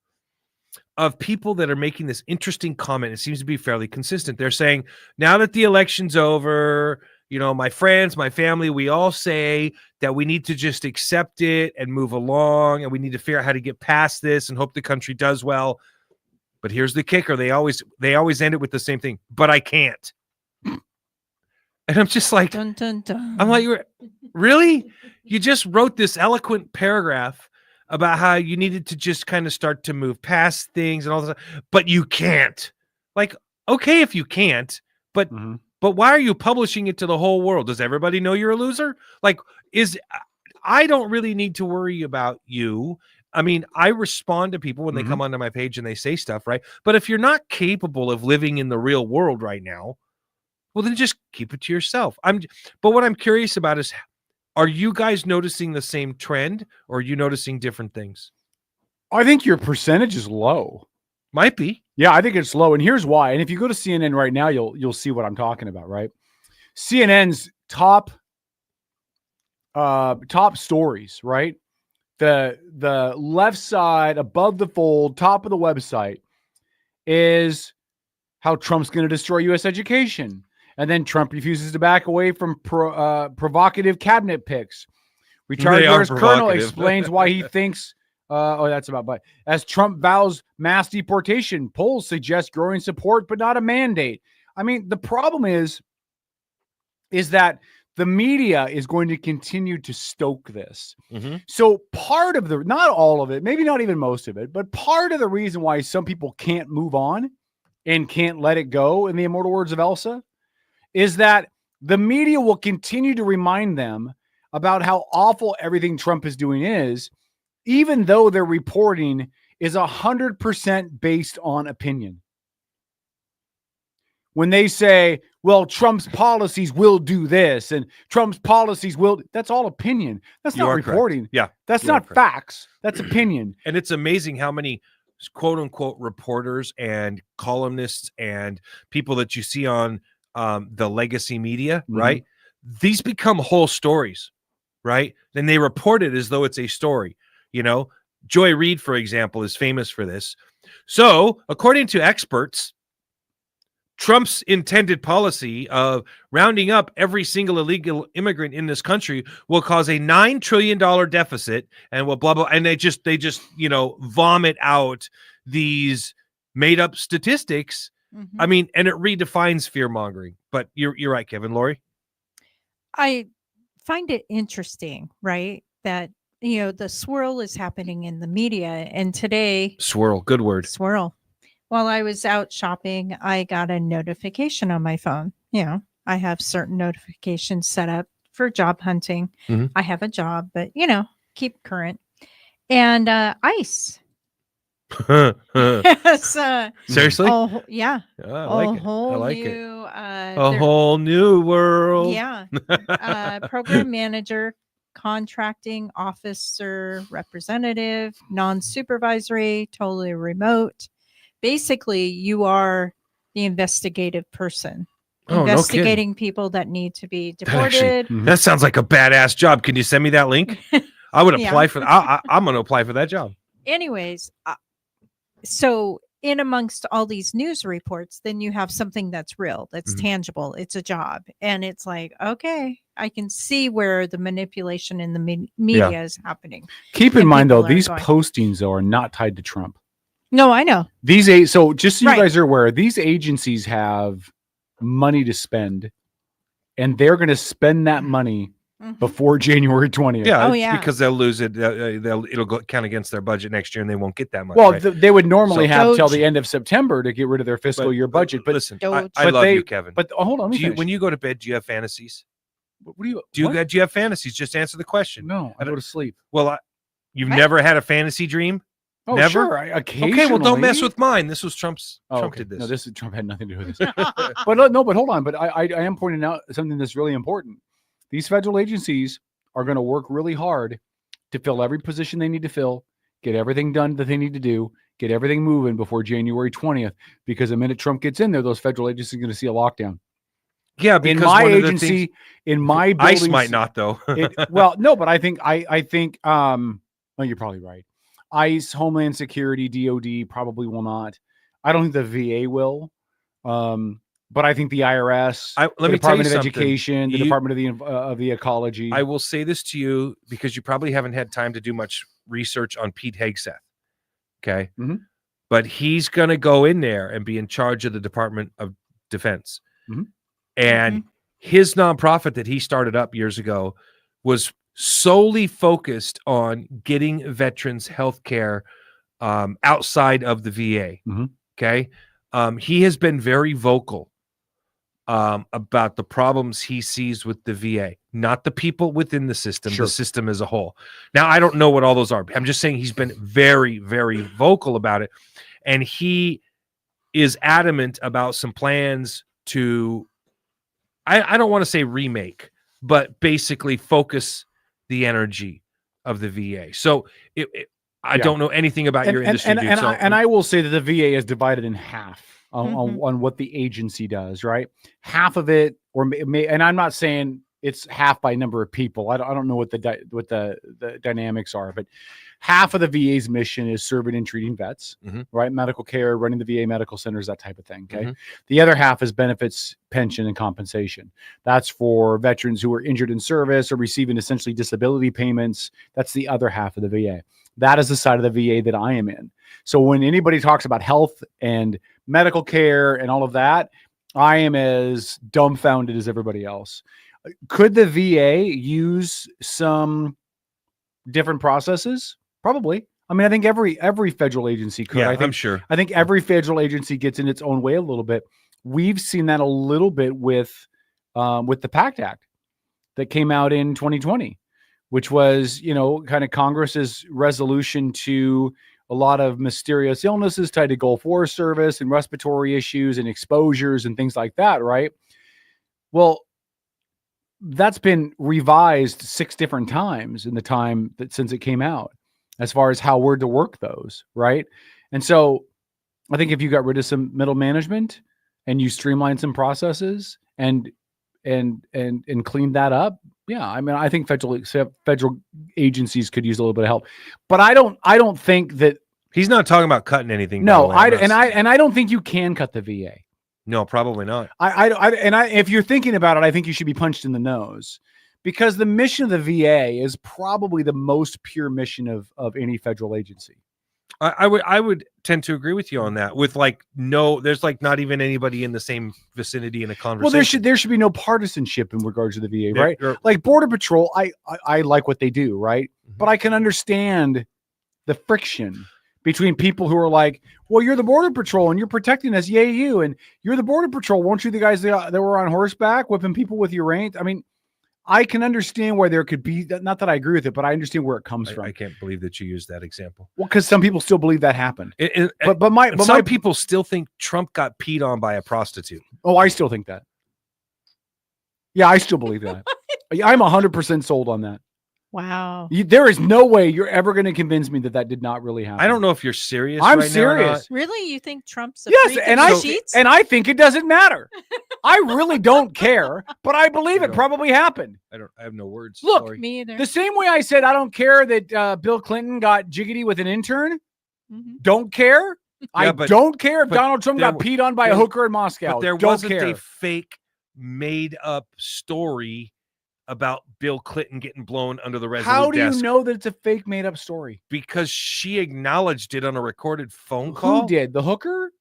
of people that are making this interesting comment. It seems to be fairly consistent. They're saying, now that the election's over, you know, my friends, my family, we all say that we need to just accept it and move along, and we need to figure out how to get past this and hope the country does well. But here's the kicker. They always end it with the same thing, but I can't. And I'm just like, dun, dun, dun. I'm like, really? You just wrote this eloquent paragraph about how you needed to just kind of start to move past things and all this, but you can't. Like, okay, if you can't, but why are you publishing it to the whole world? Does everybody know you're a loser? Like, I don't really need to worry about you. I mean, I respond to people when they come onto my page and they say stuff, right? But if you're not capable of living in the real world right now, well, then just keep it to yourself. But what I'm curious about is, are you guys noticing the same trend, or are you noticing different things? I think your percentage is low. Might be. Yeah, I think it's low. And here's why. And if you go to CNN right now, you'll see what I'm talking about, right? CNN's top stories, right? The left side above the fold, top of the website, is how Trump's going to destroy U.S. education. And then Trump refuses to back away from provocative cabinet picks. Retired U.S. Colonel explains why he thinks, that's about, but as Trump vows mass deportation, polls suggest growing support, but not a mandate. I mean, the problem is that the media is going to continue to stoke this. So part of not all of it, maybe not even most of it, but part of the reason why some people can't move on and can't let it go, in the immortal words of Elsa, is that the media will continue to remind them about how awful everything Trump is doing is, even though their reporting is 100% based on opinion. When they say, well, Trump's policies will do this and Trump's policies will, that's all opinion. That's not reporting. Correct. Yeah. That's not facts. That's opinion. And it's amazing how many quote unquote reporters and columnists and people that you see on the legacy media, right? These become whole stories, right? Then they report it as though it's a story. You know, Joy Reid, for example, is famous for this. So, according to experts, Trump's intended policy of rounding up every single illegal immigrant in this country will cause a $9 trillion deficit, and will blah blah. And they just vomit out these made up statistics. I mean, and it redefines fear mongering. But you're right, Kevin. Lori, I find it interesting, right? That the swirl is happening in the media, and today swirl, good word, swirl. While I was out shopping, I got a notification on my phone. I have certain notifications set up for job hunting. I have a job, but keep current. And ICE. Seriously? Oh, yeah. I like it. Whole I like new, it. A whole new world. Yeah. Program manager, contracting officer, representative, non-supervisory, totally remote. Basically, you are the investigative person. Investigating people that need to be deported. That sounds like a badass job. Can you send me that link? I would apply for that. I'm going to apply for that job. Anyways, so in amongst all these news reports, then you have something that's real, that's Mhm. tangible. It's a job. And it's like, okay, I can see where the manipulation in the media is happening. Keep in And mind, though, people are these going, postings, though, are not tied to Trump. No, I know. So just so you Right. guys are aware, these agencies have money to spend, and they're going to spend that money before January 20th. Yeah, because they'll lose it. It'll count against their budget next year, and they won't get that much. Well, right? they would normally So- have till the end of September to get rid of their fiscal year budget. But listen, I love you, Kevin. But hold on, let me finish. When you go to bed, do you have fantasies? What do you do you have fantasies? Just answer the question. No, I go to sleep. Well, you've never had a fantasy dream? Oh, Never? sure. Okay, well, don't mess with mine. This was Trump's. Oh, Trump okay. did this. No, Trump had nothing to do with this. But hold on. But I am pointing out something that's really important. These federal agencies are going to work really hard to fill every position they need to fill, get everything done that they need to do, get everything moving before January 20th. Because the minute Trump gets in there, those federal agencies are going to see a lockdown. Yeah, because in my one of the agency, things- in my ICE buildings, might not, though. well, no, but I think well, you're probably right. ICE, Homeland Security, DOD probably will not. I don't think the VA will. But I think the IRS, let the me tell you Department of something. Education, the Department of the Ecology. I will say this to you because you probably haven't had time to do much research on Pete Hegseth. Okay. Mm-hmm. But he's going to go in there and be in charge of the Department of Defense. Mm-hmm. And his nonprofit that he started up years ago was solely focused on getting veterans health care outside of the VA. Mm-hmm. Okay. He has been very vocal about the problems he sees with the VA, not the people within the system, Sure. the system as a whole. Now, I don't know what all those are. I'm just saying he's been very, very vocal about it. And he is adamant about some plans to, I don't want to say remake, but basically focus the energy of the VA. So I don't know anything about your industry, dude. And I will say that the VA is divided in half on what the agency does, right? Half of it, and I'm not saying it's half by number of people. I don't know what the dynamics are, but half of the VA's mission is serving and treating vets, right? Medical care, running the VA medical centers, that type of thing. Okay. The other half is benefits, pension, and compensation. That's for veterans who are injured in service or receiving essentially disability payments. That's the other half of the VA. That is the side of the VA that I am in. So when anybody talks about health and medical care and all of that, I am as dumbfounded as everybody else. Could the VA use some different processes? Probably. I mean, I think every federal agency could. Yeah, I'm sure. I think every federal agency gets in its own way a little bit. We've seen that a little bit with the PACT Act that came out in 2020, which was, kind of Congress's resolution to a lot of mysterious illnesses tied to Gulf War service and respiratory issues and exposures and things like that, right? Well, that's been revised 6 different times in the time that since it came out, as far as how we're to work those, right? And so I think if you got rid of some middle management and you streamline some processes and clean that up, yeah, I mean, I think federal agencies could use a little bit of help, but I don't think that he's not talking about cutting anything. No, I don't think you can cut the VA. No, probably not. If you're thinking about it, I think you should be punched in the nose, because the mission of the VA is probably the most pure mission of any federal agency. I would tend to agree with you on that. With there's not even anybody in the same vicinity in a conversation. Well, there should be no partisanship in regards to the VA, right? Like Border Patrol, I like what they do, right? But I can understand the friction between people who are like, well, you're the Border Patrol and you're protecting us, yay you, and you're the Border Patrol, weren't you the guys that were on horseback whipping people with your reins? I mean, I can understand where there could be, not that I agree with it, but I understand where it comes from. I can't believe that you used that example. Well, because some people still believe that happened. But some people still think Trump got peed on by a prostitute. Oh, I still think that. Yeah, I still believe that. I'm 100% sold on that. Wow. There is no way you're ever going to convince me that did not really happen. I don't know if you're serious. I'm right serious. Really? You think Trump's a yes, freak and in I the sheets? and I think it doesn't matter. I really don't care, but I believe it probably happened. I have no words. Look, Sorry. Me either. The same way I said I don't care that Bill Clinton got jiggity with an intern. Don't care. I don't care if Donald Trump got peed on by a hooker in Moscow. But there don't wasn't care. a fake made up story about Bill Clinton getting blown under the Resolute How do desk. you know that it's a fake made up story? Because she acknowledged it on a recorded phone call. Who did? The hooker?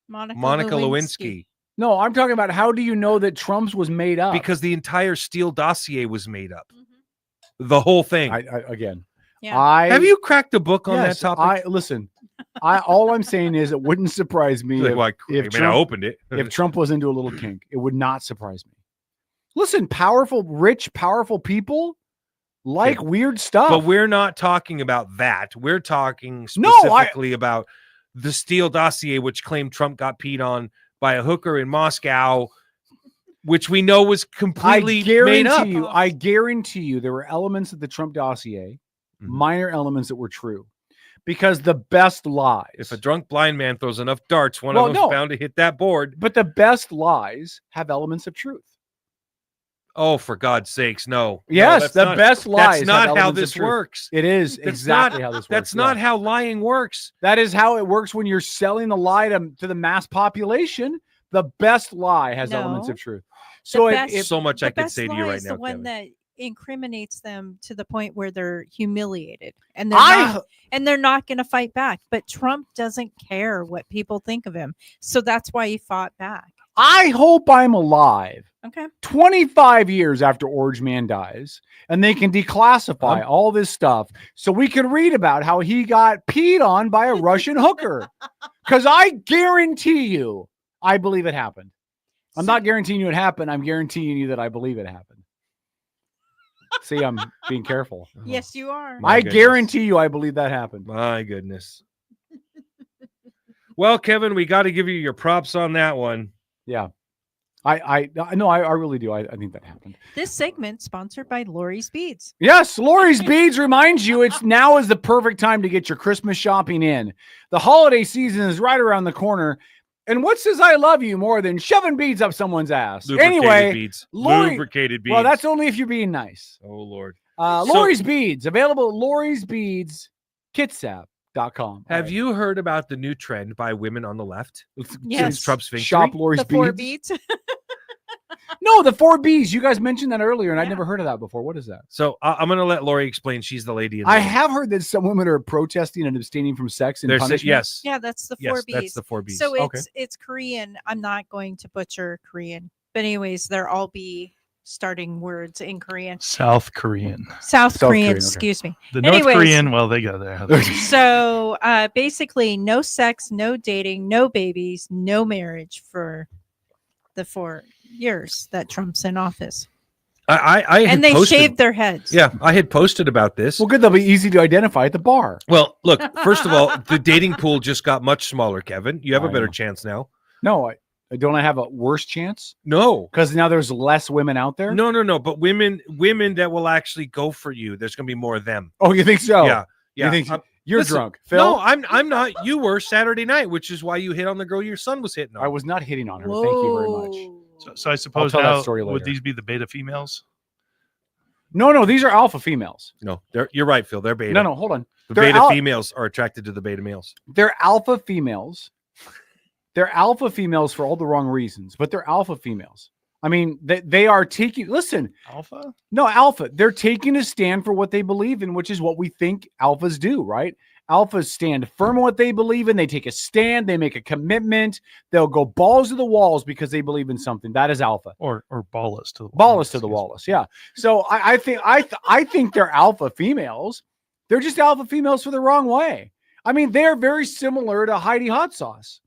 Monica Lewinsky. No, I'm talking about how do you know that Trump's was made up? Because the entire Steele dossier was made up. The whole thing. Have you cracked a book on that topic? Listen. All I'm saying is it wouldn't surprise me if I opened it. if Trump was into a little kink. It would not surprise me. Listen, rich, powerful people like weird stuff. But we're not talking about that. We're talking specifically about the Steele dossier, which claimed Trump got peed on by a hooker in Moscow, which we know was completely made up. I guarantee you there were elements of the Trump dossier, minor elements that were true. Because the best lies. If a drunk blind man throws enough darts, one of them's bound to hit that board. But the best lies have elements of truth. Oh, for God's sakes, no. Yes, no, best lies. That's not how this works. It is exactly how this works. That's not how lying works. That is how it works when you're selling the lie to the mass population. The best lie has elements of truth. So so much I could say to you right now, the one Kevin. that incriminates them to the point where they're humiliated and they're not going to fight back. But Trump doesn't care what people think of him, so that's why he fought back. I hope I'm alive. Okay. 25 years after Orange Man dies, and they can declassify all this stuff so we can read about how he got peed on by a Russian hooker. Because I guarantee you, I believe it happened. I'm not guaranteeing you it happened. I'm guaranteeing you that I believe it happened. See, I'm being careful. Yes, you are. I guarantee you I believe that happened. My goodness. Well, Kevin, we got to give you your props on that one. Yeah. I really do. I think that happened. This segment sponsored by Lori's Beads. Yes, Lori's Beads reminds you now is the perfect time to get your Christmas shopping in. The holiday season is right around the corner. And what says I love you more than shoving beads up someone's ass? Lubricated beads. Lori, Lubricated beads. Well, that's only if you're being nice. Oh, Lord. Lori's Beads, available at Lori's Beads, kitsap.com. Have you heard about the new trend by women on the left? Yes. Since Trump's victory? Shop Lori's The 4 Beads. beads. No, the 4 Bs. You guys mentioned that earlier, and I'd never heard of that before. What is that? So I'm going to let Lori explain. She's the lady. I have heard that some women are protesting and abstaining from sex and punishment. Yes. Yeah, that's the 4 Yes, Bs. that's the 4 Bs. So it's Korean. I'm not going to butcher Korean. But anyways, they're all B starting words in Korean. South Korean. South Korean, okay. excuse me. The North Korean, well, they got there. So basically, no sex, no dating, no babies, no marriage for the 4 years that Trump's in office. And they shaved their heads. Yeah, I had posted about this. Well, good. They'll be easy to identify at the bar. Well, look, first of all, the dating pool just got much smaller, Kevin. You have a better chance now. No, don't I have a worse chance? No. Because now there's less women out there? No. But women that will actually go for you, there's going to be more of them. Oh, you think so? Yeah. You think you're listen, drunk, Phil? No, I'm not. You were Saturday night, which is why you hit on the girl your son was hitting on. I was not hitting on her. Thank you very much. So I suppose tell that now, story later. would these be the beta females? No, these are alpha females. No, you're right, Phil. They're beta. No, hold on. The beta females are attracted to the beta males. They're alpha females. They're alpha females for all the wrong reasons, but they're alpha females. I mean, they are taking, listen. Alpha? No, alpha. They're taking a stand for what they believe in, which is what we think alphas do, right? Alphas stand firm on what they believe in. They take a stand. They make a commitment. They'll go balls to the walls because they believe in something. That is alpha. Or ballless to the walls. Ballless to the walls. Yeah. So I think they're alpha females. They're just alpha females for the wrong way. I mean, they're very similar to Heidi Hot Sauce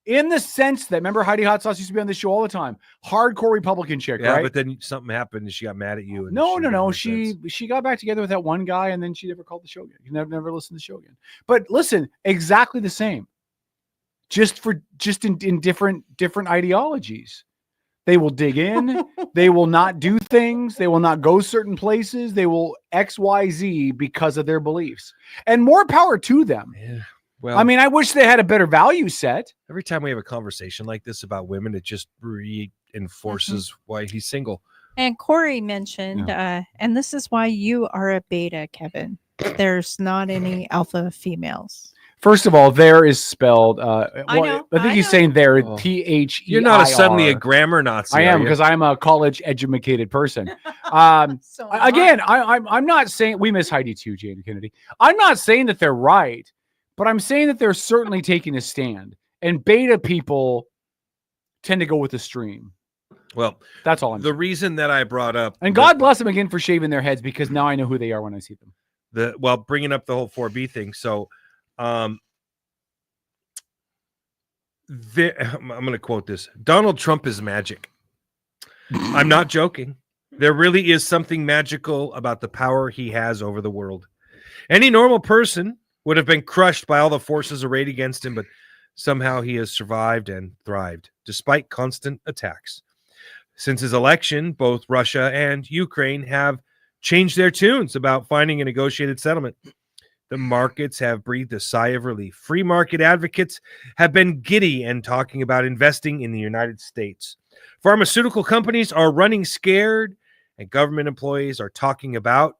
in the sense that, remember, Heidi Hot Sauce used to be on the show all the time. Hardcore Republican chick, yeah, right? But then something happened and she got mad at you. And No. She got back together with that one guy and then she never called the show again. You never listened to the show again. But listen, exactly the same. Just in different ideologies. They will dig in. They will not do things. They will not go certain places. They will XYZ because of their beliefs. And more power to them. Yeah. Well, I mean, I wish they had a better value set. Every time we have a conversation like this about women, it just reinforces why he's single. And Corey mentioned, and this is why you are a beta, Kevin. There's not any alpha females. First of all, there is spelled. I know. I think he's saying there. Oh. THEIR. You're not suddenly a grammar Nazi. I am are you? because I'm a college educated person. So Again, I'm not saying we miss Heidi too, Jane Kennedy. I'm not saying that they're right, but I'm saying that they're certainly taking a stand. And beta people tend to go with the stream. Well, that's all I'm the saying. reason that I brought up, And God bless them again for shaving their heads, because now I know who they are when I see them. Bringing up the whole 4B thing. So, I'm going to quote this. Donald Trump is magic. I'm not joking. There really is something magical about the power he has over the world. Any normal person would have been crushed by all the forces arrayed against him, but somehow he has survived and thrived despite constant attacks. Since his election, both Russia and Ukraine have changed their tunes about finding a negotiated settlement. The markets have breathed a sigh of relief. Free market advocates have been giddy and talking about investing in the United States. Pharmaceutical companies are running scared, and government employees are talking about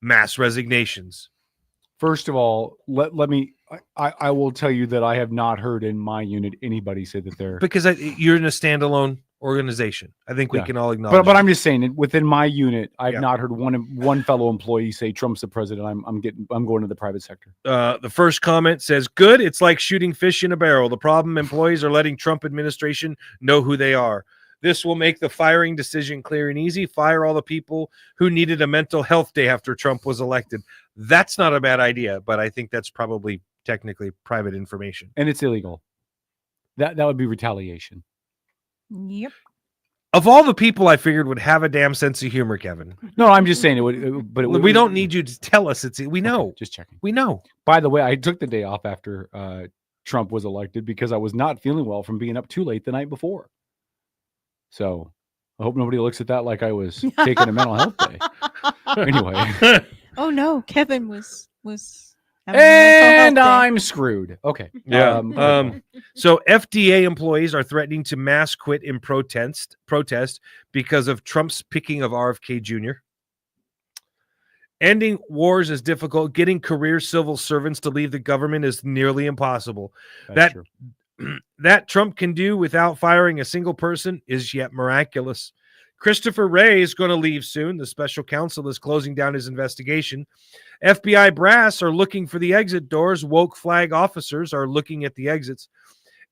mass resignations. First of all, let me. I will tell you that I have not heard in my unit anybody say that they're because you're in a standalone organization. I think we can all acknowledge. But I'm just saying that within my unit, I've Yeah. not heard one fellow employee say Trump's the president. I'm going to the private sector. The first comment says, good. It's like shooting fish in a barrel. The problem, employees are letting Trump administration know who they are. This will make the firing decision clear and easy. Fire all the people who needed a mental health day after Trump was elected. That's not a bad idea, but I think that's probably technically private information. And it's illegal. That would be retaliation. Yep. Of all the people I figured would have a damn sense of humor, Kevin. No, I'm just saying it would, but we don't need you to tell us we know. Just checking. We know. By the way, I took the day off after Trump was elected because I was not feeling well from being up too late the night before. So I hope nobody looks at that like I was taking a mental health day. Anyway. Oh no, Kevin was having a mental And health day. I'm screwed. Okay. Yeah. So FDA employees are threatening to mass quit in protest because of Trump's picking of RFK Jr. Ending wars is difficult. Getting career civil servants to leave the government is nearly impossible. That's true. That Trump can do without firing a single person is yet miraculous. Christopher Wray is going to leave soon. The special counsel is closing down his investigation. FBI brass are looking for the exit doors. Woke flag officers are looking at the exits.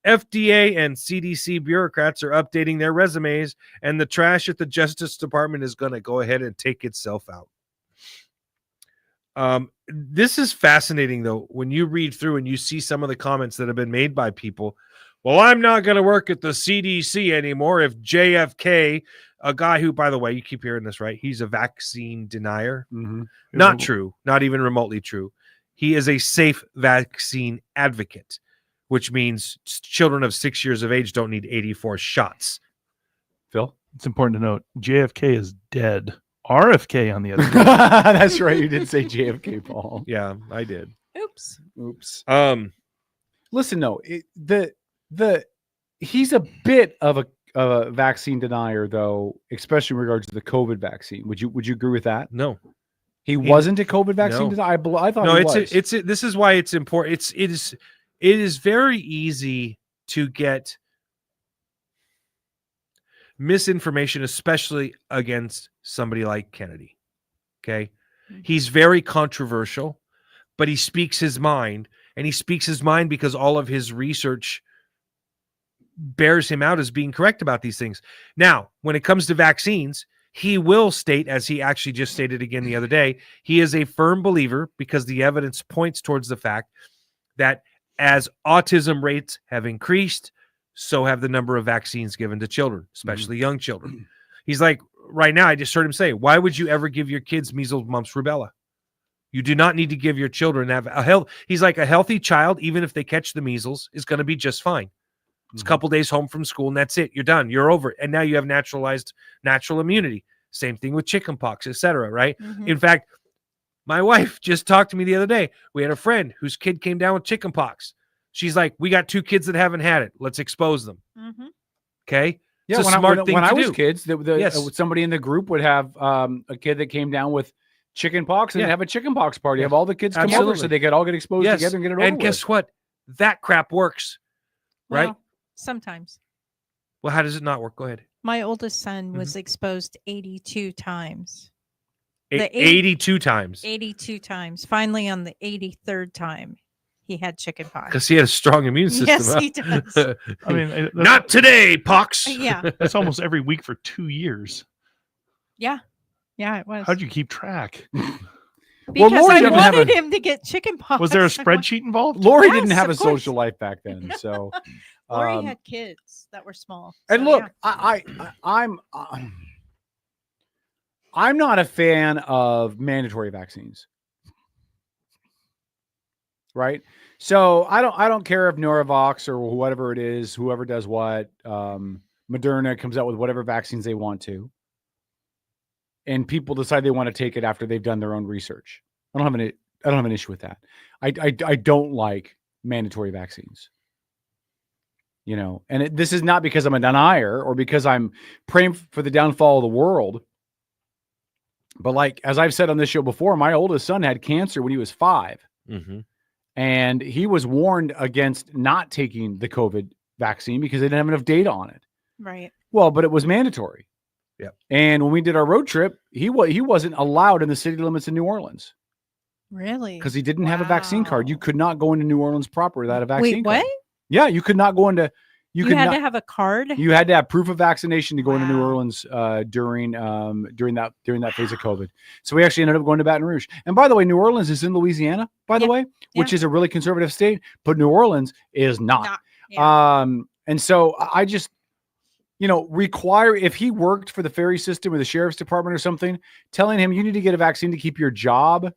FDA and CDC bureaucrats are updating their resumes, and the trash at the Justice Department is going to go ahead and take itself out. This is fascinating, though, when you read through and you see some of the comments that have been made by people. Well, I'm not going to work at the CDC anymore if JFK, a guy who, by the way, you keep hearing this, right? He's a vaccine denier. Mm-hmm. Not true. Not even remotely true. He is a safe vaccine advocate, which means children of 6 years of age don't need 84 shots. Phil? It's important to note JFK is dead. RFK, on the other hand. That's right. You did say JFK, Paul. Yeah, I did. Oops. Listen, no, he's a bit of a vaccine denier, though, especially in regards to the COVID vaccine. Would you agree with that? No, he wasn't a COVID vaccine denier. I thought no. He was. This is why it's important. It is very easy to get misinformation, especially against somebody like Kennedy. Okay, he's very controversial, but he speaks his mind, and he speaks his mind because all of his research bears him out as being correct about these things. Now, when it comes to vaccines, he will state, as he actually just stated again the other day, he is a firm believer because the evidence points towards the fact that as autism rates have increased, so have the number of vaccines given to children, especially young children. He's like, right now, I just heard him say, why would you ever give your kids measles, mumps, rubella? You do not need to give your children he's like, a healthy child, even if they catch the measles, is going to be just fine. It's a couple days home from school, and that's it. You're done. You're over it. And now you have natural immunity. Same thing with chickenpox, etc. Right? Mm-hmm. In fact, my wife just talked to me the other day. We had a friend whose kid came down with chickenpox. She's like, we got 2 kids that haven't had it. Let's expose them. Mm-hmm. Okay? Yeah, it's a when smart thing when to I was do. kids, somebody in the group would have a kid that came down with chicken pox and Yeah. have a chicken pox party. Yeah. Have all the kids come over Absolutely. so they could all get exposed Yes. together and get it over And with. guess what? That crap works, right? Well, sometimes. Well, how does it not work? Go ahead. My oldest son Mm-hmm. was exposed 82 times. 82 times. 82 times. Finally, on the 83rd time, he had chicken pox. Because he had a strong immune system. Yes, huh? he does. I mean, not today, pox. Yeah. That's almost every week for 2 years. Yeah. Yeah, it was. How'd you keep track? Because Lori I didn't have wanted a- him to get chicken pox. Was there a I want- spreadsheet involved? Lori Yes, didn't have a of course. social life back then, so. Lori had kids that were small. And so, look, yeah. I'm not a fan of mandatory vaccines. Right? So I don't care if Noravox or whatever it is, whoever does what, Moderna comes out with whatever vaccines they want to. And people decide they want to take it after they've done their own research. I don't have an issue with that. I don't like mandatory vaccines. You know, and this is not because I'm a denier or because I'm praying for the downfall of the world. But like, as I've said on this show before, my oldest son had cancer when he was 5. Mm-hmm. And he was warned against not taking the COVID vaccine because they didn't have enough data on it. Right. Well, but it was mandatory. Yeah. And when we did our road trip, he wasn't allowed in the city limits of New Orleans Really? because he didn't have a vaccine card. You could not go into New Orleans proper without a vaccine Wait, card. what? Yeah, you could not go into. You could had not, to have a card? You had to have proof of vaccination to go into New Orleans during that phase of COVID. So we actually ended up going to Baton Rouge. And by the way, New Orleans is in Louisiana, by the way, which is a really conservative state, but New Orleans is not. And so I just, require, if he worked for the ferry system or the sheriff's department or something, telling him you need to get a vaccine to keep your job,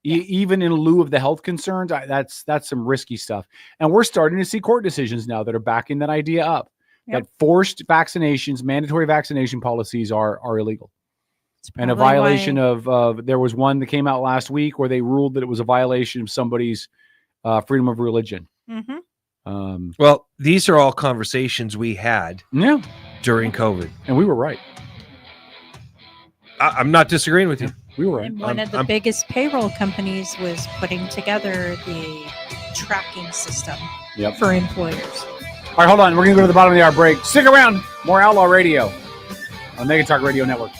even in lieu of the health concerns, that's some risky stuff. And we're starting to see court decisions now that are backing that idea up. Yep. That forced vaccinations, mandatory vaccination policies are illegal. And a probably violation of there was one that came out last week where they ruled that it was a violation of somebody's freedom of religion. Mm-hmm. Well, these are all conversations we had during COVID. And we were right. I'm not disagreeing with you. We were right. And one of the biggest payroll companies was putting together the tracking system for employers. All right, hold on. We're going to go to the bottom of the hour break. Stick around. More Outlaw Radio on Mega Talk Radio Network.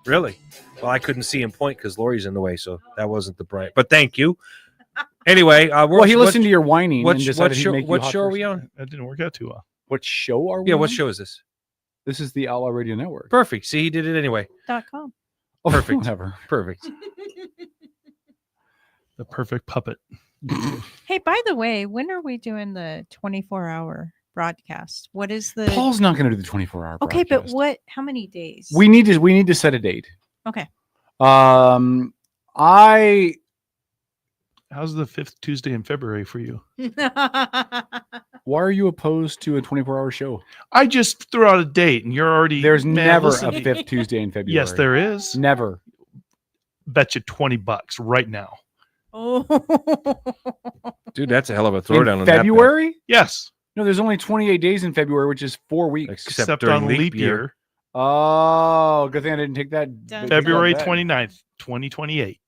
Really? Well, I couldn't see him point because Lori's in the way, so that wasn't the bright. But thank you. Anyway, he listened to your whining. What and decided he'd show? make you What hot show are first. we on? That didn't work out too well. What show are we? Yeah, what on? show is this? This is the Outlaw Radio Network. Perfect. See, he did it anyway. .com. Oh, Perfect. Whatever. Perfect. The perfect puppet. Hey, by the way, when are we doing the 24-hour broadcast? What is the Paul's not going to do the 24-hour. Okay, but how many days? We need to set a date. Okay. How's the 5th Tuesday in February for you? Why are you opposed to a 24-hour show? I just threw out a date, and you're already. There's Man, never listen. a 5th Tuesday in February. Yes, there is. Never. Bet you $20 right now. Oh, Dude, that's a hell of a throwdown. In on that bet. February? Yes. No, there's only 28 days in February, which is 4 weeks. Except on leap year. Oh, good thing I didn't take that. February that bet. 29th, 2028.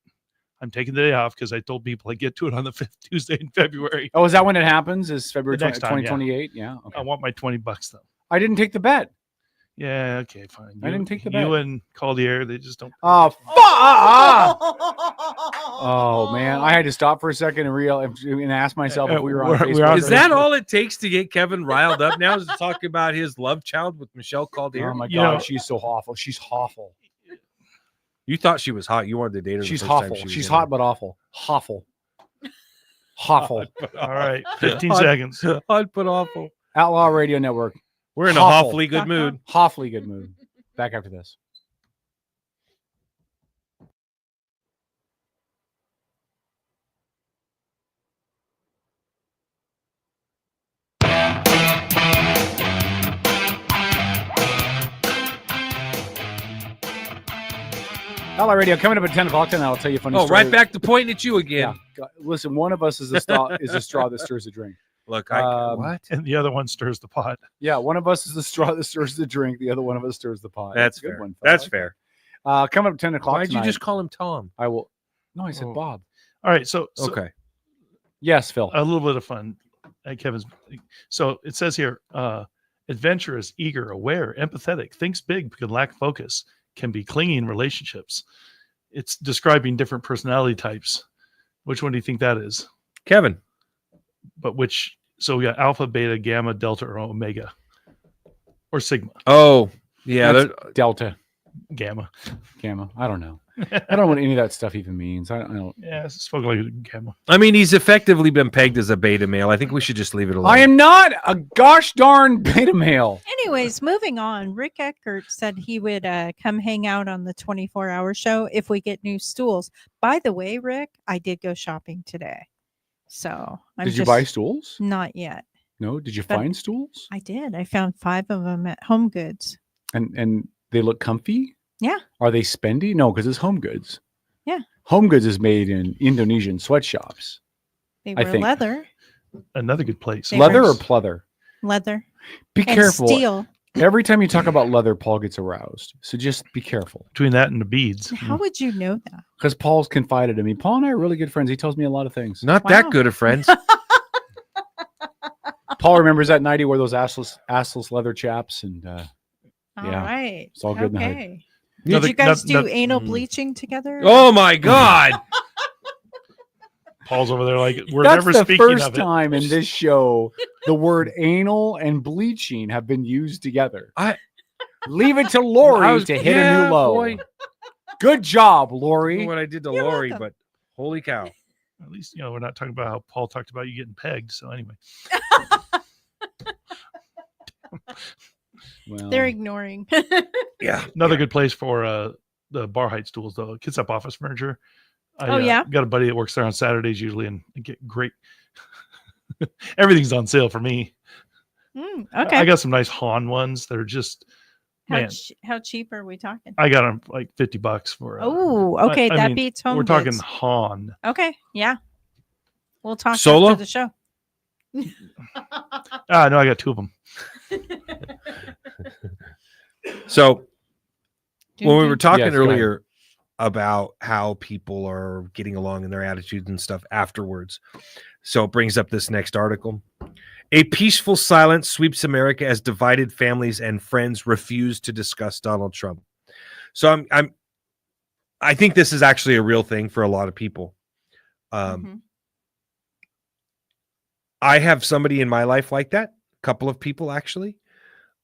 I'm taking the day off because I told people I get to it on the 5th Tuesday in February. Oh, is that when it happens? Is February The next time, 2028? Yeah. Okay. I want my $20 though. I didn't take the bet. Yeah, okay, fine. I didn't take the bet. You and Caldier, they just don't. Oh, fuck! Oh man, I had to stop for a second and ask myself if we were on Facebook. Is that all it takes to get Kevin riled up now? Is to talk about his love child with Michelle Caldier? Oh my God, she's so awful. She's awful. You thought she was hot. You wanted to date her. She's the first time awful. she was She's in hot it. but awful. Awful. Awful. All right, 15 seconds. Hot but awful. Outlaw Radio Network. We're in a Awful. awfully good mood. Awfully good mood. Back after this. Outlaw Radio coming up at 10 o'clock, and I'll tell you a funny story. Right back to pointing at you again. Yeah. Listen, one of us is a straw that stirs the drink. Look, what? And the other one stirs the pot. Yeah, one of us is the straw that stirs the drink. The other one of us stirs the pot. That's a good fair. one. That's fair. Coming up at 10 o'clock. Why'd you tonight, just call him Tom? I will. No, I said Bob. All right. So Okay. Yes, Phil. a little bit of fun. Kevin's. So it says here, adventurous, eager, aware, empathetic, thinks big, but can lack focus, can be clingy in relationships. It's describing different personality types. Which one do you think that is? Kevin. But which? So we got alpha, beta, gamma, delta, or omega, or sigma. Oh, yeah. That's delta. Gamma. I don't know. I don't know what any of that stuff even means. I don't. Yeah, it's spoken like a gamma. I mean, he's effectively been pegged as a beta male. I think we should just leave it alone. I am not a gosh darn beta male. Anyways, moving on. Rick Eckert said he would come hang out on the 24-hour show if we get new stools. By the way, Rick, I did go shopping today. So did you buy stools? Not yet. No. Did you But find stools? I did. I found 5 of them at Home Goods. And they look comfy? Yeah. Are they spendy? No, because it's Home Goods. Yeah. Home Goods is made in Indonesian sweatshops. They I were think. leather. Another good place. Leather or pleather? Leather. Be And careful. steel. Every time you talk about leather, Paul gets aroused. So just be careful. Between that and the beads. How would you know that? Because Paul's confided in me. Paul and I are really good friends. He tells me a lot of things. Not that good of friends. Paul remembers that night he wore those assless leather chaps, and All yeah, right. it's all good in the head. Okay. Did you guys do anal bleaching together? Oh my God. Paul's over there like we're That's never the speaking first of it. time in this show the word anal and bleaching have been used together. Leave it to Lori to hit a new low. Boy. Good job, I don't Lori. know what I did to You're Lori, welcome. but holy cow. At least we're not talking about how Paul talked about you getting pegged. So anyway, Well, They're ignoring. Yeah. another good place for the bar height stools, though. Kids Up office furniture. I yeah? got a buddy that works there on Saturdays usually, and I get great. Everything's on sale for me. Okay. I got some nice Han ones that are just man. How cheap are we talking? I got them like $50 for. Oh, okay. I That mean, beats Home We're Goods. talking Han. Okay. Yeah. We'll talk Solo? after the show. No, I got 2 of them. So when we were talking Yes, go earlier about how people are getting along and their attitudes and stuff afterwards, so it brings up this next article. A peaceful silence sweeps America as divided families and friends refuse to discuss Donald Trump. So I think this is actually a real thing for a lot of people. I have somebody in my life like that, a couple of people actually,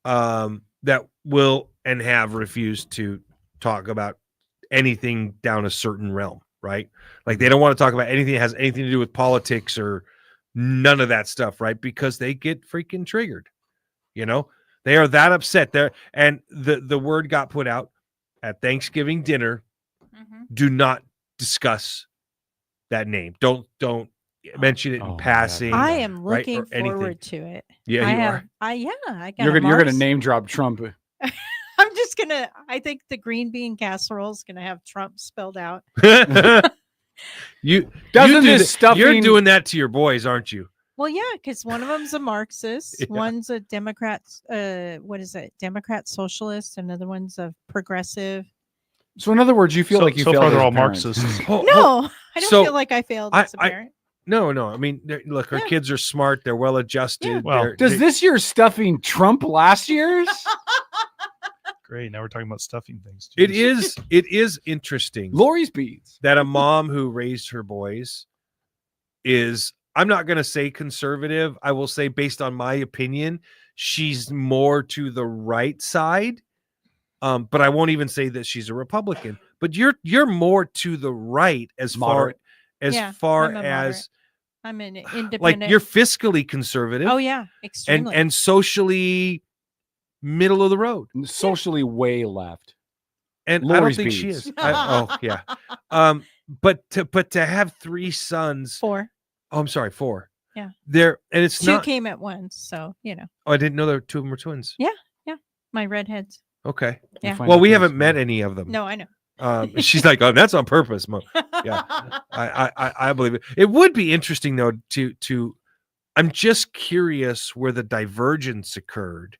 that will and have refused to talk about anything down a certain realm, right? Like they don't want to talk about anything that has anything to do with politics or none of that stuff, right? Because they get freaking triggered. You know, they are that upset there. And the word got put out at Thanksgiving dinner. Do not discuss that name. Don't mention it in passing. I am right, looking or anything. forward to it. Yeah, I you have. are. I got. You're gonna name drop Trump. I'm just gonna. I think the green bean casserole is gonna have Trump spelled out. You Doesn't do this that- stuffing- You're doing that to your boys, aren't you? Well, yeah, because one of them's a Marxist, Yeah. one's a Democrat. What is it? Democrat socialist. Another one's a progressive. So in other words, you feel like you so failed far as they're a all parent. Marxists. No, I don't so feel like I failed as a parent. No. I mean, look, our kids are smart. They're well adjusted. Well, Does this year stuffing Trump last year's? Great. Now we're talking about stuffing things. It Jeez. is interesting. Lori's beads. That a mom who raised her boys is, I'm not going to say conservative. I will say, based on my opinion, she's more to the right side. But I won't even say that she's a Republican. But you're more to the right as Moderate. far I'm a as I'm an independent. like you're fiscally conservative. Oh yeah, extremely. and socially middle of the road. Socially way left. And Lori's I don't think beads. she is. Oh yeah. But to have 3 sons. 4. Oh, I'm sorry, 4. Yeah. There, and it's 2 not. came at once, so you know. Oh, I didn't know there 2 of them were twins. Yeah. My redheads. Okay. Yeah. Well, we haven't met any of them. No, I know. She's like, oh, that's on purpose, Mo. Yeah, I believe it. It would be interesting though to. I'm just curious where the divergence occurred.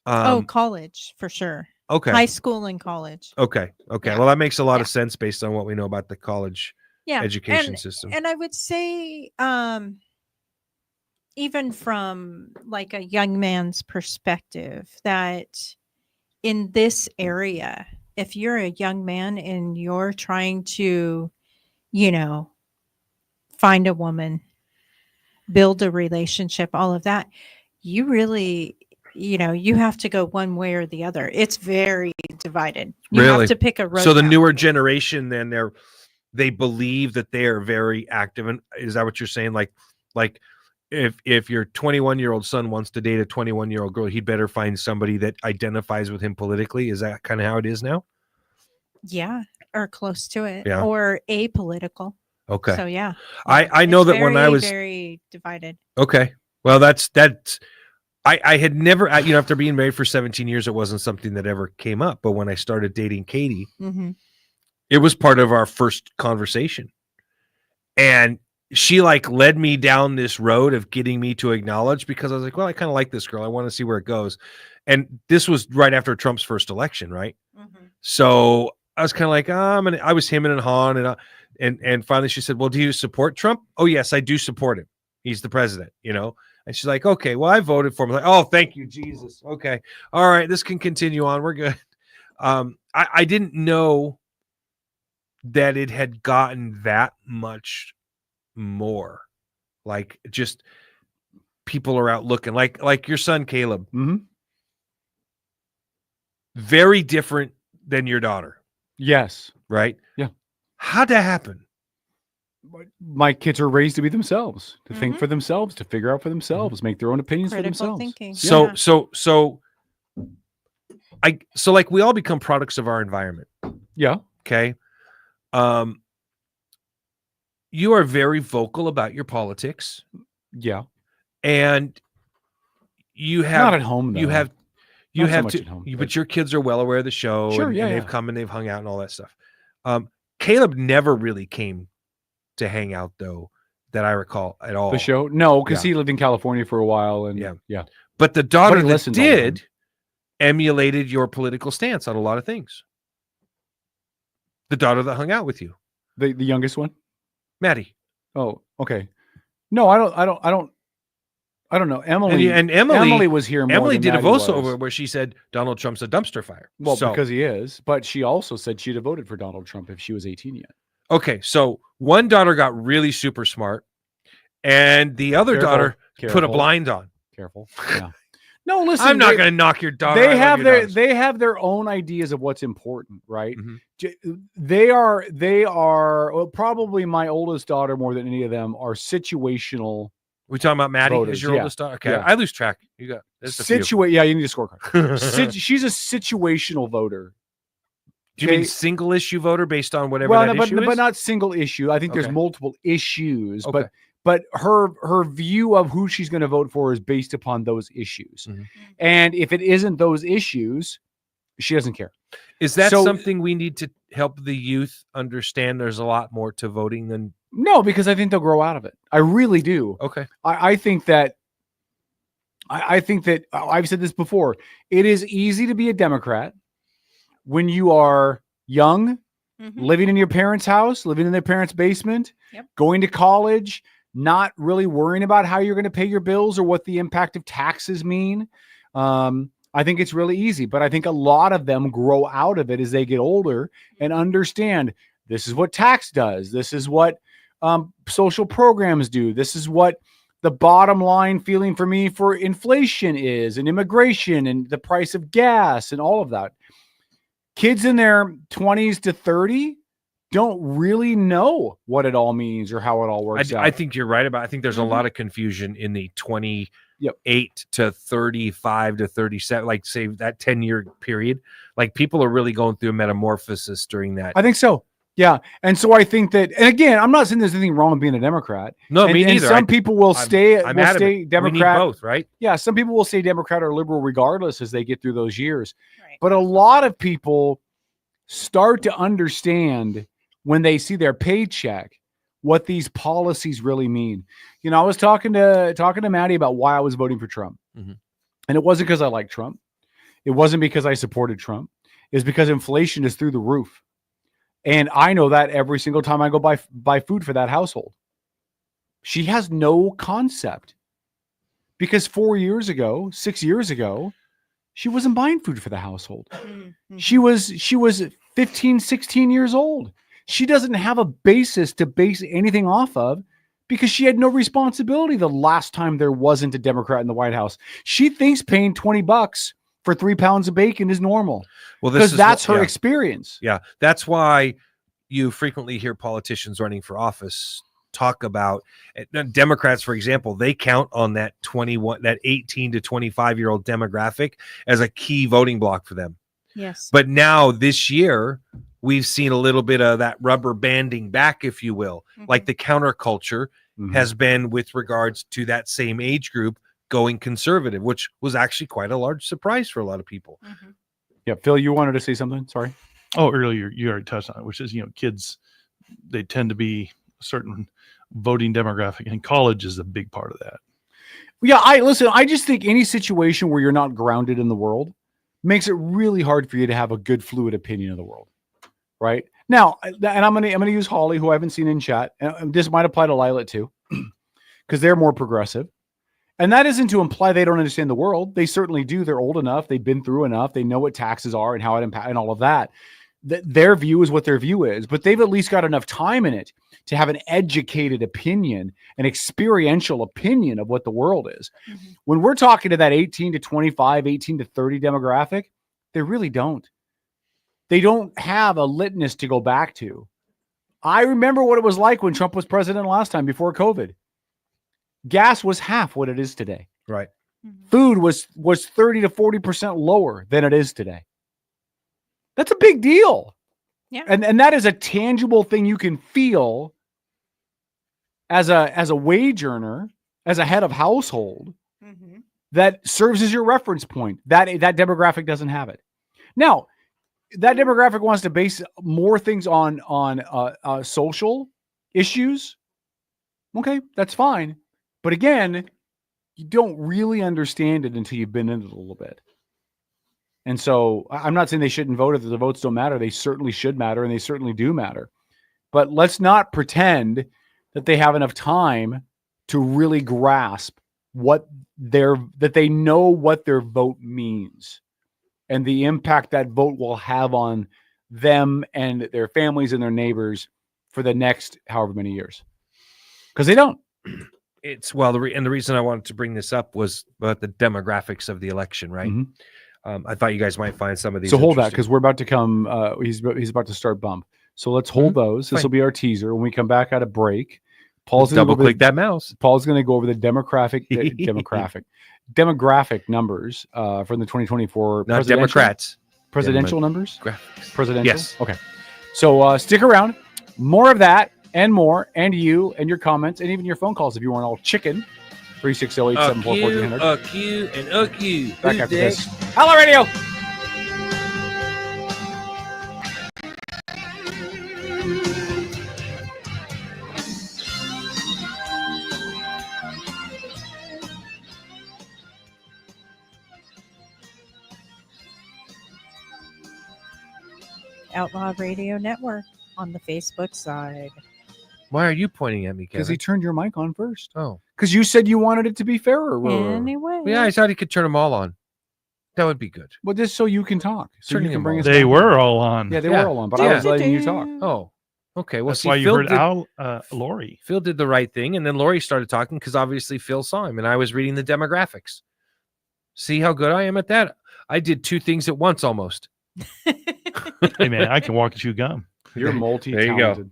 College for sure. Okay. High school and college. Okay. Yeah. Well, that makes a lot of sense based on what we know about the college education and, system. And I would say, even from like a young man's perspective, that in this area, if you're a young man and you're trying to, find a woman, build a relationship, all of that, you really, you have to go one way or the other. It's very divided. You have to pick a road. So the newer generation, then they believe that they are very active. And is that what you're saying? Like if your 21-year-old son wants to date a 21-year-old girl, he'd better find somebody that identifies with him politically. Is that kind of how it is now? Yeah, or close to it, Yeah. or apolitical. Okay. So yeah, I know that when I was very divided. Okay. Well, that's I had never, after being married for 17 years, it wasn't something that ever came up. But when I started dating Katie, it was part of our first conversation. And she led me down this road of getting me to acknowledge, because I was like, well, I kind of like this girl. I want to see where it goes. And this was right after Trump's first election, right? So I was kind of like, I was hemming and hawing, and finally she said, well, do you support Trump? Oh, yes, I do support him. He's the president, And she's like, okay, well, I voted for him. I'm like, oh, thank you, Jesus. Okay. All right, this can continue on. We're good. I didn't know that it had gotten that much more. Like, just people are out looking like your son, Caleb. Very different than your daughter. Yes. Right? Yeah. How'd that happen? My kids are raised to be themselves, to think for themselves, to figure out for themselves, make their own opinions for themselves. Thinking. So we all become products of our environment. Yeah. Okay. You are very vocal about your politics. Yeah. And you have not at home, though. You have so to, at home, but your kids are well aware of the show. Sure, and, yeah, and they've come and they've hung out and all that stuff. Caleb never really came to hang out, though, that I recall at all. The show? No, because he lived in California for a while. And yeah. But the daughter But he that listens all the did emulated your political stance on a lot of things. The daughter that hung out with you. The youngest one? Maddie. Oh, okay. No, I don't know. Emily was here more Emily than did Maddie a voiceover was. where she said Donald Trump's a dumpster fire. Well, because he is. But she also said she'd have voted for Donald Trump if she was 18 yet. Okay, so one daughter got really super smart, and the other daughter put a blind on. Careful. Yeah. No, listen. I'm not going to knock your daughter. They have their own ideas of what's important, right? They are well, probably my oldest daughter more than any of them are situational. We talking about Maddie voters. as your oldest daughter? Okay, Yeah. I lose track. You got Yeah, you need a scorecard. She's a situational voter. Do you mean single issue voter based on whatever issue is? But not single issue. I think there's multiple issues, Okay. but her view of who she's going to vote for is based upon those issues. And if it isn't those issues, she doesn't care. Is that something we need to help the youth understand? There's a lot more to voting than. No, because I think they'll grow out of it. I really do. Okay. I think that I've said this before. It is easy to be a Democrat when you are young, living in your parents' house, living in their parents' basement, going to college, not really worrying about how you're going to pay your bills or what the impact of taxes mean. I think it's really easy, but I think a lot of them grow out of it as they get older and understand this is what tax does. This is what social programs do. This is what the bottom line feeling for me for inflation is, and immigration and the price of gas and all of that. Kids in their 20s to 30 don't really know what it all means or how it all works out. I think you're right I think there's a lot of confusion in the 28 to 35 to 37, like say that 10-year period. Like people are really going through a metamorphosis during that. I think so. Yeah. And so I think that, and again, I'm not saying there's anything wrong with being a Democrat. No, me neither. Some people will stay Democrat. We need both, right? Yeah. Some people will stay Democrat or liberal regardless as they get through those years. Right. But a lot of people start to understand when they see their paycheck what these policies really mean. You know, I was talking to Maddie about why I was voting for Trump. Mhm. And it wasn't because I like Trump. It wasn't because I supported Trump. It's because inflation is through the roof. And I know that every single time I go buy food for that household. She has no concept. Because 4 years ago, 6 years ago, she wasn't buying food for the household. She was 15, 16 years old. She doesn't have a basis to base anything off of because she had no responsibility the last time there wasn't a Democrat in the White House. She thinks paying $20 for 3 pounds of bacon is normal. Well, because that's her yeah. experience. Yeah. That's why you frequently hear politicians running for office talk about Democrats, for example, they count on that 18 to 25-year-old demographic as a key voting block for them. Yes. But now this year, we've seen a little bit of that rubber banding back, if you will, like the counterculture has been with regards to that same age group going conservative, which was actually quite a large surprise for a lot of people. Yeah. Phil, you wanted to say something? Sorry. Oh, earlier you already touched on it, which is, kids, they tend to be a certain voting demographic, and college is a big part of that. Yeah, I just think any situation where you're not grounded in the world makes it really hard for you to have a good fluid opinion of the world. Right? Now, and I'm gonna use Holly, who I haven't seen in chat, and this might apply to Lila too, because they're more progressive. And that isn't to imply they don't understand the world. They certainly do. They're old enough. They've been through enough. They know what taxes are and how it impacts and all of that. Their view is what their view is, but they've at least got enough time in it to have an educated opinion, an experiential opinion of what the world is. When we're talking to that 18 to 25, 18 to 30 demographic, they really don't. They don't have a litmus to go back to. I remember what it was like when Trump was president last time before COVID. Gas was half what it is today. Right. Food was 30 to 40% lower than it is today. That's a big deal. Yeah. And that is a tangible thing you can feel as a wage earner, as a head of household, that serves as your reference point. That demographic doesn't have it. Now, that demographic wants to base more things on social issues. Okay, that's fine. But again, you don't really understand it until you've been in it a little bit. And so I'm not saying they shouldn't vote if the votes don't matter. They certainly should matter, and they certainly do matter. But let's not pretend that they have enough time to really grasp that they know what their vote means and the impact that vote will have on them and their families and their neighbors for the next however many years. Because they don't. The reason I wanted to bring this up was about the demographics of the election, right? I thought you guys might find some of these. So hold that, because we're about to come. He's about to start bump. So let's hold those. This will be our teaser. When we come back at a break, Paul's going to double click that mouse. Paul's going to go over the demographic numbers from the 2024 not Democrats presidential numbers. Presidential. Yes. Okay. So stick around. More of that and more, and you and your comments, and even your phone calls if you weren't all chicken. 360-874-1400. A Q and a Q. Back after this. Outlaw Radio. Outlaw Radio Network on the Facebook side. Why are you pointing at me, Kevin? Because he turned your mic on first. Oh. Because you said you wanted it to be fairer. Anyway. Yeah, I thought he could turn them all on. That would be good. Well, just so you can talk. So you can bring us. They were all on. Yeah, they were all on, but I was letting you talk. Oh, okay. Well, that's why you heard Lori. Phil did the right thing, and then Lori started talking because obviously Phil saw him, and I was reading the demographics. See how good I am at that? I did two things at once almost. Hey, man, I can walk and chew gum. You're multi-talented. There you go.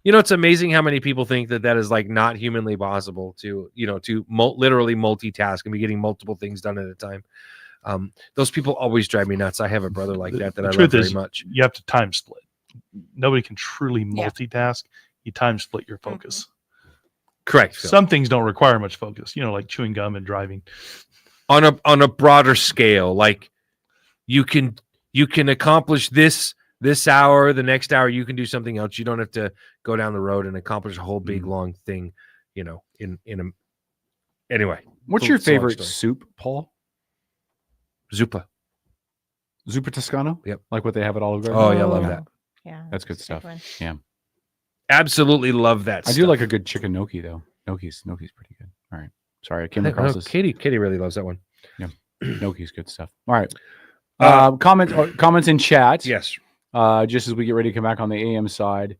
You know, it's amazing how many people think that is like not humanly possible to literally multitask and be getting multiple things done at a time. Those people always drive me nuts. I have a brother like that I love very much. You have to time split. Nobody can truly multitask. You time split your focus. Correct. Phil. Some things don't require much focus, like chewing gum and driving. On a broader scale, like you can accomplish this this hour, the next hour, you can do something else. You don't have to go down the road and accomplish a whole big long thing, in a anyway. What's it's your a long favorite story. soup, Paul? Zuppa. Zuppa Toscano? Yep. Like what they have at Olive Garden? Oh, yeah, I love that. Yeah. That's good stuff. Yeah. Absolutely love that I stuff. do like a good chicken gnocchi, though. Gnocchi's pretty good. All right. Sorry, I came across this. Katie really loves that one. Yeah. Gnocchi's good stuff. All right. Comments in chat. Yes. Just as we get ready to come back on the AM side.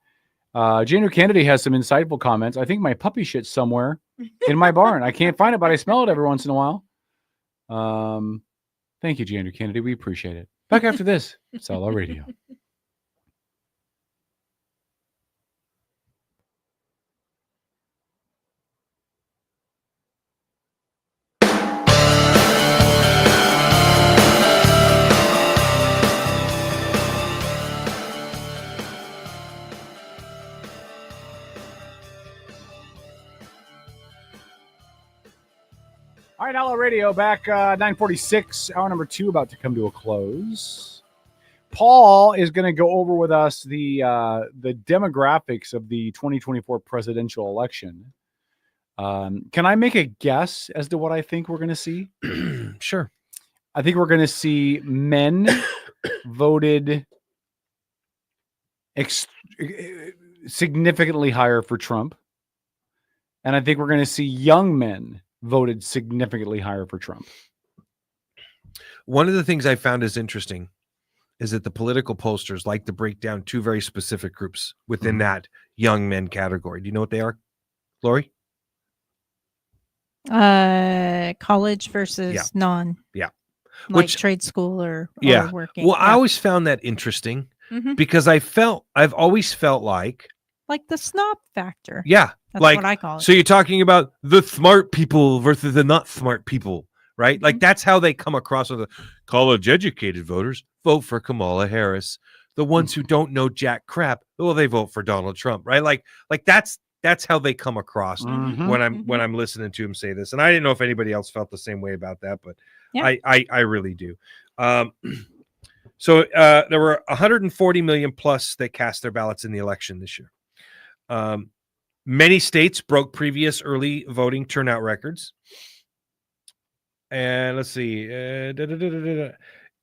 Janu Kennedy has some insightful comments. I think my puppy shit's somewhere in my barn. I can't find it, but I smell it every once in a while. Thank you, Janu Kennedy. We appreciate it. Back after this. It's Outlaw Radio. All right, Outlaw Radio back 9:46, hour number 2 about to come to a close. Paul is going to go over with us the demographics of the 2024 presidential election. Can I make a guess as to what I think we're going to see? Sure. I think we're going to see men voted significantly higher for Trump. And I think we're going to see young men voted significantly higher for Trump. One of the things I found is interesting is that the political pollsters like to break down two very specific groups within that young men category. Do you know what they are, Lori? College versus non. Yeah. Like trade school or working. Well, I always found that interesting because I've always felt like the snob factor. Yeah. That's what I call it. So you're talking about the smart people versus the not smart people, right? Like that's how they come across with the college educated voters vote for Kamala Harris. The ones who don't know jack crap, well, they vote for Donald Trump, right? Like that's how they come across when I'm listening to him say this. And I didn't know if anybody else felt the same way about that, but I really do. So there were 140 million plus that cast their ballots in the election this year. Many states broke previous early voting turnout records. And let's see. The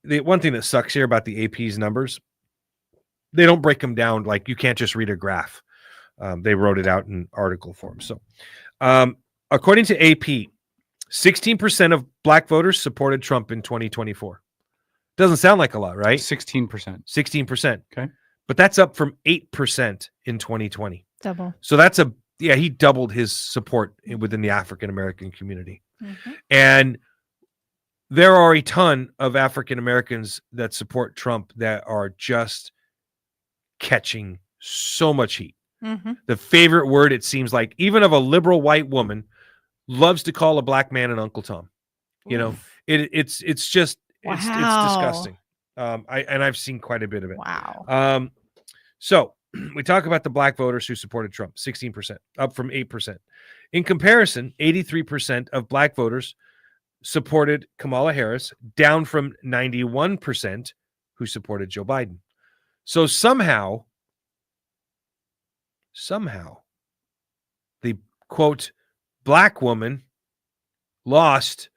one thing that sucks here about the AP's numbers, they don't break them down. Like you can't just read a graph. They wrote it out in article form. So according to AP, 16% of black voters supported Trump in 2024. Doesn't sound like a lot, right? 16%. 16%. Okay. But that's up from 8% in 2020. Double. So that's he doubled his support within the African American community. And there are a ton of African Americans that support Trump that are just catching so much heat. The favorite word, it seems like, even of a liberal white woman, loves to call a black man an Uncle Tom. You know, it's just it's disgusting. I've seen quite a bit of it. Wow. So we talk about the black voters who supported Trump, 16%, up from 8%. In comparison, 83% of black voters supported Kamala Harris, down from 91% who supported Joe Biden. So somehow, the quote black woman lost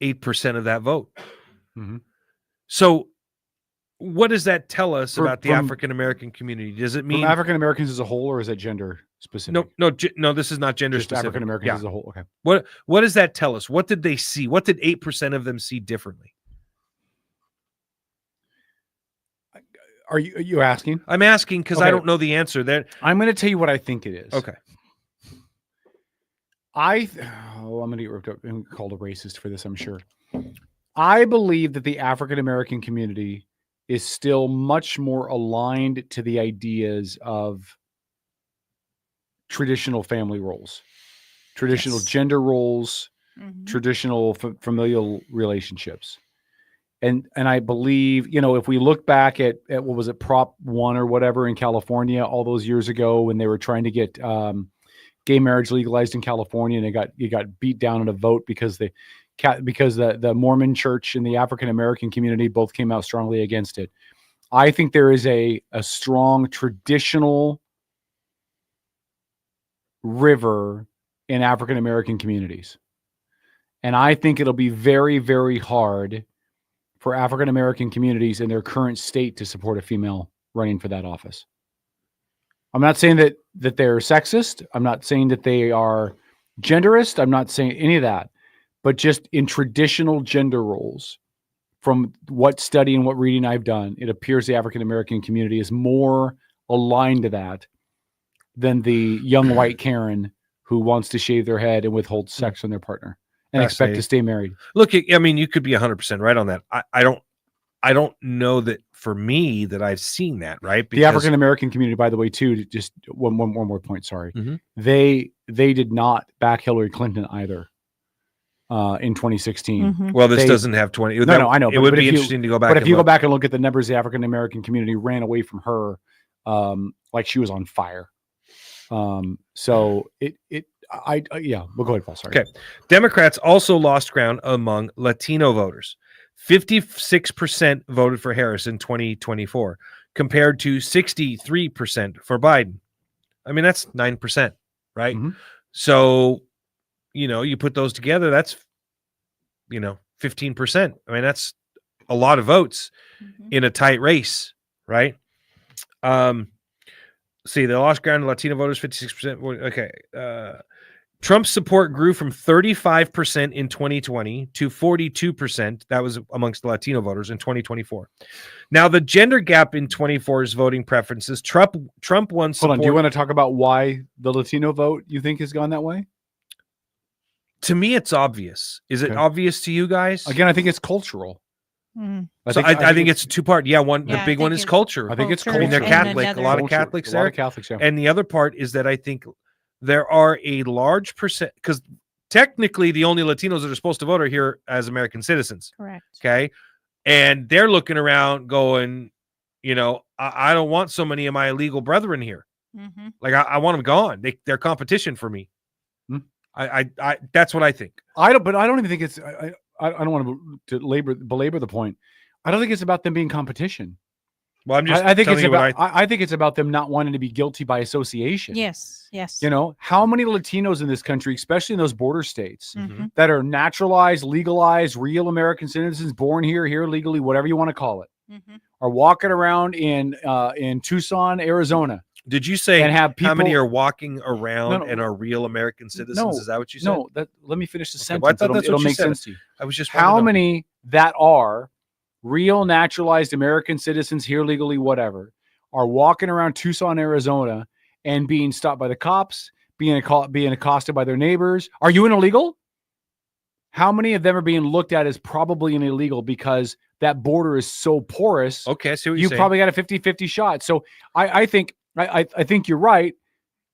8% of that vote. So what does that tell us about the African American community? Does it mean African Americans as a whole, or is it gender specific? No, this is not gender specific. African Americans as a whole. Okay. What does that tell us? What did they see? What did 8% of them see differently? Are you asking? I'm asking because I don't know the answer. I'm going to tell you what I think it is. Okay. I'm going to get ripped up and called a racist for this, I'm sure. I believe that the African American community is still much more aligned to the ideas of traditional family roles, traditional gender roles, traditional familial relationships. And I believe, if we look back at what was it, Prop 1 or whatever in California all those years ago when they were trying to get gay marriage legalized in California, and it got beat down in a vote because the Mormon church and the African American community both came out strongly against it. I think there is a strong traditional river in African American communities. And I think it'll be very, very hard for African American communities in their current state to support a female running for that office. I'm not saying that they're sexist. I'm not saying that they are genderist. I'm not saying any of that. But just in traditional gender roles, from what study and what reading I've done, it appears the African American community is more aligned to that than the young white Karen who wants to shave their head and withhold sex from their partner and expect to stay married. Look, I mean, you could be 100% right on that. I don't know that for me that I've seen that, right? The African American community, by the way, too, just one more point, sorry. Mhm. They did not back Hillary Clinton either in 2016. Mhm. Well, this doesn't have 20. No, I know. It would be interesting to go back. But if and you go look. back and look at the numbers, the African American community ran away from her like she was on fire. So we'll go ahead, Paul. Sorry. Okay. Democrats also lost ground among Latino voters. 56% voted for Harris in 2024, compared to 63% for Biden. I mean, that's 9%, right? Mm-hmm. So, you put those together, that's, 15%. I mean, that's a lot of votes in a tight race, right? See, they lost ground to Latino voters, 56%. Okay. Trump's support grew from 35% in 2020 to 42%. That was amongst the Latino voters in 2024. Now, the gender gap in 24's voting preferences, Trump won support. Hold on. Do you want to talk about why the Latino vote you think has gone that way? To me, it's obvious. Is it obvious to you guys? Again, I think it's cultural. I think it's a two-part. Yeah, the big one is culture. I think it's culture. I mean, they're Catholic. A lot of Catholics there. Yeah. And the other part is that I think there are a large percent, because technically the only Latinos that are supposed to vote are here as American citizens. Correct. Okay. And they're looking around going, I don't want so many of my illegal brethren here. Mm-hmm. Like I want them gone. They're competition for me. I that's what I think. I don't even think it's. I don't want to belabor the point. I don't think it's about them being competition. Well, I'm just. I think it's you about. I think it's about them not wanting to be guilty by association. Yes. How many Latinos in this country, especially in those border states, Mm-hmm. that are naturalized, legalized, real American citizens, born here legally, whatever you want to call it, Mm-hmm. are walking around in Tucson, Arizona. Did you say and have people, how many are walking around and are real American citizens? No, is that what you said? No, let me finish the sentence. Well, I thought that's it'll what you make said. sense to you. I was just how many that are real naturalized American citizens here legally, whatever, are walking around Tucson, Arizona, and being stopped by the cops, being accosted by their neighbors. Are you an illegal? How many of them are being looked at as probably an illegal because that border is so porous? Okay, I see what you you're saying. probably got a 50-50 shot. So I think you're right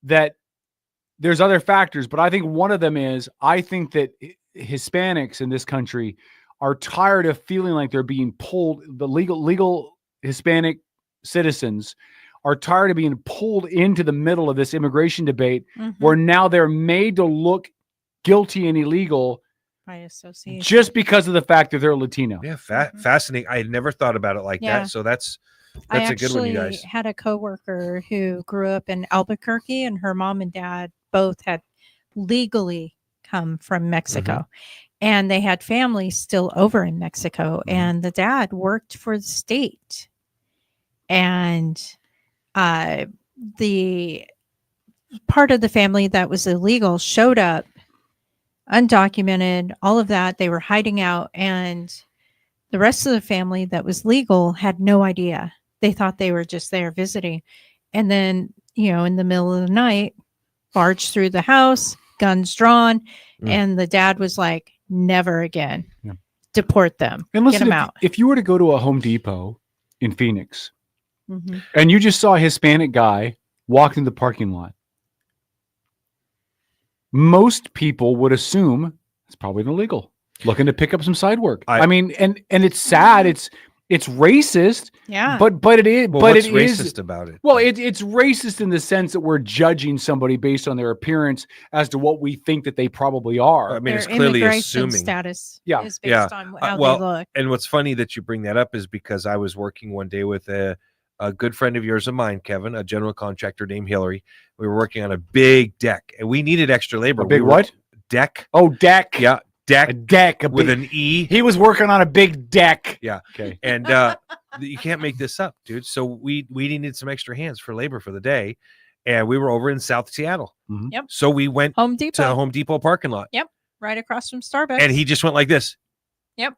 that there's other factors, but I think one of them is I think that Hispanics in this country are tired of feeling like they're being pulled. The legal Hispanic citizens are tired of being pulled into the middle of this immigration debate, where now they're made to look guilty and illegal by association, just because of the fact that they're Latino. Yeah, fascinating. I had never thought about it like that. So that's a good one, you guys. I had a coworker who grew up in Albuquerque, and her mom and dad both had legally come from Mexico, and they had family still over in Mexico. And the dad worked for the state, and the part of the family that was illegal showed up undocumented, all of that. They were hiding out, and the rest of the family that was legal had no idea. They thought they were just there visiting. And then, in the middle of the night, barged through the house, guns drawn, and the dad was like, never again. Yeah. Deport them. And listen, get them out. If you were to go to a Home Depot in Phoenix Mm-hmm. and you just saw a Hispanic guy walk in the parking lot, most people would assume it's probably an illegal looking to pick up some side work. I mean, and it's sad. It's it's racist. Yeah. But it is. Well, but what's it racist is about it? Well, it's racist in the sense that we're judging somebody based on their appearance as to what we think that they probably are. I mean, Their it's clearly immigration assuming. status Yeah. is based on how well, they look. and what's funny that you bring that up is because I was working one day with a good friend of yours of mine, Kevin, a general contractor named Hillary. We were working on a big deck, and we needed extra labor. A big We were- what? Deck. Oh, deck. Yeah, deck. A deck. with big, an E. He was working on a big deck. Yeah. Okay. And you can't make this up, dude. So we needed some extra hands for labor for the day, and we were over in South Seattle. Mm-hmm. Yep. So we went Home to Depot. the Home Depot parking lot, Yep. Right across from Starbucks. and he just went like this. Yep.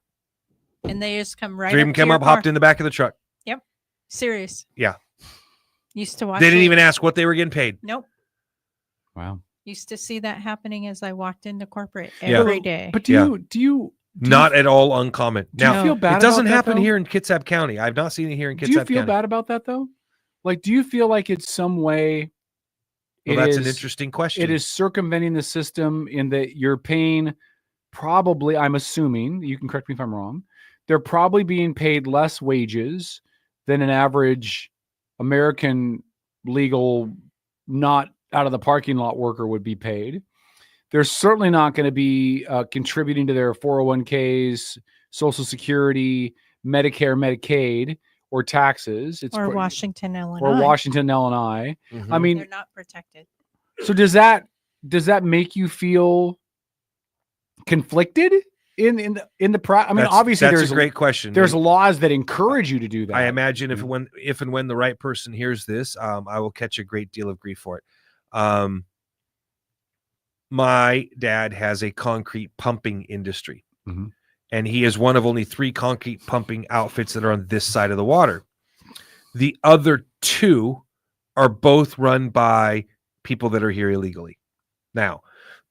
And they just come right. Three of them came up, hopped in the back of the truck. Yep. Serious. Yeah. Used to watch. They didn't it. even ask what they were getting paid. Nope. Wow. Used to see that happening as I walked into corporate Yeah. every day. But do you Not at all uncommon. Do you Now, feel bad it doesn't about that, happen though? here in Kitsap County. I've not seen it here in Kitsap Do you feel County. bad about that though? Like, do you feel like it's some way? Well, that's an interesting question. It is circumventing the system in that you're paying. Probably, I'm assuming. You can correct me if I'm wrong. They're probably being paid less wages than an average American legal, not out of the parking lot worker would be paid. They're certainly not going to be contributing to their 401ks, Social Security, Medicare, Medicaid, or taxes. It's or put- Washington, Illinois. or Washington, Illinois. Mm-hmm. I mean, they're not protected. so does that make you feel conflicted in the I mean, obviously that's there's a great question. There's laws that encourage you to do that. I imagine if and when the right person hears this, I will catch a great deal of grief for it. My dad has a concrete pumping industry, Mhm. and he is one of only 3 concrete pumping outfits that are on this side of the water. The other 2 are both run by people that are here illegally. Now,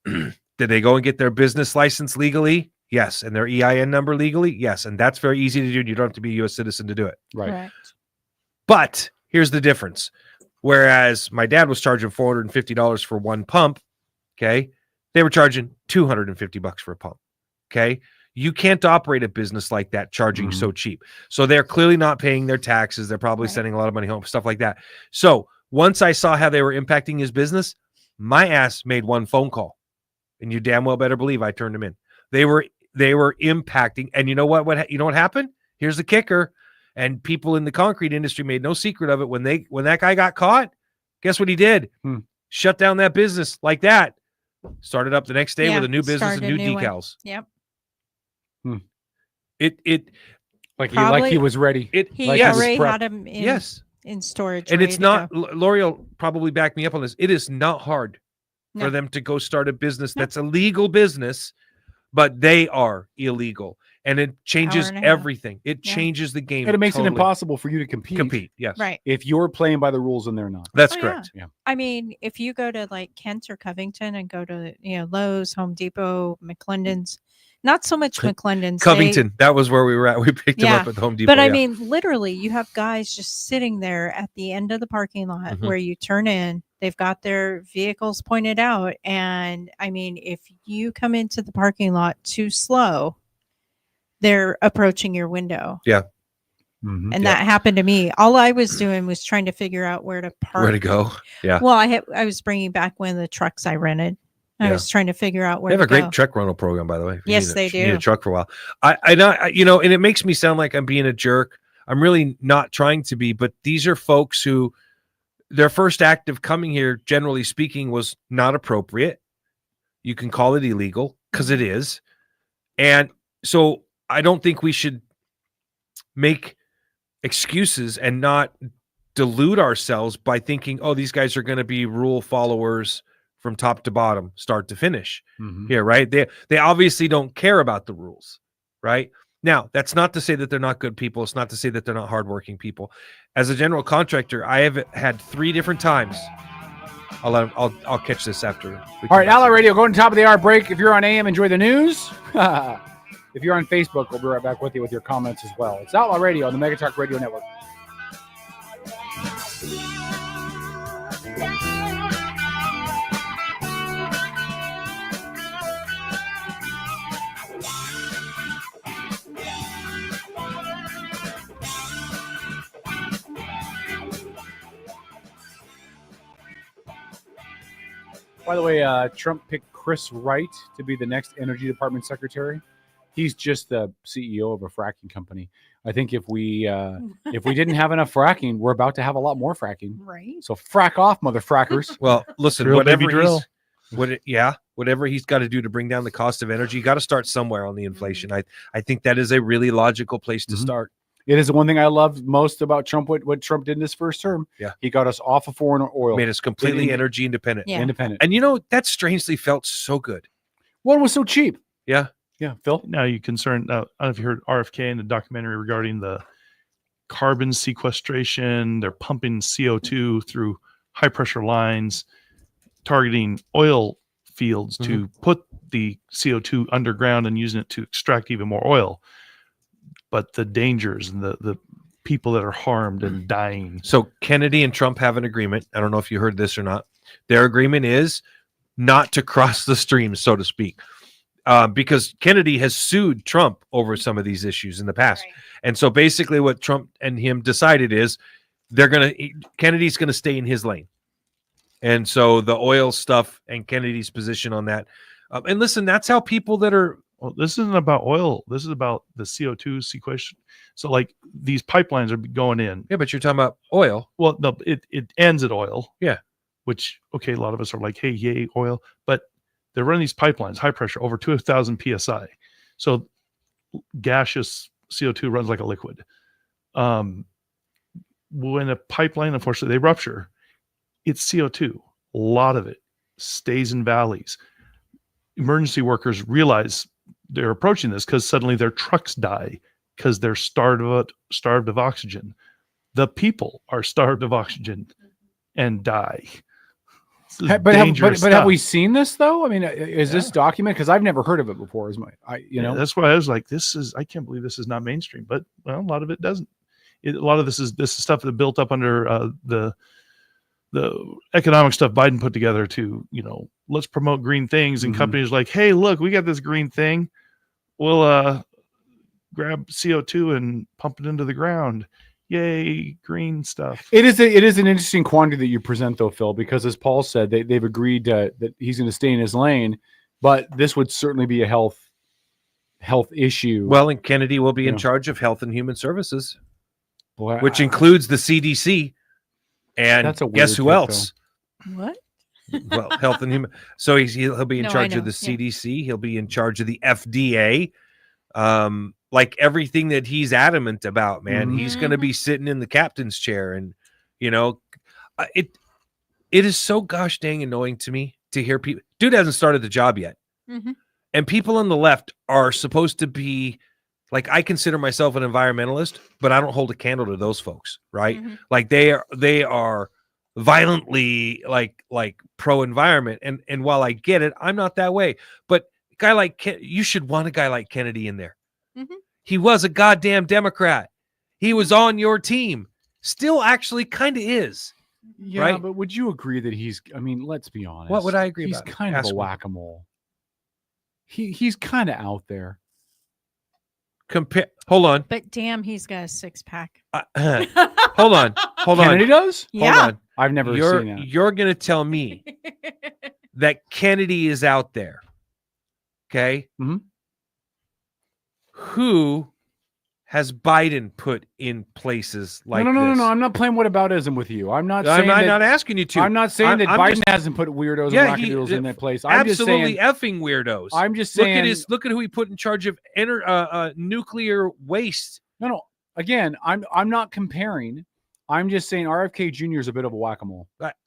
did they go and get their business license legally? Yes. And their EIN number legally? Yes. And that's very easy to do. You don't have to be a U.S. citizen to do it. Right. Correct. But here's the difference. Whereas my dad was charging $450 for one pump, okay, they were charging $250 for a pump. Okay. You can't operate a business like that charging so cheap. So they're clearly not paying their taxes. They're probably sending a lot of money home, stuff like that. So once I saw how they were impacting his business, my ass made one phone call. And you damn well better believe I turned them in. They were impacting. And you know what? You know what happened? Here's the kicker. And people in the concrete industry made no secret of it. When that guy got caught, guess what he did? Shut down that business like that. Started up the next day with a new business and started new a new one. decals. Yep. It like he was ready. He like yes. already prepped. had him in, Yes. in storage. And ready it's to not, go. Lori will probably back me up on this. It is not hard No. for them to go start a business that's a legal business, but they are illegal. And it changes and a half. everything. It Yeah. changes the game. And it makes it totally. impossible for you to compete. Yes. Right. If you're playing by the rules and they're not. That's Oh, correct. Yeah. I mean, if you go to like Kent or Covington and go to Lowe's, Home Depot, McClendon's, not so much McClendon's. Covington. That was where we were at. We picked him up at the Home Depot. But I yeah. mean, literally, you have guys just sitting there at the end of the parking lot Mhm. where you turn in. They've got their vehicles pointed out. And I mean, if you come into the parking lot too slow, they're approaching your window. Yeah. And that happened to me. All I was doing was trying to figure out where to park. Where to go. Yeah. Well, I was bringing back one of the trucks I rented. I Yeah. was trying to figure out where They have to a great go. truck rental program, by the way. If you Yes, need a- they if you Need do. a truck for a while. And it makes me sound like I'm being a jerk. I'm really not trying to be, but these are folks who their first act of coming here, generally speaking, was not appropriate. You can call it illegal because it is. And so I don't think we should make excuses and not delude ourselves by thinking, oh, these guys are going to be rule followers from top to bottom, start to finish here, right? They obviously don't care about the rules, right? Now, that's not to say that they're not good people. It's not to say that they're not hardworking people. As a general contractor, I have had 3 different times. I'll catch this after. All right, Outlaw Radio, going to top of the hour break. If you're on AM, enjoy the news. If you're on Facebook, we'll be right back with you with your comments as well. It's Outlaw Radio on the Mega Talk Radio Network. By the way, Trump picked Chris Wright to be the next Energy Department Secretary. He's just the CEO of a fracking company. I think if we didn't have enough fracking, we're about to have a lot more fracking. Right. So frack off, mother frackers. Well, listen, Drill, whatever baby, drill. whatever he's got to do to bring down the cost of energy, you got to start somewhere on the inflation. I think that is a really logical place to start. It is the one thing I love most about Trump. What Trump did in his first term. Yeah, he got us off of foreign oil, made us completely energy independent. Yeah. Independent. And you know that strangely felt so good. Well, it was so cheap. Yeah. Yeah, Phil. Now you concerned. I don't know if you heard RFK in the documentary regarding the carbon sequestration. They're pumping CO2 through high pressure lines, targeting oil fields to put the CO2 underground and using it to extract even more oil. But the dangers and the people that are harmed and dying. So Kennedy and Trump have an agreement. I don't know if you heard this or not. Their agreement is not to cross the stream, so to speak. Because Kennedy has sued Trump over some of these issues in the past. Right. And so basically what Trump and him decided is Kennedy's going to stay in his lane. And so the oil stuff and Kennedy's position on that. And listen, that's how people that are. Well, this isn't about oil. This is about the CO2 sequestration. So like these pipelines are going in. Yeah, but you're talking about oil. Well, no, it ends at oil. Yeah. Which, okay, a lot of us are like, hey, yay, oil. But they're running these pipelines, high pressure, over 2,000 PSI. So gaseous CO2 runs like a liquid. When a pipeline, unfortunately, they rupture, it's CO2. A lot of it stays in valleys. Emergency workers realize they're approaching this because suddenly their trucks die because they're starved of oxygen. The people are starved of oxygen and die. But have we seen this though? I mean, is this documented? Because I've never heard of it before. That's why I was like, I can't believe this is not mainstream. But well, a lot of it doesn't. A lot of this is stuff that built up under the economic stuff Biden put together to, let's promote green things. And companies like, hey, look, we got this green thing. We'll grab CO2 and pump it into the ground. Yay, green stuff. It is an interesting quandary that you present, though, Phil, because as Paul said, they've agreed that he's going to stay in his lane, but this would certainly be a health issue. Well, and Kennedy will be in charge of Health and Human Services, which includes the CDC. And that's a guess who else? What? Well, Health and Human. So he'll be in charge of the CDC. He'll be in charge of the FDA. Like everything that he's adamant about, man, he's going to be sitting in the captain's chair. And, it is so gosh dang annoying to me to hear people. Dude hasn't started the job yet. And people on the left are supposed to be like, I consider myself an environmentalist, but I don't hold a candle to those folks. Right. Like they are violently like pro environment. And while I get it, I'm not that way, but a guy like you should want a guy like Kennedy in there. He was a goddamn Democrat. He was on your team. Still actually kind of is. Yeah, right? But would you agree that let's be honest. What would I agree he's about? He's kind of a whack-a-mole. He's kind of out there. Hold on. But damn, he's got a six-pack. Hold on. Kennedy does? Yeah. Hold on. I've never seen that. You're going to tell me that Kennedy is out there. Okay? Who has Biden put in places like this? No. I'm not playing whataboutism with you. I'm not asking you to. I'm not saying that Biden hasn't put weirdos and wackadoodles in that place. I'm absolutely just saying, effing weirdos. I'm just saying. Look at who he put in charge of nuclear waste. No. Again, I'm not comparing. I'm just saying RFK Jr. is a bit of a whack-a-mole.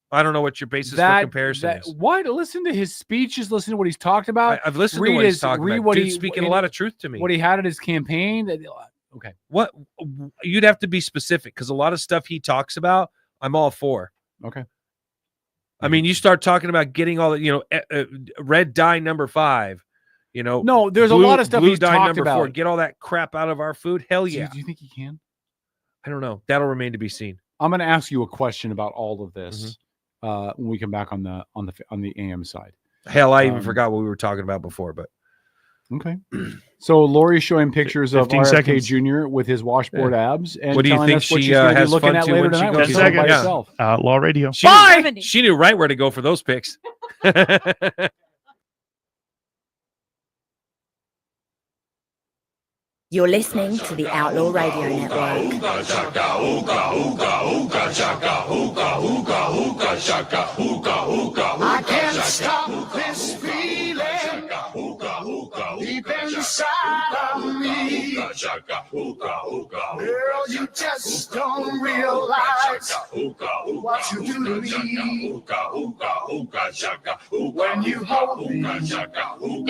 I don't know what your basis for comparison is. Why? Listen to his speeches. Listen to what he's talked about. I've listened to what he's talking about. Dude's speaking a lot of truth to me. What he had at his campaign. Okay. What you'd have to be specific because a lot of stuff he talks about, I'm all for. Okay. I mean, you start talking about getting all the, red dye number 5. No, there's a lot of stuff blue he's dye talked number about. 4. Get all that crap out of our food. Hell yeah. Do you think he can? I don't know. That'll remain to be seen. I'm going to ask you a question about all of this when we come back on the AM side. Hell, I even forgot what we were talking about before, but okay. So Lori's showing pictures of RFK seconds. Jr. with his washboard abs, and what do you think she she has looking fun at to later when she tonight goes she's home by herself. Outlaw Radio. She knew right where to go for those pics. You're listening to the Outlaw Radio Network. I can't stop this feeling deep inside of me. Girl, you just don't realize what you do to me. When you hold me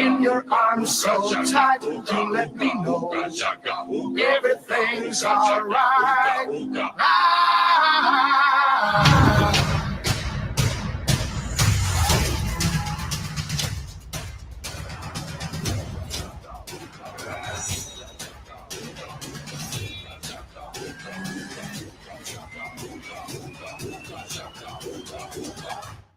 in your arms so tight, you let me know everything's all right.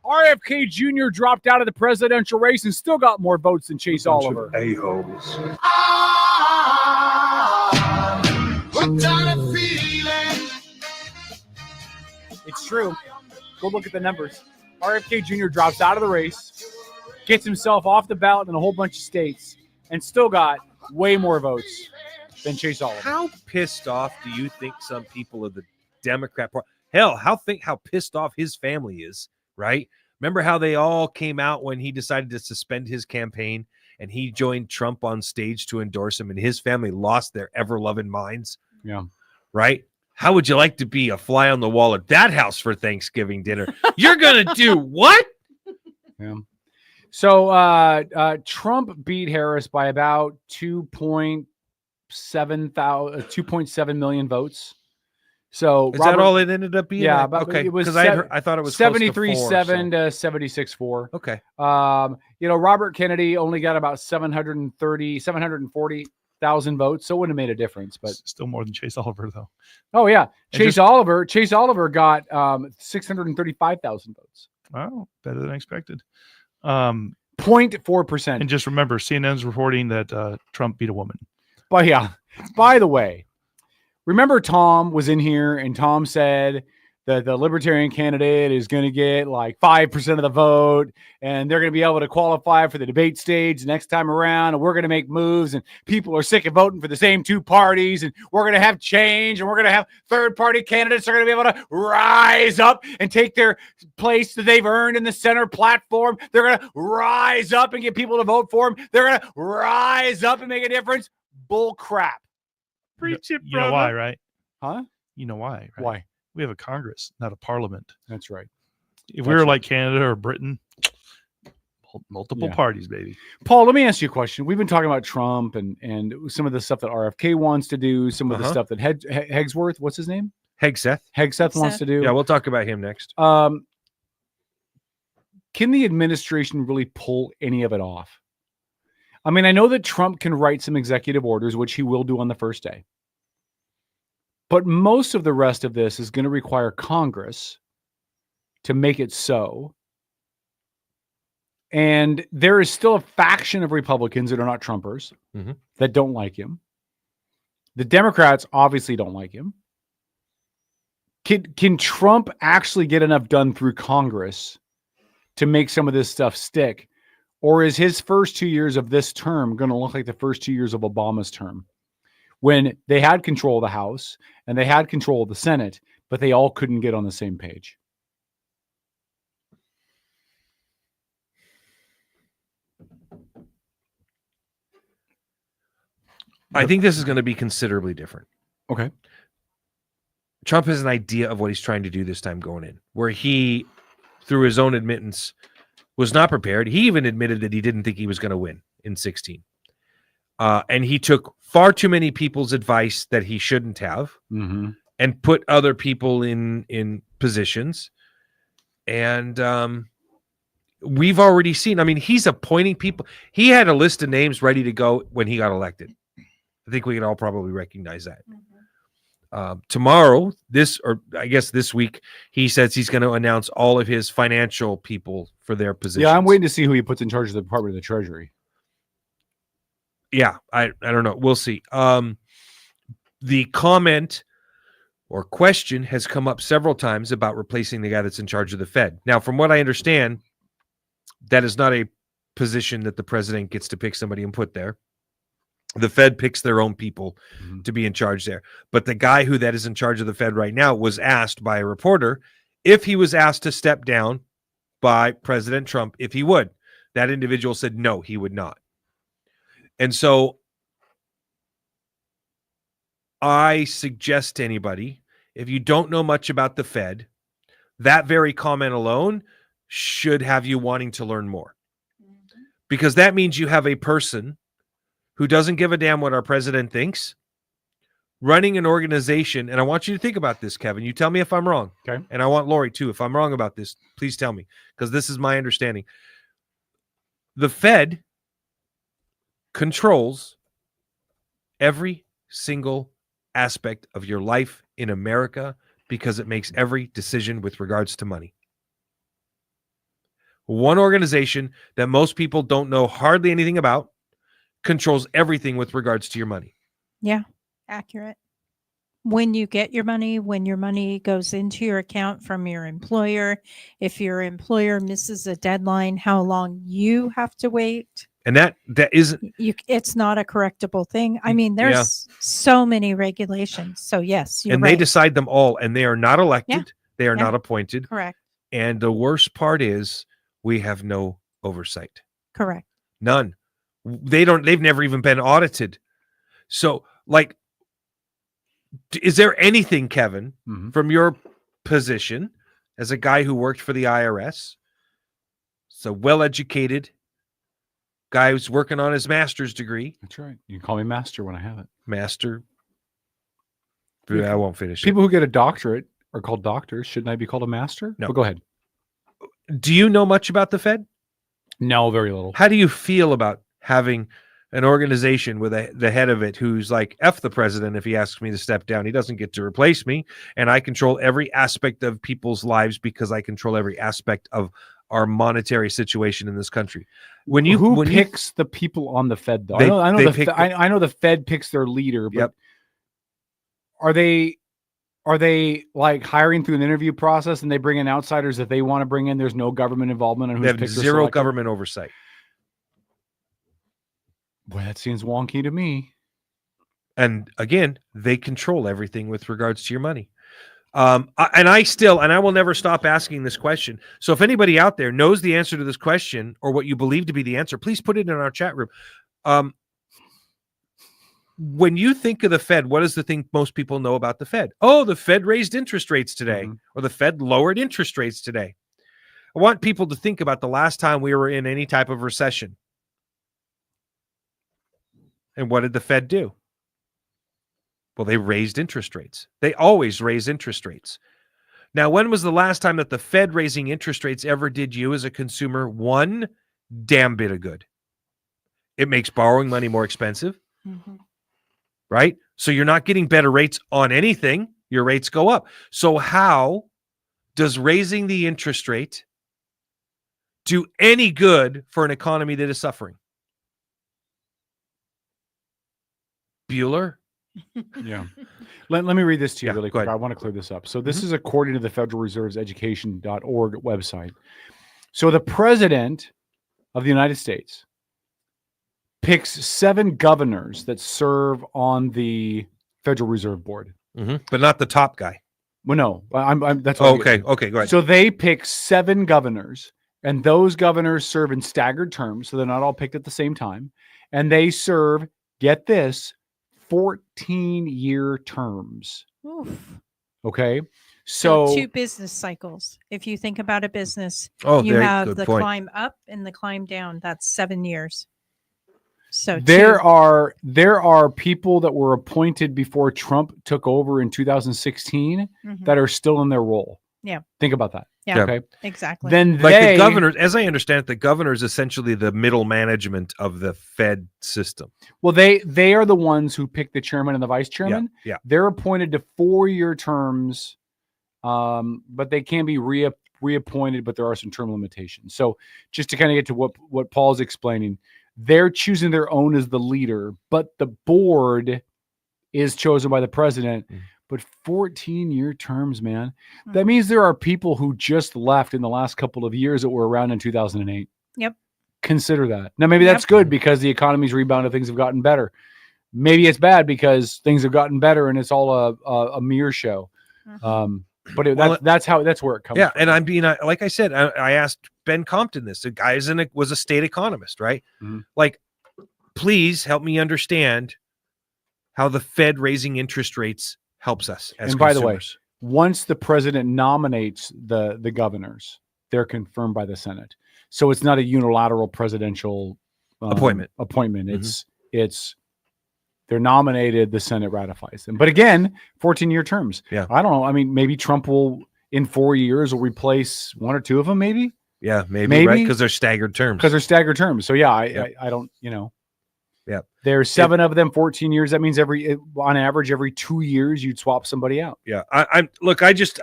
RFK Jr. dropped out of the presidential race and still got more votes than Chase Oliver. A-holes. What kind of feeling? It's true. Go look at the numbers. RFK Jr. drops out of the race, gets himself off the ballot in a whole bunch of states, and still got way more votes than Chase Oliver. How pissed off do you think some people of the Democrat Party? Hell, how pissed off his family is, right? Remember how they all came out when he decided to suspend his campaign and he joined Trump on stage to endorse him, and his family lost their ever-loving minds? Yeah. Right? How would you like to be a fly on the wall at that house for Thanksgiving dinner? You're going to do what? Yeah. So Trump beat Harris by about 2.7 million votes. So Is that all it ended up being? Yeah, Like, but okay, it was because I thought it was 73.7 to 76.4. Okay. Robert Kennedy only got about 740,000 votes, so it wouldn't have made a difference. But still more than Chase Oliver, though. Oh yeah, And Chase Oliver got 635,000 votes. Wow, better than expected. 0.4%. And just remember, CNN's reporting that Trump beat a woman. But yeah, by the way, remember Tom was in here and Tom said that the Libertarian candidate is going to get like 5% of the vote and they're going to be able to qualify for the debate stage next time around. And we're going to make moves and people are sick of voting for the same two parties. And we're going to have change and we're going to have third party candidates that are going to be able to rise up and take their place that they've earned in the center platform. They're going to rise up and get people to vote for them. They're going to rise up and make a difference. Bull crap. Preach it, brother. You know why, right? Huh? You know why, right? Why? We have a Congress, not a parliament. That's right. If we were like Canada or Britain, multiple Yeah. parties, baby. Paul, let me ask you a question. We've been talking about Trump and some of the stuff that RFK wants to do, some of the stuff that Hegsworth, what's his name? Hegseth wants to do. Yeah, we'll talk about him next. Can the administration really pull any of it off? I mean, I know that Trump can write some executive orders, which he will do on the first day. But most of the rest of this is going to require Congress to make it so. And there is still a faction of Republicans that are not Trumpers that don't like him. The Democrats obviously don't like him. Can Trump actually get enough done through Congress to make some of this stuff stick? Or is his first 2 years of this term going to look like the first 2 years of Obama's term, when they had control of the House and they had control of the Senate, but they all couldn't get on the same page? I think this is going to be considerably different. Okay. Trump has an idea of what he's trying to do this time going in, where he, through his own admittance, was not prepared. He even admitted that he didn't think he was going to win in 2016. And he took far too many people's advice that he shouldn't have and put other people in positions. And we've already seen, I mean, he's appointing people. He had a list of names ready to go when he got elected. I think we can all probably recognize that. Tomorrow, this week, he says he's going to announce all of his financial people for their positions. Yeah, I'm waiting to see who he puts in charge of the Department of the Treasury. Yeah, I don't know. We'll see. The comment or question has come up several times about replacing the guy that's in charge of the Fed. Now, from what I understand, That is not a position that the president gets to pick somebody and put there. The Fed picks their own people to be in charge there. But the guy that is in charge of the Fed right now was asked by a reporter if he was asked to step down by President Trump, if he would. That individual said no, he would not. And so I suggest to anybody, if you don't know much about the Fed, that very comment alone should have you wanting to learn more. Because that means you have a person who doesn't give a damn what our president thinks, running an organization. And I want you to think about this, Kevin. You tell me if I'm wrong. Okay. And I want Lori too. If I'm wrong about this, please tell me, because this is my understanding. The Fed controls every single aspect of your life in America because it makes every decision with regards to money. One organization that most people don't know hardly anything about controls everything with regards to your money. Yeah, accurate. When you get your money, when your money goes into your account from your employer, if your employer misses a deadline, how long you have to wait. And that isn't it's not a correctable thing. I mean, there's so many regulations. So yes, you're and right. they decide them all, and they are not elected. Yeah. They are Yeah. not appointed. Correct. And the worst part is we have no oversight. Correct. None. They've never even been audited. So, like, is there anything, Kevin, from your position as a guy who worked for the IRS, so well-educated guy who's working on his master's degree? That's right. You can call me master when I have it. Master. I won't finish People who get a doctorate are called doctors. Shouldn't I be called a master? No. But go ahead. Do you know much about the Fed? No, very little. How do you feel about having an organization with the head of it who's like, F the president if he asks me to step down? He doesn't get to replace me, and I control every aspect of people's lives because I control every aspect of our monetary situation in this country. Who picks the people on the Fed, though? I know the Fed picks their leader, but are they like hiring through an interview process and they bring in outsiders that they want to bring in? There's no government involvement, and they have zero government oversight. Boy, that seems wonky to me. And again, they control everything with regards to your money. I will never stop asking this question. So if anybody out there knows the answer to this question or what you believe to be the answer, please put it in our chat room. When you think of the Fed, what is the thing most people know about the Fed? Oh, the Fed raised interest rates today, or the Fed lowered interest rates today. I want people to think about the last time we were in any type of recession. And what did the Fed do? Well, they raised interest rates. They always raise interest rates. Now, when was the last time that the Fed raising interest rates ever did you as a consumer one damn bit of good? It makes borrowing money more expensive, right? So you're not getting better rates on anything. Your rates go up. So how does raising the interest rate do any good for an economy that is suffering? Bueller? Yeah. Let me read this to you really quick. I want to clear this up. So this is according to the Federal Reserve's education.org website. So the president of the United States picks 7 governors that serve on the Federal Reserve Board. But not the top guy. Well, no. That's what okay. Okay, go ahead. So they pick 7 governors, and those governors serve in staggered terms, so they're not all picked at the same time. And they serve, get this, 14-year terms. Oof. Okay. So 2 business cycles. If you think about a business, Oh, you very have good the point. climb up and the climb down. That's 7 years. So there 2. are people that were appointed before Trump took over in 2016 that are still in their role. Yeah. Think about that. Yeah. Okay. Exactly. Then the governor, as I understand it, the governor is essentially the middle management of the Fed system. Well, they are the ones who pick the chairman and the vice chairman. Yeah. They're appointed to 4-year terms, but they can be reappointed, but there are some term limitations. So just to kind of get to what Paul's explaining, they're choosing their own as the leader, but the board is chosen by the president. But 14-year terms, man, that means there are people who just left in the last couple of years that were around in 2008. Yep. Consider that. Now, maybe that's good because the economy's rebounded, things have gotten better. Maybe it's bad because things have gotten better and it's all a mere show. But that's where it comes Yeah, from. and I'm being like I said, I asked Ben Compton this. The guy was a state economist, right? Mm-hmm. Like, please help me understand how the Fed raising interest rates helps us as And by the way, consumers. once the president nominates the governors, they're confirmed by the Senate. So it's not a unilateral presidential appointment. Mhm. It's they're nominated, the Senate ratifies them. But again, 14-year terms. Yeah. I don't know. I mean, maybe Trump will in 4 years will replace one or two of them, maybe. Yeah, maybe. Right? Because they're staggered terms. So yeah, I don't, Yeah. There's 7 of them, 14 years. That means on average, every 2 years you'd swap somebody out. Yeah. I just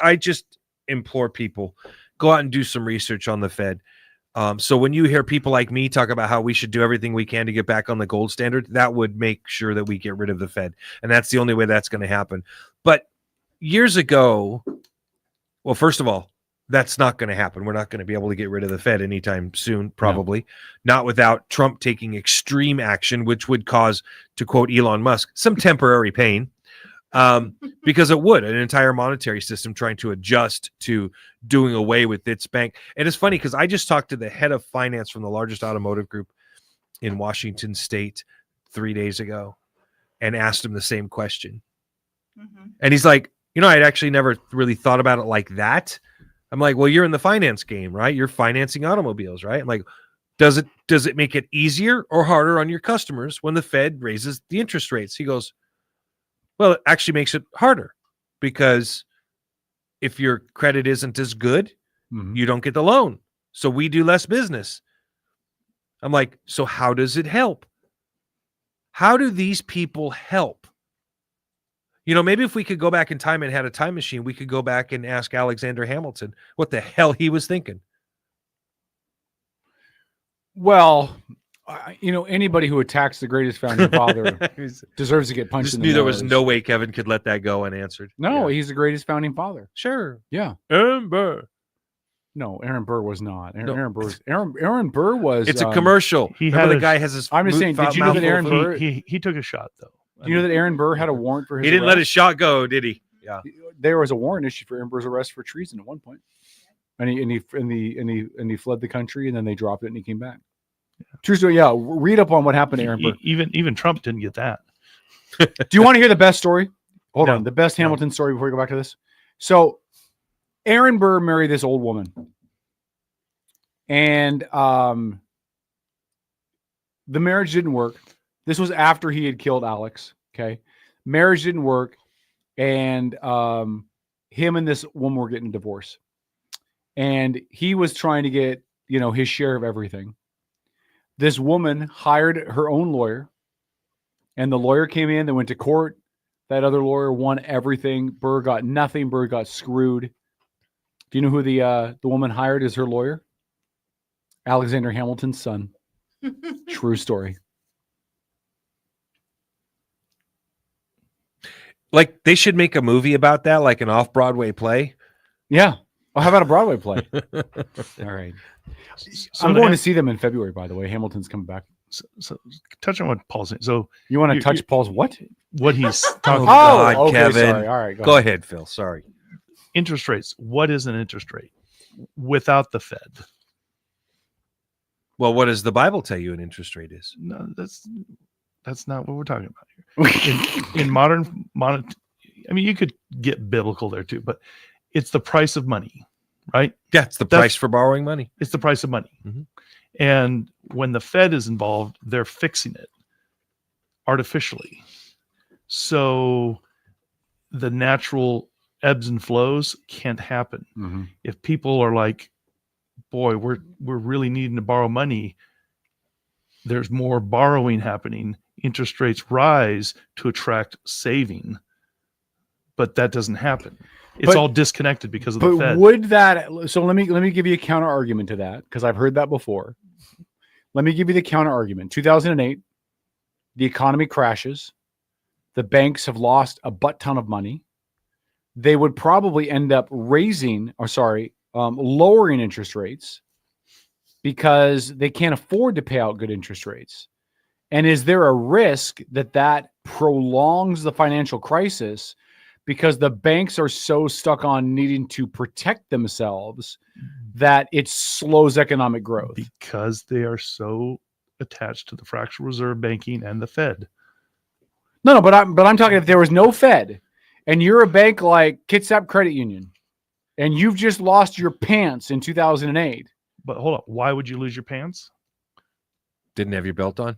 implore people, go out and do some research on the Fed. So when you hear people like me talk about how we should do everything we can to get back on the gold standard, that would make sure that we get rid of the Fed. And that's the only way that's going to happen. But years ago, well, first of all, that's not going to happen. We're not going to be able to get rid of the Fed anytime soon, probably. Not without Trump taking extreme action, which would cause, to quote Elon Musk, some temporary pain. Because it would, an entire monetary system trying to adjust to doing away with its bank. And it's funny because I just talked to the head of finance from the largest automotive group in Washington State 3 days ago and asked him the same question. And he's like, I'd actually never really thought about it like that. I'm like, well, you're in the finance game, right? You're financing automobiles, right? I'm like, does it make it easier or harder on your customers when the Fed raises the interest rates? He goes, well, it actually makes it harder because if your credit isn't as good, you don't get the loan. So we do less business. I'm like, so how does it help? How do these people help? Maybe if we could go back in time and had a time machine, we could go back and ask Alexander Hamilton what the hell he was thinking. Well, anybody who attacks the greatest founding father deserves to get punched in the nose. There was no way Kevin could let that go unanswered. No, he's the greatest founding father. Sure. Yeah. Aaron Burr. No, Aaron Burr was not. Aaron Burr was. It's a commercial. Remember the guy has his. I'm just saying. Did you know that Aaron Burr? He took a shot though. Do you know that Aaron Burr had a warrant for his? He didn't arrest? let his shot go, did he? Yeah. There was a warrant issued for Aaron Burr's arrest for treason at one point, and he fled the country, and then they dropped it, and he came back. True story. Yeah, read up on what happened to Aaron Burr. Even Trump didn't get that. Do you want to hear the best story? Hold on, the best Hamilton story before we go back to this. So, Aaron Burr married this old woman, and the marriage didn't work. This was after he had killed Alex. Okay, marriage didn't work, and him and this woman were getting a divorce, and he was trying to get his share of everything. This woman hired her own lawyer, and the lawyer came in. They went to court. That other lawyer won everything. Burr got nothing. Burr got screwed. Do you know who the woman hired as her lawyer? Alexander Hamilton's son. True story. Like they should make a movie about that, like an off-Broadway play. Yeah. Well, how about a Broadway play? All right. I'm going to see them in February, by the way. Hamilton's coming back. So touch on what Paul's saying. So you want to touch Paul's what? What he's talking about. Okay, Kevin. Sorry. All right. Go ahead, Phil. Sorry. Interest rates. What is an interest rate without the Fed? Well, what does the Bible tell you an interest rate is? No, that's not what we're talking about here. In modern, I mean, you could get biblical there too, but it's the price of money, right? Yeah, it's the price for borrowing money. It's the price of money. Mm-hmm. And when the Fed is involved, they're fixing it artificially. So the natural ebbs and flows can't happen. Mm-hmm. If people are like, boy, we're really needing to borrow money, there's more borrowing happening. Interest rates rise to attract saving, but that doesn't happen. It's all disconnected because of the Fed. But would that? So let me give you a counter argument to that because I've heard that before. Let me give you the counter argument. 2008, the economy crashes. The banks have lost a butt ton of money. They would probably end up lowering interest rates because they can't afford to pay out good interest rates. And is there a risk that prolongs the financial crisis because the banks are so stuck on needing to protect themselves that it slows economic growth? Because they are so attached to the fractional reserve banking and the Fed. No, but I'm talking if there was no Fed and you're a bank like Kitsap Credit Union and you've just lost your pants in 2008. But hold on, why would you lose your pants? Didn't have your belt on?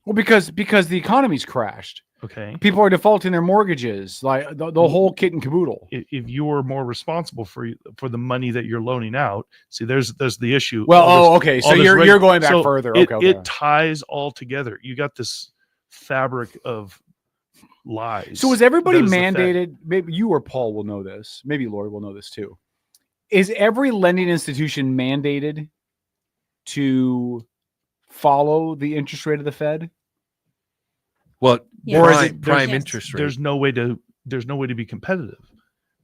Well, because the economy's crashed. Okay. People are defaulting their mortgages, like the whole kit and caboodle. If you were more responsible for the money that you're loaning out, see, there's the issue. Well, okay, so you're going back further. Okay. It ties all together. You got this fabric of lies. So is everybody That is the mandated? Maybe you or Paul will know this. Maybe Lori will know this too. Is every lending institution mandated to follow the interest rate of the Fed? Well, Yeah. Or is it prime Yes. interest rate? There's no way to be competitive.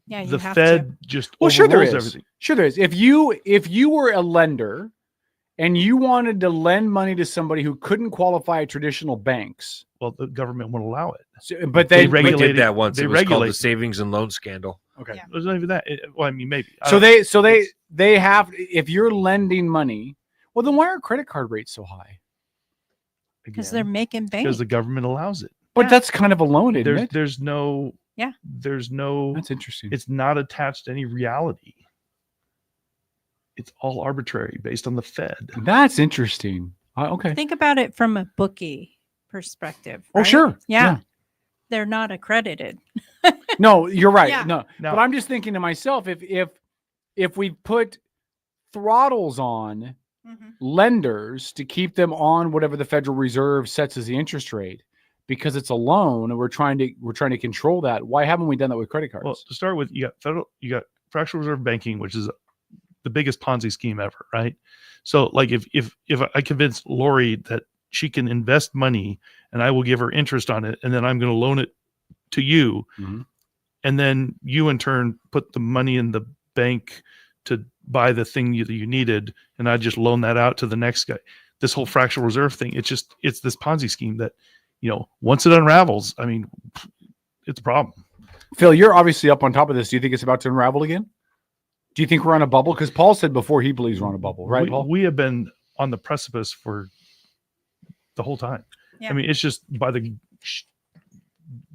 Yeah, you The have Fed just Well, sure there overrules is. everything. Sure there is. If you were a lender and you wanted to lend money to somebody who couldn't qualify at traditional banks, Well, the government won't allow it. but They they we regulate did that once. They It was called regulate the savings and loan scandal. okay. There's not even that. Well, I mean, maybe. I So don't- they have, if you're lending money, well, then why are credit card rates so high? because again, they're making bank. because the government allows it. But Yeah. that's kind of a loan, isn't it? There's no. Yeah. There's no. That's interesting. It's not attached to any reality. It's all arbitrary based on the Fed. That's interesting. Okay. Think about it from a bookie perspective. Oh, right? sure. Yeah. They're not accredited. No, you're right. Yeah. No, Now- but I'm just thinking to myself, if we put throttles on lenders to keep them on whatever the Federal Reserve sets as the interest rate, because it's a loan and we're trying to control that. Why haven't we done that with credit cards? Well, to start with, you got fractional reserve banking, which is the biggest Ponzi scheme ever, right? So, like, if I convince Lori that she can invest money and I will give her interest on it, and then I'm going to loan it to you, and then you in turn put the money in the bank to buy the thing that you needed, and I just loan that out to the next guy. This whole fractional reserve thing, it's this Ponzi scheme that, once it unravels, I mean, it's a problem. Phil, you're obviously up on top of this. Do you think it's about to unravel again? Do you think we're on a bubble? Because Paul said before he believes we're on a bubble, right, Paul? We have been on the precipice for the whole time. Yeah. I mean, it's just by the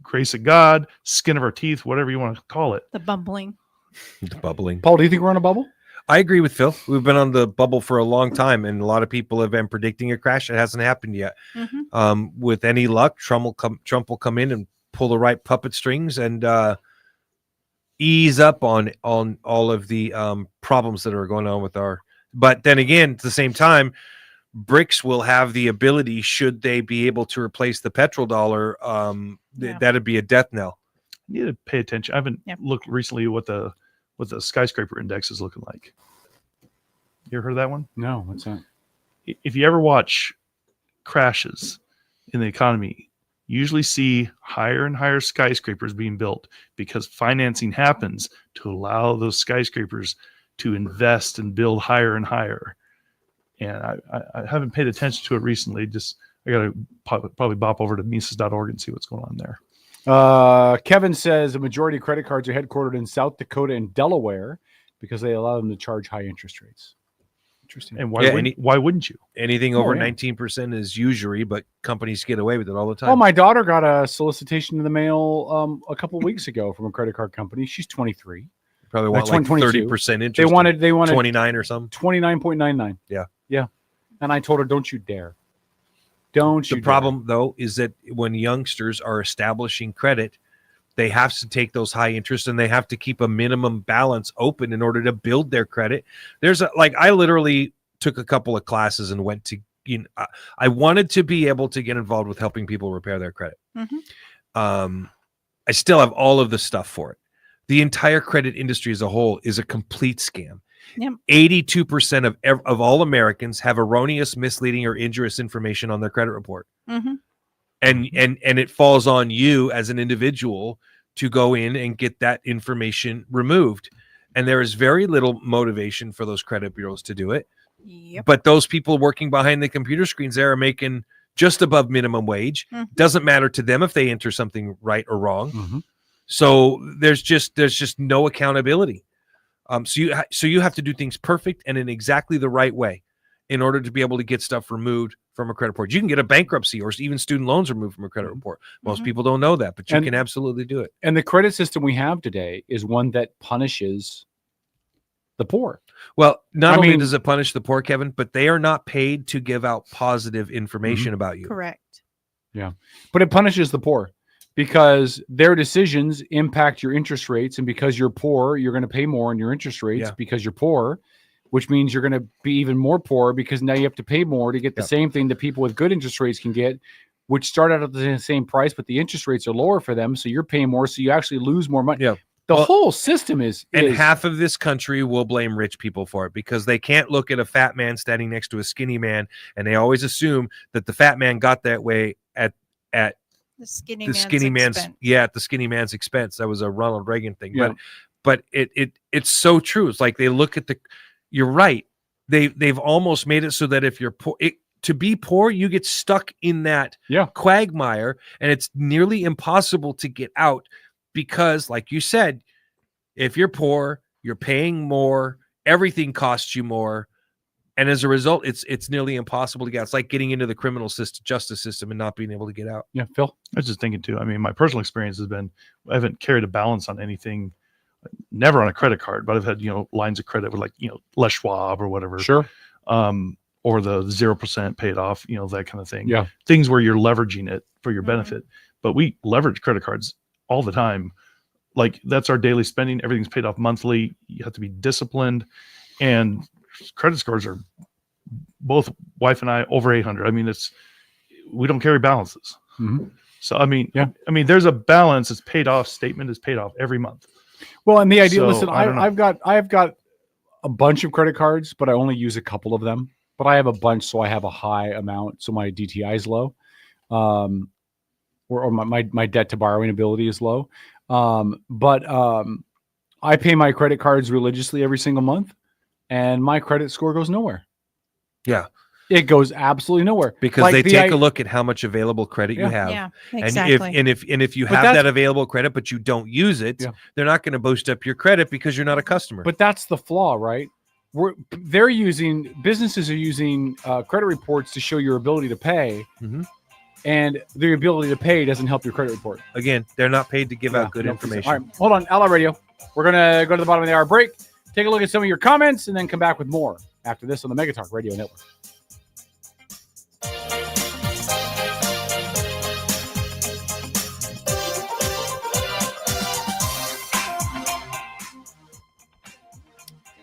grace of God, skin of our teeth, whatever you want to call it. The bumbling. The bubbling. Paul, do you think we're on a bubble? I agree with Phil. We've been on the bubble for a long time, and a lot of people have been predicting a crash. It hasn't happened yet. With any luck, Trump will come in and pull the right puppet strings and ease up on all of the problems that are going on with our. But then again, at the same time, BRICS will have the ability, should they be able to replace the petrodollar, that'd be a death knell. You need to pay attention. I haven't looked recently at what the skyscraper index is looking like. You ever heard of that one? No, what's that? If you ever watch crashes in the economy, you usually see higher and higher skyscrapers being built because financing happens to allow those skyscrapers to invest and build higher and higher. And I haven't paid attention to it recently. I got to probably bop over to Mises.org and see what's going on there. Kevin says a majority of credit cards are headquartered in South Dakota and Delaware because they allow them to charge high interest rates. Interesting. And why wouldn't you? Anything over 19% is usury, but companies get away with it all the time. Oh, my daughter got a solicitation in the mail a couple of weeks ago from a credit card company. She's 23. Probably want like 30% interest. They wanted 29 or something. 29.99. Yeah. And I told her, don't you dare. The problem, though, is that when youngsters are establishing credit, they have to take those high interest and they have to keep a minimum balance open in order to build their credit. I literally took a couple of classes and went to, I wanted to be able to get involved with helping people repair their credit. I still have all of the stuff for it. The entire credit industry as a whole is a complete scam. Yep. 82% of all Americans have erroneous, misleading, or injurious information on their credit report. And it falls on you as an individual to go in and get that information removed. And there is very little motivation for those credit bureaus to do it Yep. But those people working behind the computer screens there are making just above minimum wage. Doesn't matter to them if they enter something right or wrong. So there's just no accountability. So you have to do things perfect and in exactly the right way in order to be able to get stuff removed from a credit report. You can get a bankruptcy or even student loans removed from a credit report. Most people don't know that, but you can absolutely do it. And the credit system we have today is one that punishes the poor. Well, not only does it punish the poor, Kevin, but they are not paid to give out positive information about you. Correct. Yeah. But it punishes the poor because their decisions impact your interest rates. And because you're poor, you're going to pay more on your interest rates because you're poor, which means you're going to be even more poor because now you have to pay more to get the same thing that people with good interest rates can get, which start out at the same price, but the interest rates are lower for them. So you're paying more. So you actually lose more money. Yeah. The whole system is half of this country will blame rich people for it because they can't look at a fat man standing next to a skinny man, and they always assume that the fat man got that way at the skinny man's expense. At the skinny man's expense. That was a Ronald Reagan thing. But it's so true. It's like they look at you're right. They've almost made it so that if you're poor, to be poor, you get stuck in that quagmire, and it's nearly impossible to get out. Because, like you said, if you're poor, you're paying more, everything costs you more. And as a result, it's nearly impossible to get out. It's like getting into the criminal justice system and not being able to get out. Yeah, Phil? I was just thinking, too. I mean, my personal experience has been, I haven't carried a balance on anything, never on a credit card, but I've had, lines of credit with Les Schwab or whatever. Sure. Or the 0% paid off, that kind of thing. Yeah. Things where you're leveraging it for your benefit. But we leverage credit cards all the time. Like that's our daily spending. Everything's paid off monthly. You have to be disciplined, and credit scores are both wife and I over 800. I mean, we don't carry balances. So, I mean, there's a balance. It's paid off statement is paid off every month. Well, and the idea, So, listen, I don't know. I've got a bunch of credit cards, but I only use a couple of them, but I have a bunch. So I have a high amount. So my DTI is low. Or my debt to borrowing ability is low. But I pay my credit cards religiously every single month, and my credit score goes nowhere. Yeah. It goes absolutely nowhere. Because they take a look at how much available credit you have. Yeah, exactly. And if you have that available credit, but you don't use it, they're not going to boost up your credit because you're not a customer. But that's the flaw, right? Businesses are using credit reports to show your ability to pay. And the ability to pay doesn't help your credit report. Again, they're not paid to give out good information. All right, hold on. Outlaw Radio. We're going to go to the bottom of the hour break, take a look at some of your comments, and then come back with more after this on the Mega Talk Radio Network.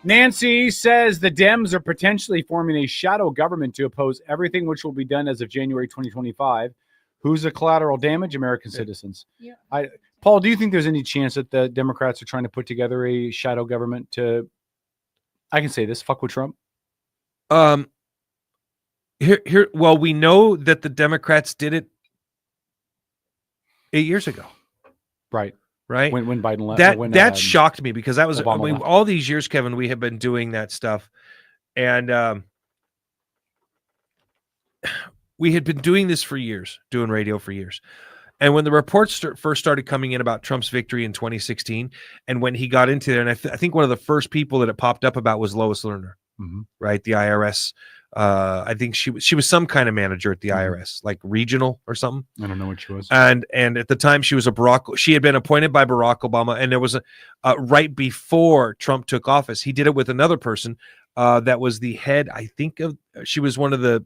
Nancy says the Dems are potentially forming a shadow government to oppose everything which will be done as of January 2025. Who's the collateral damage? American citizens. Yeah. Paul, do you think there's any chance that the Democrats are trying to put together a shadow government to, I can say this, fuck with Trump? Well, we know that the Democrats did it 8 years ago. Right. When Biden left. That shocked me because that was all these years, Kevin, we have been doing that stuff. And we had been doing this for years, doing radio for years. And when the reports first started coming in about Trump's victory in 2016, and when he got into there, and I think one of the first people that it popped up about was Lois Lerner, right? The IRS. I think she was some kind of manager at the IRS, like regional or something. I don't know what she was. And at the time she had been appointed by Barack Obama, and there was right before Trump took office, he did it with another person that was the head, I think she was one of the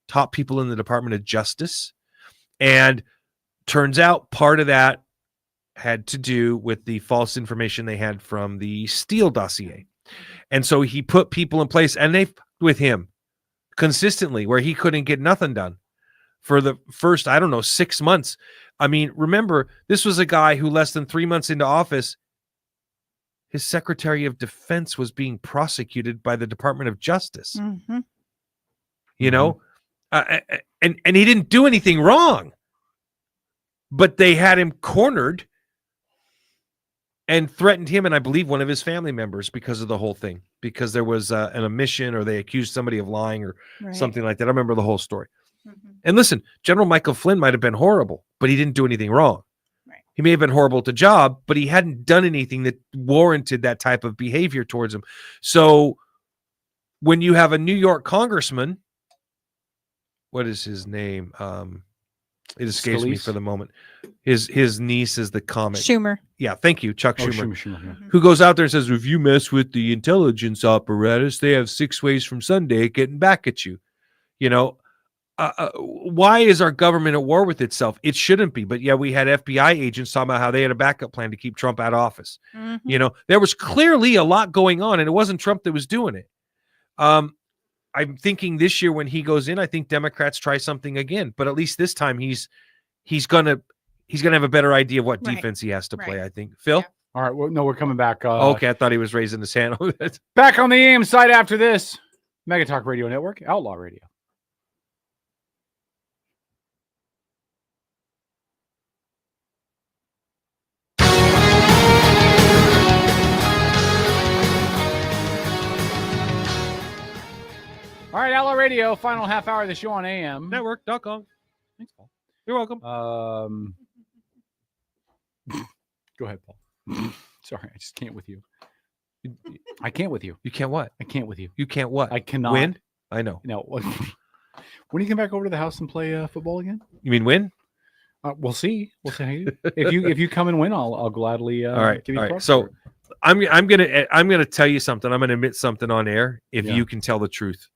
top people in the Department of Justice. And turns out part of that had to do with the false information they had from the Steele dossier. And so he put people in place, and they with him consistently where he couldn't get nothing done for the first, 6 months. I mean, remember, this was a guy who less than 3 months into office, his Secretary of Defense was being prosecuted by the Department of Justice. You know, and he didn't do anything wrong, but they had him cornered and threatened him and I believe one of his family members because of the whole thing, because there was an omission or they accused somebody of lying or something like that. I remember the whole story. And listen, General Michael Flynn might have been horrible, but he didn't do anything wrong. He may have been horrible at the job, but he hadn't done anything that warranted that type of behavior towards him. So when you have a New York congressman, what is his name? It escapes me for the moment. His niece is the comic. Schumer. Yeah, thank you, Chuck Schumer. Schumer. Who goes out there and says, if you mess with the intelligence apparatus, they have 6 ways from Sunday getting back at you. You know, why is our government at war with itself? It shouldn't be. But yeah, we had FBI agents talking about how they had a backup plan to keep Trump out of office. You know, there was clearly a lot going on, and it wasn't Trump that was doing it. I'm thinking this year when he goes in, I think Democrats try something again. But at least this time he's gonna have a better idea of what defense he has to play. I think. Phil. Yeah. All right. Well, no, we're coming back. Okay, I thought he was raising his hand. Back on the AM side after this. Mega Talk Radio Network, Outlaw Radio. All right, Outlaw Radio, final half hour of the show on AM. Network.com. Thanks, Paul. You're welcome. Go ahead, Paul. Sorry, I just can't with you. I can't with you. You can't what? I can't with you. You can't what? I cannot. Win? I know. No. When do you come back over to the house and play football again? You mean win? We'll see. We'll see. If you come and win, I'll gladly all right. give you props. So I'm gonna tell you something. I'm gonna admit something on air if you can tell the truth.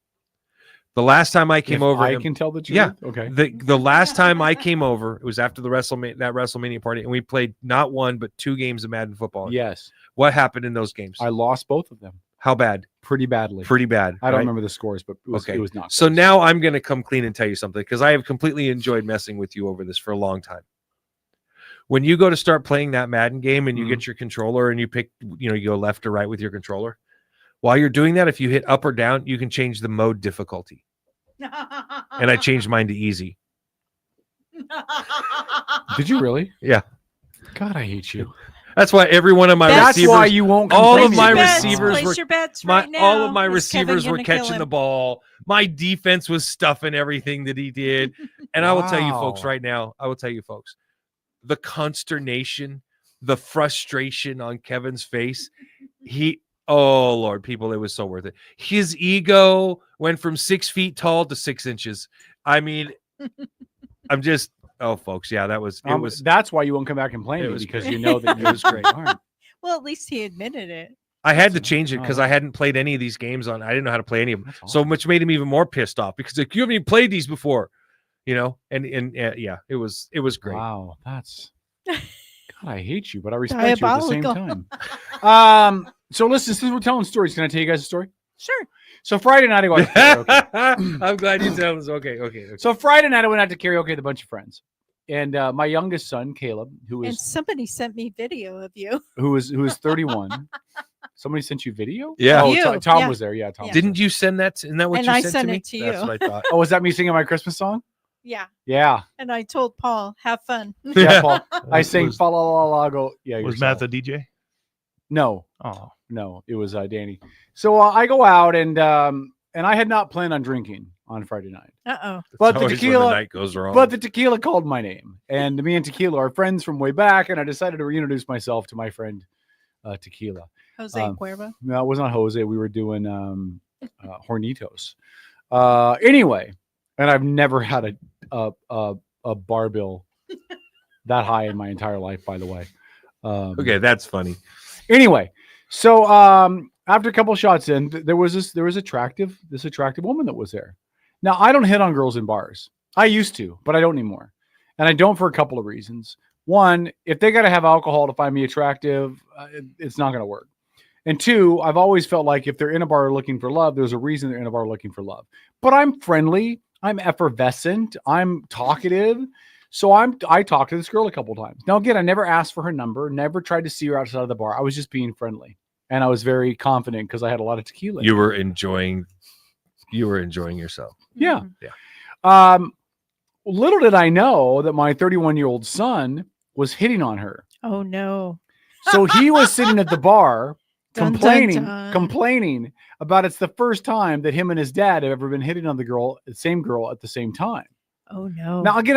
The last time I came over, I can tell the truth. Yeah. Okay. The last time I came over, it was after the WrestleMania party, and we played not one but 2 games of Madden football. Yes. What happened in those games? I lost both of them. How bad? Pretty badly. Pretty bad. I don't right? remember the scores, but it was not. So now I'm going to come clean and tell you something, because I have completely enjoyed messing with you over this for a long time. When you go to start playing that Madden game and you get your controller and you pick, you go left or right with your controller, while you're doing that, if you hit up or down, you can change the mode difficulty. And I changed mine to easy. Did you really? Yeah. God, I hate you. That's why every one of my That's receivers. why you won't. All of my receivers were. Place your bets right now. All of my Is receivers Kevin were gonna kill catching him? the ball. My defense was stuffing everything that he did. And I will tell you, folks, Wow. right now. I will tell you, folks, the consternation, the frustration on Kevin's face. Oh Lord, people, it was so worth it. His ego went from 6 feet tall to 6 inches. I mean, I'm just. Oh, folks, yeah, that was. It was. That's why you won't come back and play It me, was because great. you know that It was great. All right. Well, at least he admitted it. I had to change it because I hadn't played any of these games I didn't know how to play any of them. So which made him even more pissed off because like, you haven't even played these before, and yeah, it was great. Wow, that's. God, I hate you, but I respect you at the same Diabolical. time. So listen, since we're telling stories, can I tell you guys a story? Sure. So Friday night I go out to karaoke. I'm glad you tell us. Okay. So Friday night I went out to karaoke with a bunch of friends, and my youngest son Caleb, who And is somebody sent me video of you. who is 31. Somebody sent you video? Yeah. Oh, You, Tom yeah. was there. Yeah, Tom. was Didn't there. you send that? Isn't that what And you I sent sent to me? it to That's you. what I thought. Oh, was that me singing my Christmas song? Yeah. Yeah. And I told Paul, have fun. Yeah, Paul. I Was- sang was- fa la la la go. Yeah. Was yourself. Matt the DJ? No. Oh, No, it was Danny. So I go out and I had not planned on drinking on Friday night. Uh-oh. But the always when the tequila night goes wrong. But the tequila called my name. And me and Tequila are friends from way back, and I decided to reintroduce myself to my friend Tequila. Jose Cuervo. No, it was not Jose. We were doing Hornitos. Anyway, and I've never had a bar bill that high in my entire life, by the way. Okay, that's funny. Anyway, so after a couple shots in, there was this attractive woman that was there. Now, I don't hit on girls in bars. I used to, but I don't anymore. And I don't for a couple of reasons. One, if they got to have alcohol to find me attractive, it's not going to work. And two, I've always felt like if they're in a bar looking for love, there's a reason they're in a bar looking for love. But I'm friendly. I'm effervescent. I'm talkative. So I talked to this girl a couple times. Now, again, I never asked for her number, never tried to see her outside of the bar. I was just being friendly. And I was very confident because I had a lot of tequila. You were enjoying yourself. Yeah. Yeah. Little did I know that my 31-year-old son was hitting on her. Oh, no. So he was sitting at the bar Dun, complaining, dun. complaining about it's the first time that him and his dad have ever been hitting on the same girl at the same time. Oh no. Now again,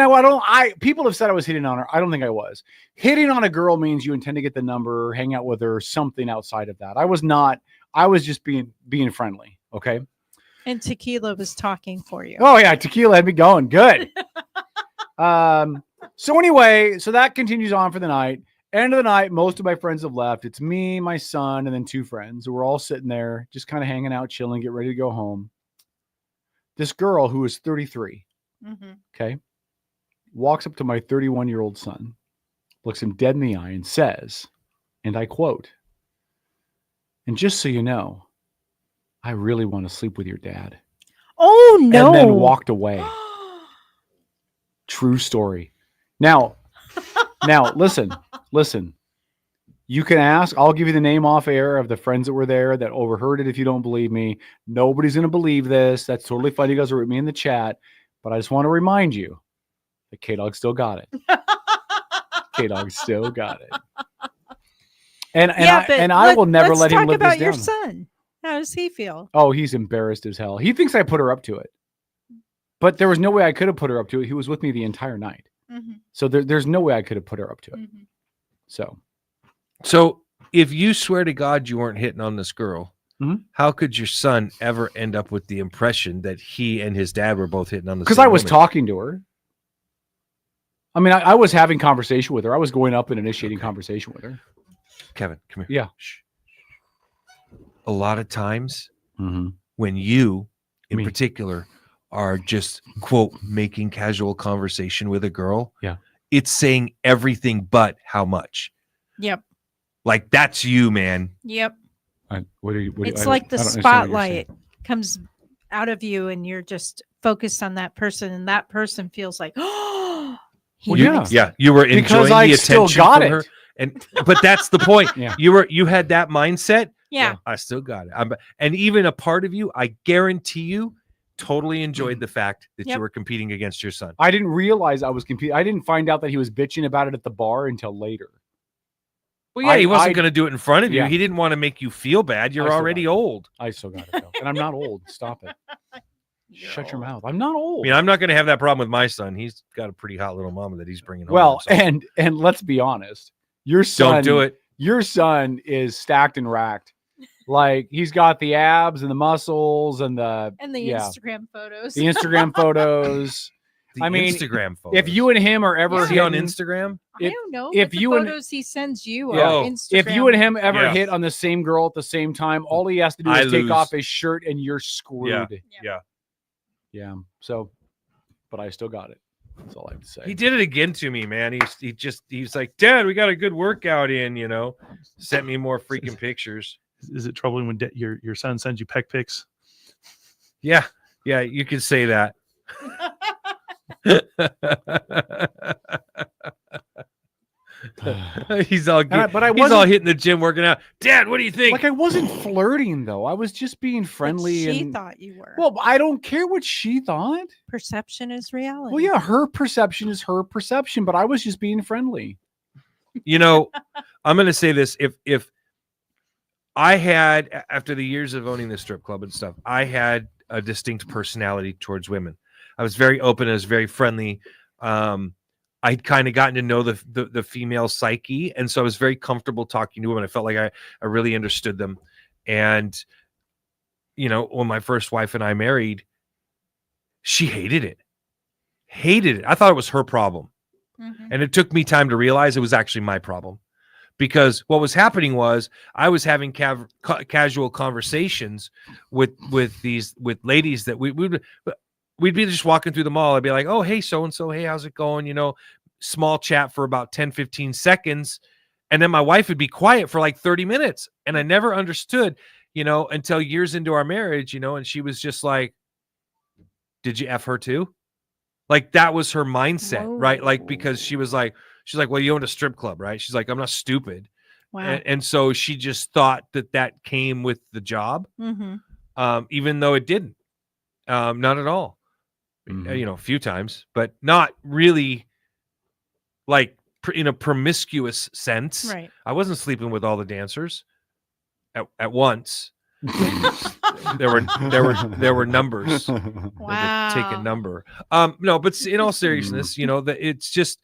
people have said I was hitting on her. I don't think I was. Hitting on a girl means you intend to get the number, hang out with her, something outside of that. I was not. I was just being friendly. Okay. And tequila was talking for you. Oh yeah, tequila had me going good. So anyway, so that continues on for the night. End of the night, most of my friends have left. It's me, my son, and then 2 friends. We're all sitting there, just kind of hanging out, chilling, get ready to go home. This girl who is 33, okay, walks up to my 31-year-old son, looks him dead in the eye, and says, and I quote, "And just so you know, I really want to sleep with your dad." Oh no. And then walked away. True story. Now, listen. You can ask. I'll give you the name off air of the friends that were there that overheard it if you don't believe me. Nobody's going to believe this. That's totally fine. You guys are with me in the chat. But I just want to remind you that K-Dog still got it. K-Dog still got it. And I will never let him live this down. Let's talk about your son. How does he feel? Oh, he's embarrassed as hell. He thinks I put her up to it. But there was no way I could have put her up to it. He was with me the entire night. So there's no way I could have put her up to it. So if you swear to God you weren't hitting on this girl, how could your son ever end up with the impression that he and his dad were both hitting on the same Because I was woman? talking to her. I mean, I was having conversation with her. I was going up and initiating conversation with her. Kevin, come here. Yeah. Shh. A lot of times when you, in particular, are just, quote, making casual conversation with a girl, it's saying everything but how much. Yep. Like, that's you, man. Yep. It's I like the don't understand what you're spotlight comes out of you and you're just focused on that person, and that person feels like, oh, you were Because enjoying I the still attention got from it. her. But that's the point. You had that mindset. Yeah. I still got it. And even a part of you, I guarantee you, totally enjoyed the fact that you were competing against your son. I didn't realize I was competing. I didn't find out that he was bitching about it at the bar until later. Well, yeah, he wasn't going to do it in front of you. Yeah. He didn't want to make you feel bad. You're already old. I still got it, though. And I'm not old. Stop it. Shut your mouth. I'm not old. I mean, I'm not going to have that problem with my son. He's got a pretty hot little mama that he's bringing home. Well, so. and let's be honest. Your son, Don't do it. Your son is stacked and racked. Like, he's got the abs and the muscles and the Instagram photos. The Instagram photos. The Instagram photos. If you and him are ever Is he on hitting- Instagram? I don't know. if But you the and- photos he sends you Yeah. are Instagram. If you and him ever Yeah. hit on the same girl at the same time, all he has to do I is take lose. off his shirt and you're screwed. Yeah. So, but I still got it. That's all I have to say. He did it again to me, man. He's like, Dad, we got a good workout in, Sent me more freaking pictures. Is it troubling when your son sends you peck pics? Yeah, you can say that. He's all he's all hitting the gym, working out. Dad, what do you think? Like, I wasn't flirting though. I was just being friendly. She and thought you were. Well, I don't care what she thought. Perception is reality. Well, yeah, her perception is her perception, but I was just being friendly. I'm going to say this: if I had, after the years of owning the strip club and stuff, I had a distinct personality towards women. I was very open. I was very friendly. I'd kind of gotten to know the female psyche, and so I was very comfortable talking to women. I felt like I really understood them. And when my first wife and I married, she hated it. I thought it was her problem. And it took me time to realize it was actually my problem, because what was happening was I was having casual conversations with ladies that we'd be just walking through the mall. I'd be like, oh, hey, so-and-so, hey, how's it going? Small chat for about 10, 15 seconds. And then my wife would be quiet for like 30 minutes. And I never understood, until years into our marriage, and she was just like, did you F her too? Like, that was her mindset, right? Like, because she's like, well, you own a strip club, right? She's like, I'm not stupid. Wow. And so she just thought that came with the job, even though it didn't. Not at all. A few times, but not really like in a promiscuous sense. Right. I wasn't sleeping with all the dancers at once. there were numbers. Wow. Take a number. No, but in all seriousness, that it's just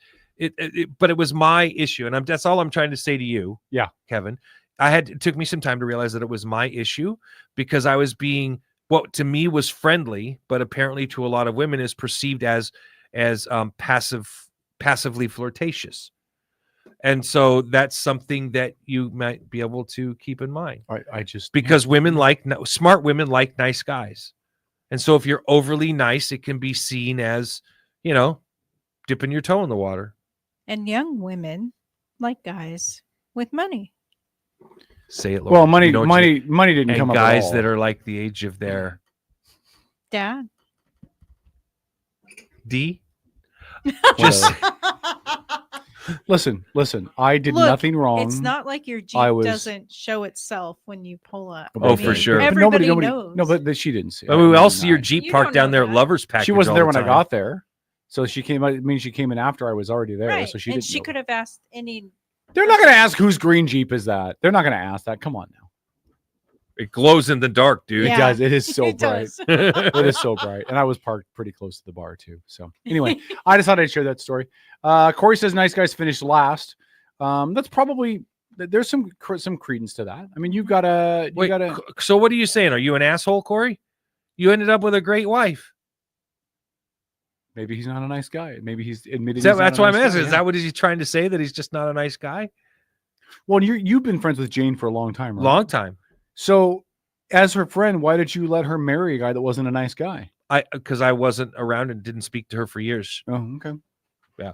but it was my issue, and that's all I'm trying to say to you. Yeah, Kevin. It took me some time to realize that it was my issue because I was being what to me was friendly, but apparently to a lot of women is perceived as passively flirtatious. And so that's something that you might be able to keep in mind. I just because smart women like nice guys. And so if you're overly nice, it can be seen as, dipping your toe in the water. And young women like guys with money. Say it, Lord. Well, money didn't come up at guys all. that are like the age of their dad. D. Just listen. I did nothing wrong. It's not like your Jeep doesn't show itself when you pull up. For sure. Everybody knows. No, but she didn't see. We all see your Jeep parked down there at Lovers Package. She wasn't there when I got there, so she came. I mean, she came in after I was already there, right. so she and didn't. She could have asked any. They're not going to ask whose green Jeep is that. They're not going to ask that. Come on now. It glows in the dark, dude. It does. It is so It bright. does. It is so bright. And I was parked pretty close to the bar too. So anyway, I just thought I'd share that story. Corey says nice guys finished last. That's probably there's some credence to that. I mean, you gotta. So what are you saying? Are you an asshole, Corey? You ended up with a great wife. Maybe he's not a nice guy. Maybe he's admitted. That's why I'm asking. Is that what he's trying to say? That he's just not a nice guy? Well, you've been friends with Jane for a long time, right? Long time. So, as her friend, why did you let her marry a guy that wasn't a nice guy? Because I wasn't around and didn't speak to her for years. Oh, okay. Yeah.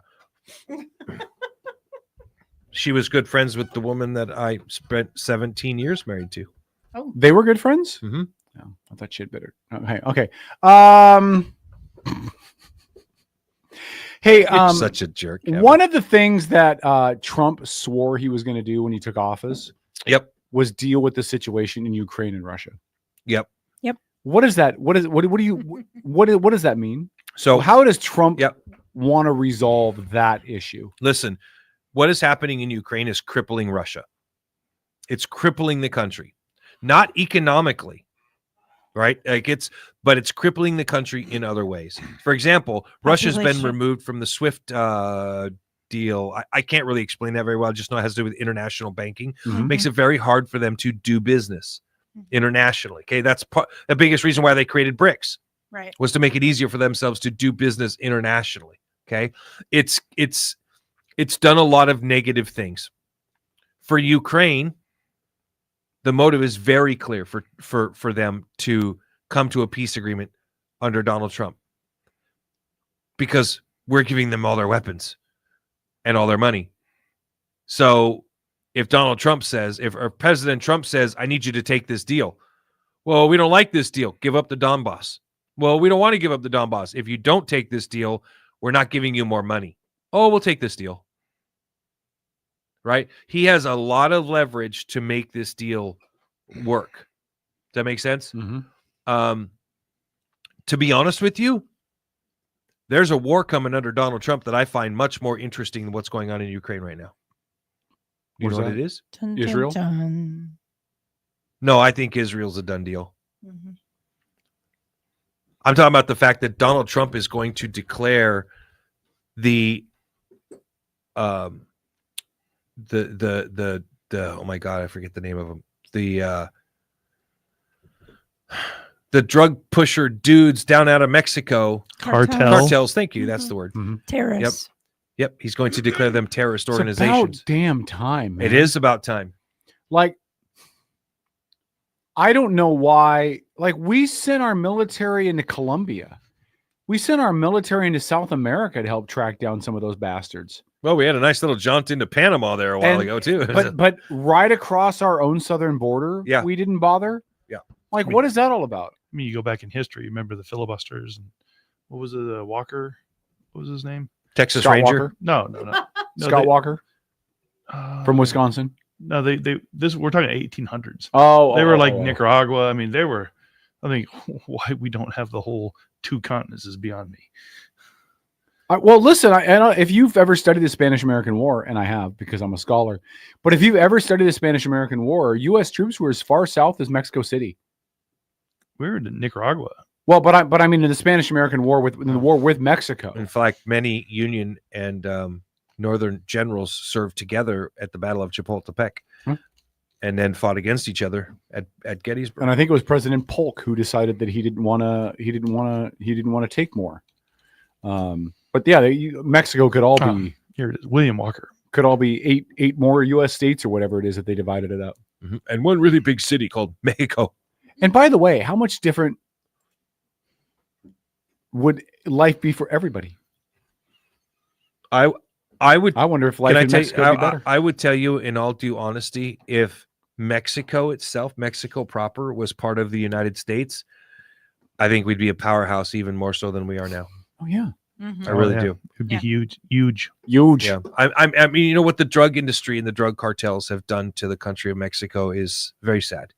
She was good friends with the woman that I spent 17 years married to. Oh, they were good friends. Mm-hmm. Oh, I thought she had better. Okay. Okay. Hey, You're such a jerk. Kevin. One of the things that Trump swore he was going to do when he took office, was deal with the situation in Ukraine and Russia. Yep. What is that? What does that mean? So how does Trump want to resolve that issue? Listen, what is happening in Ukraine is crippling Russia. It's crippling the country, not economically. Right? But it's crippling the country in other ways. For example, Russia's been removed from the SWIFT deal. I can't really explain that very well. I just know it has to do with international banking. Mm-hmm. Makes it very hard for them to do business internationally. Okay. That's the biggest reason why they created BRICS. Right. Was to make it easier for themselves to do business internationally. Okay. It's done a lot of negative things. For Ukraine, the motive is very clear for them to come to a peace agreement under Donald Trump because we're giving them all their weapons and all their money. So if President Trump says, I need you to take this deal. Well, we don't like this deal. Give up the Donbass. Well, we don't want to give up the Donbass. If you don't take this deal, we're not giving you more money. Oh, we'll take this deal. Right? He has a lot of leverage to make this deal work. Does that make sense? Mm-hmm. To be honest with you, there's a war coming under Donald Trump that I find much more interesting than what's going on in Ukraine right now. You know what it is? Israel? No, I think Israel's a done deal. Mm-hmm. I'm talking about the fact that Donald Trump is going to declare the oh my God, I forget the name of them. The drug pusher dudes down out of Mexico. Cartels. Thank you. Mm-hmm. That's the word. Mm-hmm. Terrorists. Yep. He's going to declare them terrorist It's organizations. about damn time, man. It is about time. Like, I don't know why. Like, we sent our military into Colombia. We sent our military into South America to help track down some of those bastards. Well, we had a nice little jaunt into Panama there a while ago, too. But right across our own southern border, we didn't bother. Yeah. Like, what is that all about? I mean, you go back in history, you remember the filibusters and what was it, Walker? What was his name? Texas Scott Ranger? Walker? No. Scott Walker from Wisconsin. No, we're talking 1800s. Oh, they were like Nicaragua. I mean, I think why we don't have the whole two continents is beyond me. Well, listen, if you've ever studied the Spanish-American War, and I have because I'm a scholar, but if you've ever studied the Spanish-American War, U.S. troops were as far south as Mexico City. We were in Nicaragua. Well, but I mean in the Spanish-American War in the war with Mexico. In fact, many Union and Northern generals served together at the Battle of Chapultepec, and then fought against each other at Gettysburg. And I think it was President Polk who decided that he didn't want to take more. But yeah, Mexico could all be here. It is William Walker. Could all be eight more U.S. states or whatever it is that they divided it up. And one really big city called Mexico. And by the way, how much different would life be for everybody? I wonder if life in Mexico would be better. I would tell you, in all due honesty, if Mexico itself, Mexico proper, was part of the United States, I think we'd be a powerhouse even more so than we are now. Oh yeah, I really do. It'd be huge. Yeah, I mean, you know what the drug industry and the drug cartels have done to the country of Mexico is very sad.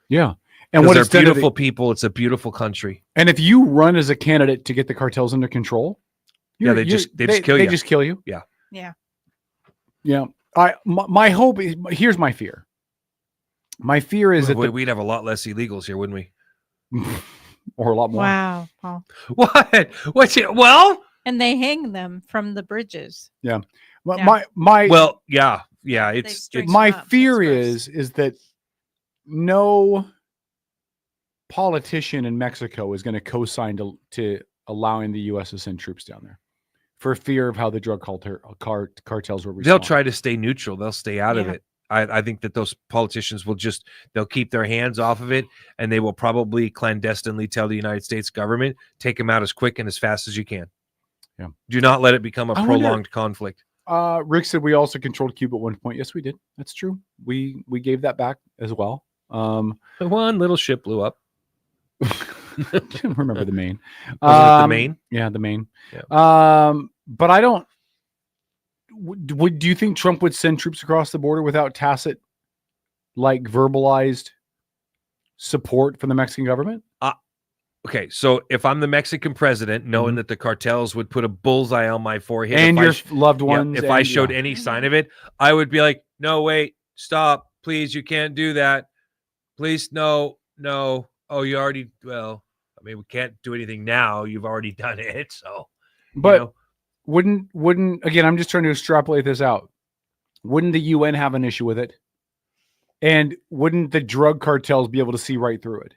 Yeah, and what they're it's done to beautiful people. It's a beautiful country. And if you run as a candidate to get the cartels under control, they just kill you. They just kill you. Yeah. Yeah. My hope is, here's my fear. My fear is that we'd have a lot less illegals here, wouldn't we? Or a lot more. Wow, Paul. What? What's it? Well, and they hang them from the bridges. Yeah. Yeah. It's my fear is that no politician in Mexico is going to co-sign to allowing the U.S. to send troops down there for fear of how the drug cartels will respond. They'll try to stay neutral. They'll stay out of it. I think that those politicians they'll keep their hands off of it, and they will probably clandestinely tell the United States government, take them out as quick and as fast as you can. Yeah. Do not let it become a prolonged conflict. Rick said we also controlled Cuba at one point. Yes, we did. That's true. We gave that back as well. The one little ship blew up. I can't remember the Maine. Was it the Maine? Yeah, the Maine. Yeah. But I don't. Do you think Trump would send troops across the border without tacit, verbalized support from the Mexican government? Okay, so if I'm the Mexican president, knowing that the cartels would put a bullseye on my forehead and your loved ones, if I showed any sign of it, I would be like, "No, wait, stop, please, you can't do that, please, no." Oh, you already. Well, I mean, we can't do anything now. You've already done it, so. But wouldn't again? I'm just trying to extrapolate this out. Wouldn't the UN have an issue with it? And wouldn't the drug cartels be able to see right through it?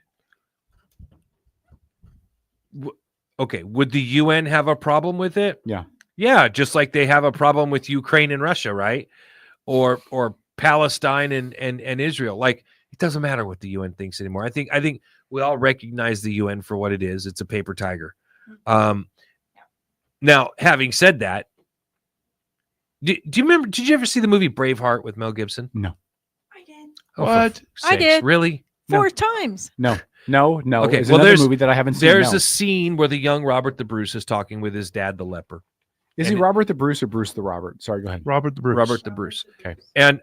Okay, would the UN have a problem with it? Yeah, just like they have a problem with Ukraine and Russia, right? Or Palestine and Israel. Like, it doesn't matter what the UN thinks anymore. I think we all recognize the UN for what it is. It's a paper tiger. Now, having said that, do you remember? Did you ever see the movie Braveheart with Mel Gibson? No. I did. Oh, what? I did. Really? 4 times. No. Okay, well, there's a movie that I haven't seen. There's a scene where the young Robert the Bruce is talking with his dad, the leper. Is he Robert the Bruce or Bruce the Robert? Sorry, go ahead. Robert the Bruce. Robert the Bruce. Okay. And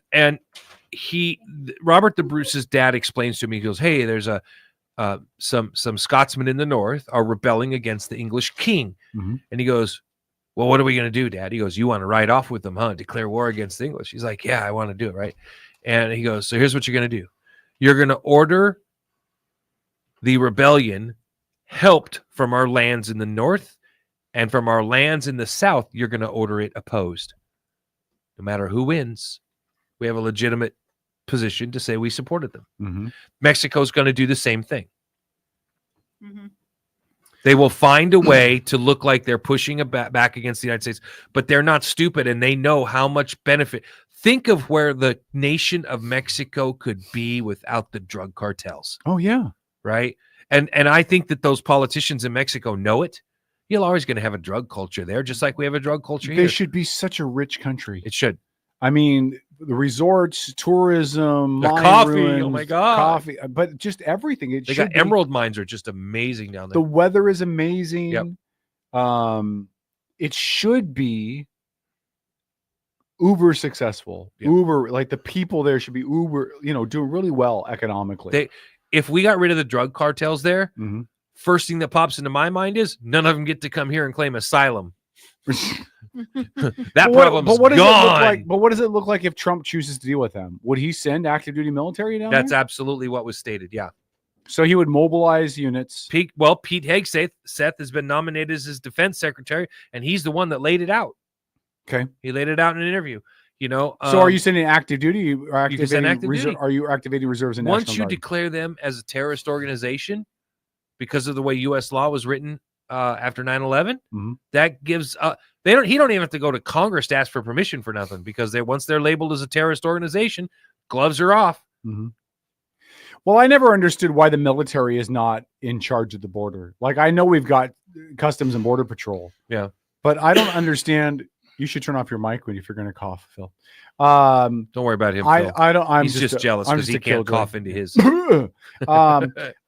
Robert the Bruce's dad explains to me, he goes, "Hey, there's some Scotsmen in the north are rebelling against the English king." Mm-hmm. And he goes, "Well, what are we going to do, Dad?" He goes, "You want to ride off with them, huh? Declare war against the English." He's like, "Yeah, I want to do it, right?" And he goes, "So here's what you're going to do. You're going to order the rebellion helped from our lands in the north, and from our lands in the south, you're going to order it opposed. No matter who wins, we have a legitimate position to say we supported them." Mm-hmm. Mexico's going to do the same thing. Mm-hmm. They will find a way to look like they're pushing back against the United States, but they're not stupid, and they know how much benefit. Think of where the nation of Mexico could be without the drug cartels. Oh, yeah. Right? And I think that those politicians in Mexico know it. You're always going to have a drug culture there, just like we have a drug culture here. They should be such a rich country. It should. I mean, the resorts, tourism, the mine coffee. ruins, Oh my God. coffee, but just everything. They got emerald mines are just amazing down there. The weather is amazing. Yep. It should be uber successful. Yep. Uber, like the people there should be uber, doing really well economically. If we got rid of the drug cartels there, mm-hmm. first thing that pops into my mind is none of them get to come here and claim asylum. That problem's what does it look gone. like? But what does it look like if Trump chooses to deal with them? Would he send active duty military down That's there? absolutely what was stated. Yeah. So he would mobilize units. Pete Hegseth has been nominated as his defense secretary, and he's the one that laid it out. Okay. He laid it out in an interview. You know. So are you sending active duty or you can send activating active duty. Are you activating reserves and Once National you Guard? declare them as a terrorist organization, because of the way U.S. law was written after 9/11, that gives he don't even have to go to Congress to ask for permission for nothing, because once they're labeled as a terrorist organization, gloves are off. Well, I never understood why the military is not in charge of the border. Like, I know we've got Customs and Border Patrol. Yeah. But I don't understand. You should turn off your mic if you're going to cough, Phil. Don't worry about him, I Phil. don't. I'm He's just jealous I'm because he just a can't killjoy. cough into his.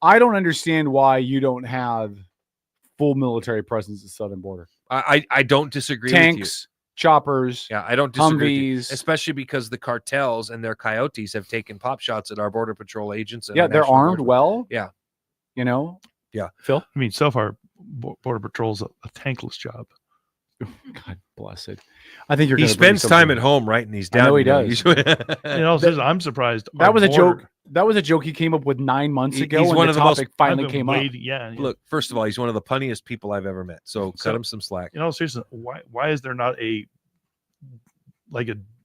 I don't understand why you don't have full military presence at the southern border. I don't disagree Tanks, with you. choppers. Yeah, I don't disagree with you, Humvees. especially because the cartels and their coyotes have taken pop shots at our border patrol agents. And Yeah, our they're National armed Guard. well. Yeah, You know. yeah. Phil, I mean, so far, Border Patrol's a tankless job. God bless it. I think you're. He gonna bring spends time something- at home writing these I down. know he you know. does. You know, I'm surprised. That our was a border- joke. That was a joke he came up with 9 months ago. He's and one the of the most- topic finally I've been came up. waiting- Yeah, yeah. Look, first of all, he's one of the punniest people I've ever met. So cut him some slack. You know, seriously, why is there not a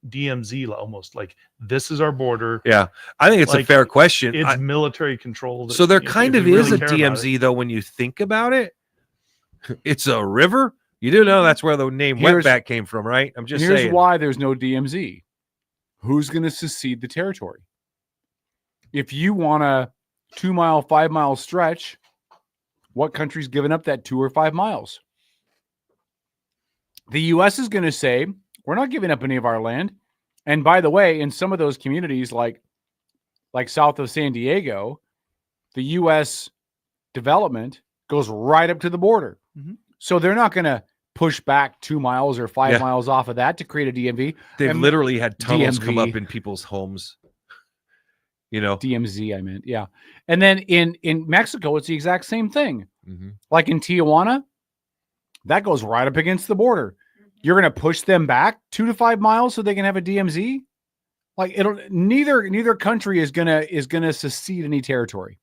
DMZ almost like this is our border? Yeah, I think it's a Like, fair question. It's military control. So there if kind you of is really a care about DMZ though when you think about it. It's a river. You do know that's where the name Here's- wetback came from, right? I'm just Here's saying. why there's no DMZ. Who's going to secede the territory? If you want a 2 mile, 5 mile stretch, what country's giving up that 2 or 5 miles? The U.S. is going to say, we're not giving up any of our land. And by the way, in some of those communities like south of San Diego, the U.S. development goes right up to the border. So they're not going to push back 2 miles or 5 Yeah. miles off of that to create a DMV. They've And literally had tunnels come DMV. up in people's homes. You know, DMZ, I meant, yeah. And then in Mexico, it's the exact same thing. Mhm. Like in Tijuana, that goes right up against the border. You're going to push them back 2 to 5 miles so they can have a DMZ. Like neither country is gonna secede any territory.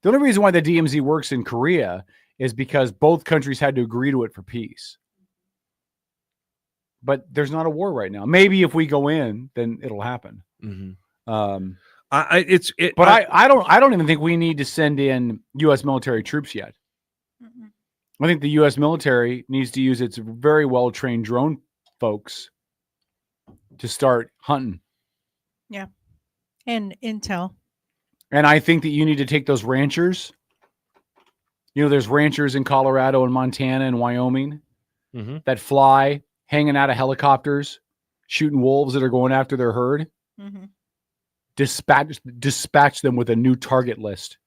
The only reason why the DMZ works in Korea is because both countries had to agree to it for peace. But there's not a war right now. Maybe if we go in, then it'll happen. Mhm. I don't even think we need to send in U.S. military troops yet. I think the U.S. military needs to use its very well trained drone folks to start hunting. Yeah. And intel. And I think that you need to take those ranchers. You know, there's ranchers in Colorado and Montana and Wyoming Mhm. that fly, hanging out of helicopters, shooting wolves that are going after their herd. Mm-hmm. Dispatch them with a new target list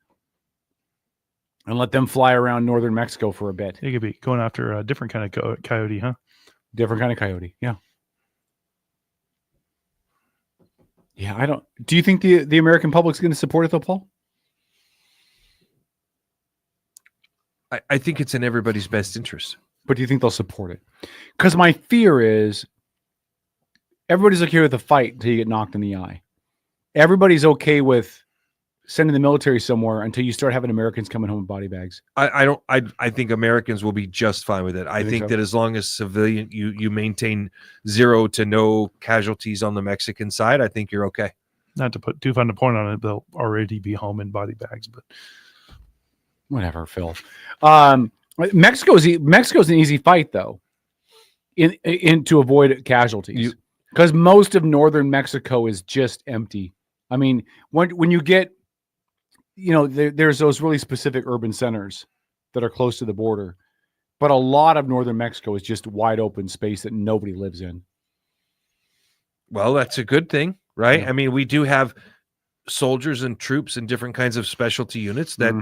and let them fly around northern Mexico for a bit. They could be going after a different kind of coyote, huh? Different kind of coyote. Yeah. Yeah, do you think the American public's going to support it though, Paul? I think it's in everybody's best interest. But do you think they'll support it? Because my fear is everybody's okay with the fight until you get knocked in the eye. Everybody's okay with sending the military somewhere until you start having Americans coming home with body bags. I think Americans will be just fine with it. I think so? that as long as civilian you maintain 0 to no casualties on the Mexican side, I think you're okay. Not to put too fine a point on it, they'll already be home in body bags, but Whatever, Phil. Mexico's an easy fight though, in to avoid casualties, because most of northern Mexico is just empty. I mean, when you get, there's those really specific urban centers that are close to the border, but a lot of northern Mexico is just wide open space that nobody lives in. Well, that's a good thing, right? Yeah. I mean, we do have soldiers and troops and different kinds of specialty units that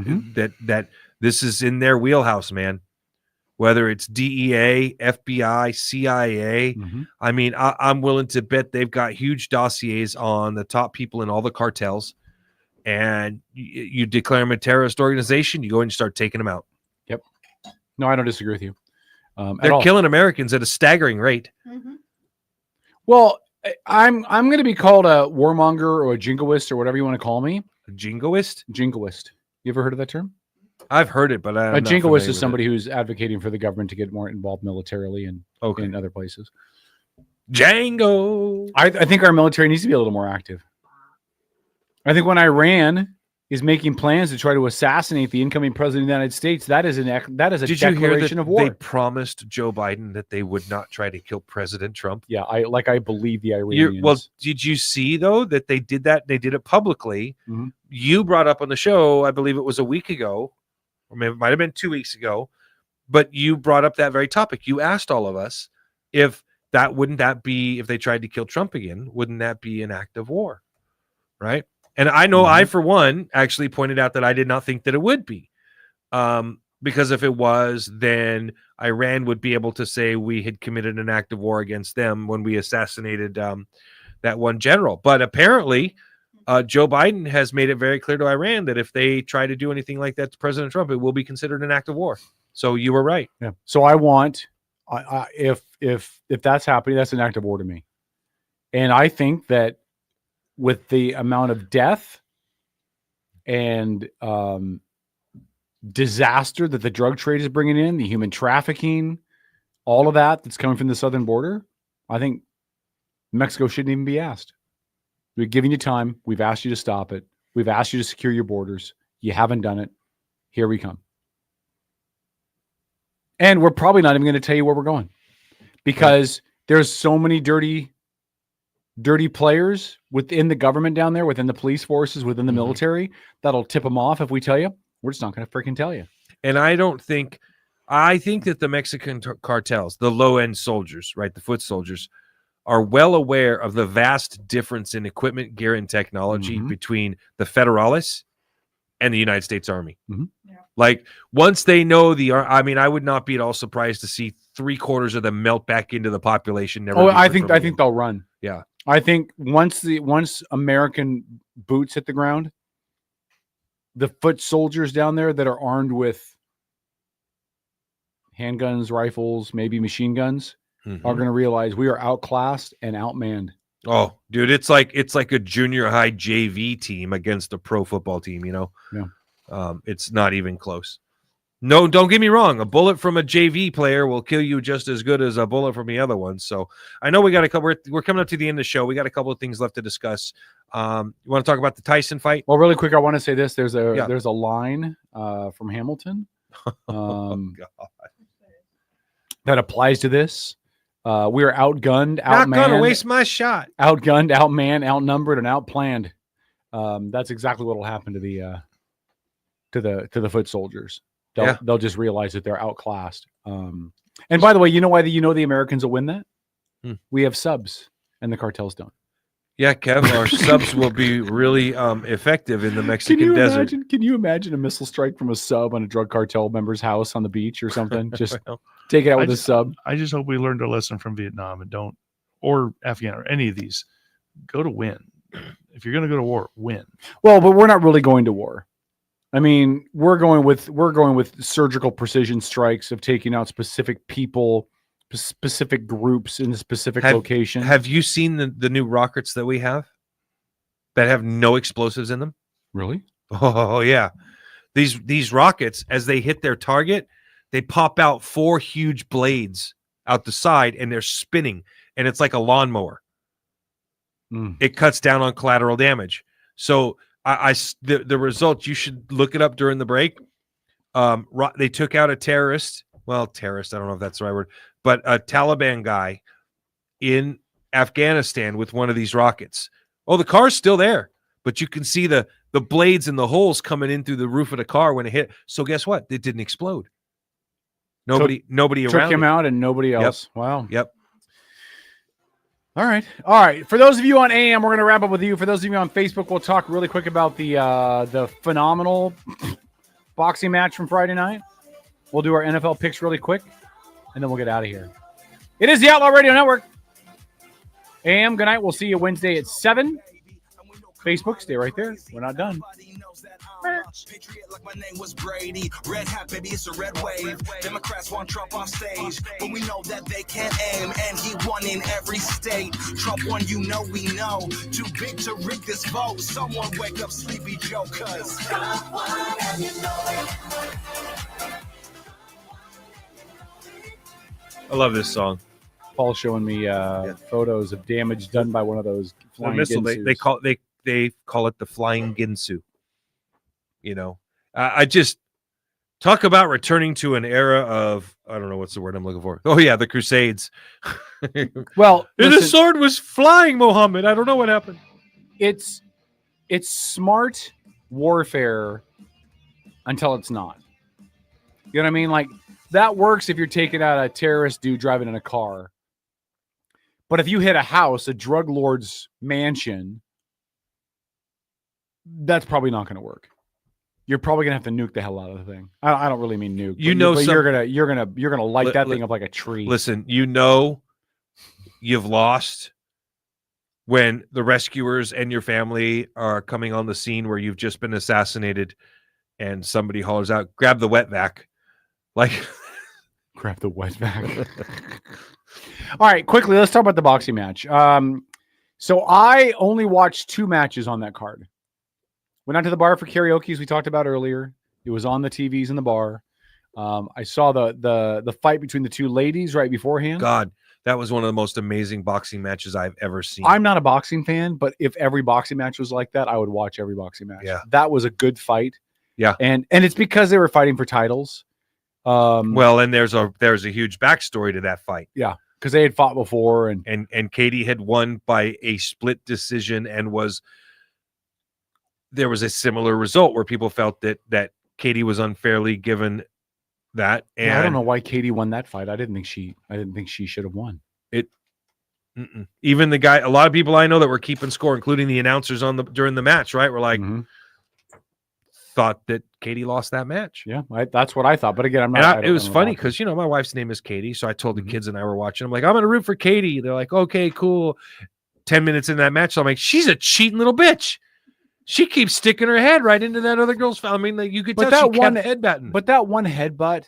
that this is in their wheelhouse, man. Whether it's DEA, FBI, CIA, I mean, I'm willing to bet they've got huge dossiers on the top people in all the cartels. And you declare them a terrorist organization, you go and you start taking them out. Yep. No, I don't disagree with you. at They're all. killing Americans at a staggering rate. Well, I'm going to be called a warmonger or a jingoist or whatever you want to call me. A jingoist? Jingoist. You ever heard of that term? I've heard it, but I'm a not jingoist familiar is with somebody who's advocating for the government to get more involved militarily and in other places. Django. I think our military needs to be a little more active. I think when Iran is making plans to try to assassinate the incoming president of the United States, that is a Did you hear declaration that of war. they promised Joe Biden that they would not try to kill President Trump? Yeah, I believe the Iranians. Well, did you see though that they did that? They did it publicly. Mm-hmm. You brought up on the show, I believe it was a week ago, or maybe it might have been 2 weeks ago, but you brought up that very topic. You asked all of us if if they tried to kill Trump again, wouldn't that be an act of war? Right? And I know I, for one, actually pointed out that I did not think that it would be. Because if it was, then Iran would be able to say we had committed an act of war against them when we assassinated that one general. But apparently, Joe Biden has made it very clear to Iran that if they try to do anything like that to President Trump, it will be considered an act of war. So you were right. Yeah. So I want, if that's happening, that's an act of war to me. And I think that with the amount of death and disaster that the drug trade is bringing in, the human trafficking, all of that's coming from the southern border, I think Mexico shouldn't even be asked. We're giving you time. We've asked you to stop it. We've asked you to secure your borders. You haven't done it. Here we come. And we're probably not even going to tell you where we're going because there's so many dirty players within the government down there, within the police forces, within the military, that'll tip them off if we tell you. We're just not going to freaking tell you. And I think that the Mexican cartels, the low-end soldiers, right, the foot soldiers, are well aware of the vast difference in equipment, gear, and technology between the Federales and the United States Army. Like, once they know I would not be at all surprised to see 3/4 of them melt back into the population. I think they'll run. Yeah. I think once American boots hit the ground, the foot soldiers down there that are armed with handguns, rifles, maybe machine guns, are going to realize we are outclassed and outmanned. Oh, dude, it's like a junior high JV team against a pro football team, you know? Yeah. It's not even close. No, don't get me wrong. A bullet from a JV player will kill you just as good as a bullet from the other one. So I know we got a couple. We're coming up to the end of the show. We got a couple of things left to discuss. You want to talk about the Tyson fight? Well, really quick, I want to say this. There's a line from Hamilton that applies to this. We are outgunned, outmanned. Not gonna waste my shot. Outgunned, outmanned, outnumbered, and outplanned. That's exactly what will happen to the foot soldiers. They'll just realize that they're outclassed. And by the way, you know why the Americans will win that? We have subs, and the cartels don't. Yeah, Kev, our subs will be really effective in the Mexican desert. Can you imagine a missile strike from a sub on a drug cartel member's house on the beach or something? Just take it out with a sub. I just hope we learned our lesson from Vietnam and don't, or Afghan or any of these. Go to win. If you're going to go to war, win. Well, but we're not really going to war. I mean, we're going with surgical precision strikes of taking out specific people, specific groups in a specific location. Have you seen the new rockets that we have that have no explosives in them? Really? Oh yeah. These rockets, as they hit their target, they pop out 4 huge blades out the side and they're spinning, and it's like a lawnmower. It cuts down on collateral damage. So the result, you should look it up during the break. They took out a terrorist. Well, terrorist, I don't know if that's the right word, but a Taliban guy in Afghanistan with one of these rockets. Oh, the car's still there, but you can see the blades and the holes coming in through the roof of the car when it hit. So guess what? It didn't explode. Nobody took around him it. out and nobody else. Yep. Wow. Yep. All right. For those of you on AM, we're going to wrap up with you. For those of you on Facebook, we'll talk really quick about the phenomenal boxing match from Friday night. We'll do our NFL picks really quick, and then we'll get out of here. It is the Outlaw Radio Network. AM, good night. We'll see you Wednesday at 7. Facebook, stay right there. We're not done. Patriot like my name was Brady. Red hat, baby, it's a red wave. Democrats want Trump off stage, but we know that they can't aim, and he won in every state. Trump won, you know we know. Too big to rig this vote. Someone wake up Sleepy Joe, cause Trump won and you know it. I love this song. Paul's showing me photos of damage done by one of those flying missile. They Ginsus. they call it the flying Ginsu. You know, I just talk about returning to an era of, I don't know what's the word I'm looking for. Oh yeah, the Crusades. Well, and the sword was flying, Muhammad. I don't know what happened. It's smart warfare until it's not. You know what I mean? Like, that works if you're taking out a terrorist dude driving in a car. But if you hit a house, a drug lord's mansion, that's probably not going to work. You're probably gonna have to nuke the hell out of the thing. I don't really mean nuke. You know, but you're gonna light that thing up like a tree. Listen, you know, you've lost when the rescuers and your family are coming on the scene where you've just been assassinated, and somebody hollers out, "Grab the wet vac!" Like, grab the wet vac. All right, quickly, let's talk about the boxing match. So I only watched 2 matches on that card. Went out to the bar for karaoke, as we talked about earlier. It was on the TVs in the bar. I saw the fight between the 2 ladies right beforehand. God, that was one of the most amazing boxing matches I've ever seen. I'm not a boxing fan, but if every boxing match was like that, I would watch every boxing match. Yeah. That was a good fight. Yeah. And it's because they were fighting for titles. Well, and there's a huge backstory to that fight. Yeah, because they had fought before, and Katie had won by a split decision, and there was a similar result where people felt that Katie was unfairly given that. And yeah, I don't know why Katie won that fight. I didn't think she should have won. Even the guy, a lot of people I know that were keeping score, including the announcers during the match, right, were like, thought that Katie lost that match. Yeah, that's what I thought. But again, I'm not. It was funny because, you know, my wife's name is Katie, so I told the kids and I were watching. I'm like, I'm going to root for Katie. They're like, okay, cool. 10 minutes in that match, so I'm like, she's a cheating little bitch. She keeps sticking her head right into that other girl's face. I mean, like, you could tell she kept headbutting. But that one headbutt,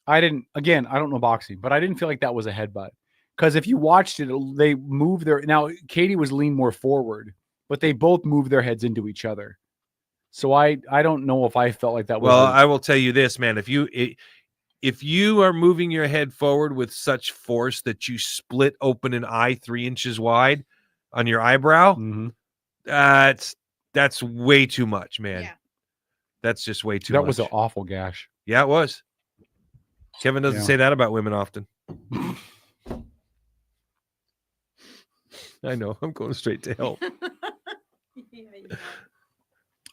I don't know boxing, but I didn't feel like that was a headbutt. Because if you watched it, they moved now Katie was leaned more forward, but they both moved their heads into each other. So I don't know if I felt like that was. Well, I will tell you this, man. If you are moving your head forward with such force that you split open an eye 3 inches wide on your eyebrow, that's way too much, man. Yeah. That's just way too much. That was an awful gash. Yeah, it was. Kevin doesn't say that about women often. I know. I'm going straight to hell.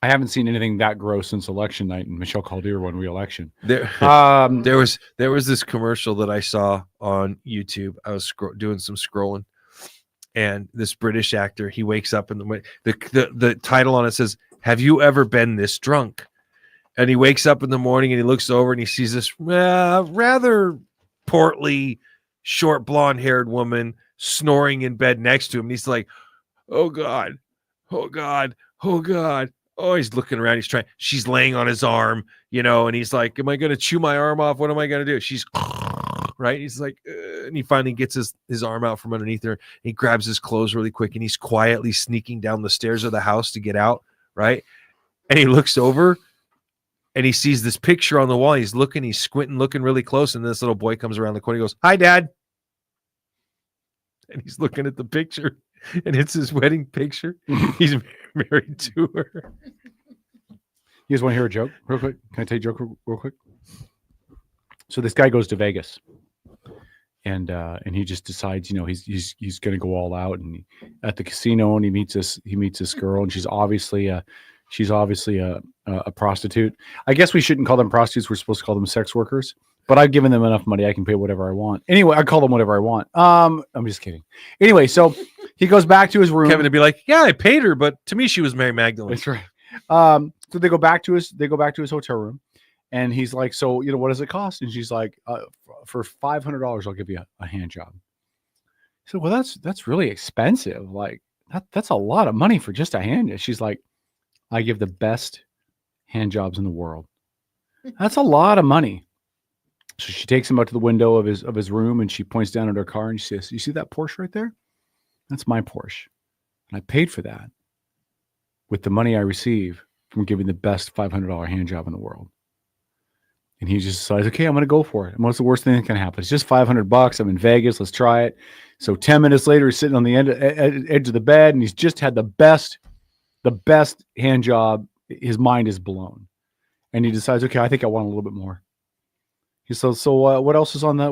I haven't seen anything that gross since election night, and Michelle Caldeira won re-election. There was this commercial that I saw on YouTube. I was doing some scrolling, and this British actor, he wakes up in the title on it says, "Have you ever been this drunk?" And he wakes up in the morning and he looks over and he sees this rather portly, short, blonde-haired woman snoring in bed next to him. And he's like, "Oh God, oh God, oh God." Oh, he's looking around. She's laying on his arm, you know, and he's like, "Am I going to chew my arm off? What am I going to do?" She's right. He's like, and he finally gets his arm out from underneath her. He grabs his clothes really quick and he's quietly sneaking down the stairs of the house to get out. Right. And he looks over and he sees this picture on the wall. He's squinting, looking really close. And this little boy comes around the corner. He goes, "Hi, Dad." And he's looking at the picture. And it's his wedding picture. He's married to her. You guys want to hear a joke real quick? Can I tell you a joke real quick? So this guy goes to Vegas, and he just decides, you know, he's going to go all out, and at the casino, and he meets this girl, and she's obviously a prostitute. I guess we shouldn't call them prostitutes. We're supposed to call them sex workers. But I've given them enough money. I can pay whatever I want. Anyway, I call them whatever I want. I'm just kidding. Anyway, so he goes back to his room. Kevin would be like, "Yeah, I paid her, but to me, she was Mary Magdalene." That's right. So they go back to his hotel room, and he's like, "So, you know, what does it cost?" And she's like, "For $500, I'll give you a hand job." He said, "Well, that's really expensive. Like that's a lot of money for just a hand." She's like, "I give the best hand jobs in the world. That's a lot of money. So she takes him out to the window of his room and she points down at her car and she says, "You see that Porsche right there? That's my Porsche. And I paid for that with the money I receive from giving the best $500 hand job in the world." And he just decides, okay, I'm going to go for it. And what's the worst thing that can happen? It's just $500. I'm in Vegas. Let's try it. So 10 minutes later, he's sitting on the edge of the bed and he's just had the best hand job. His mind is blown. And he decides, okay, I think I want a little bit more. He says, so what else is on the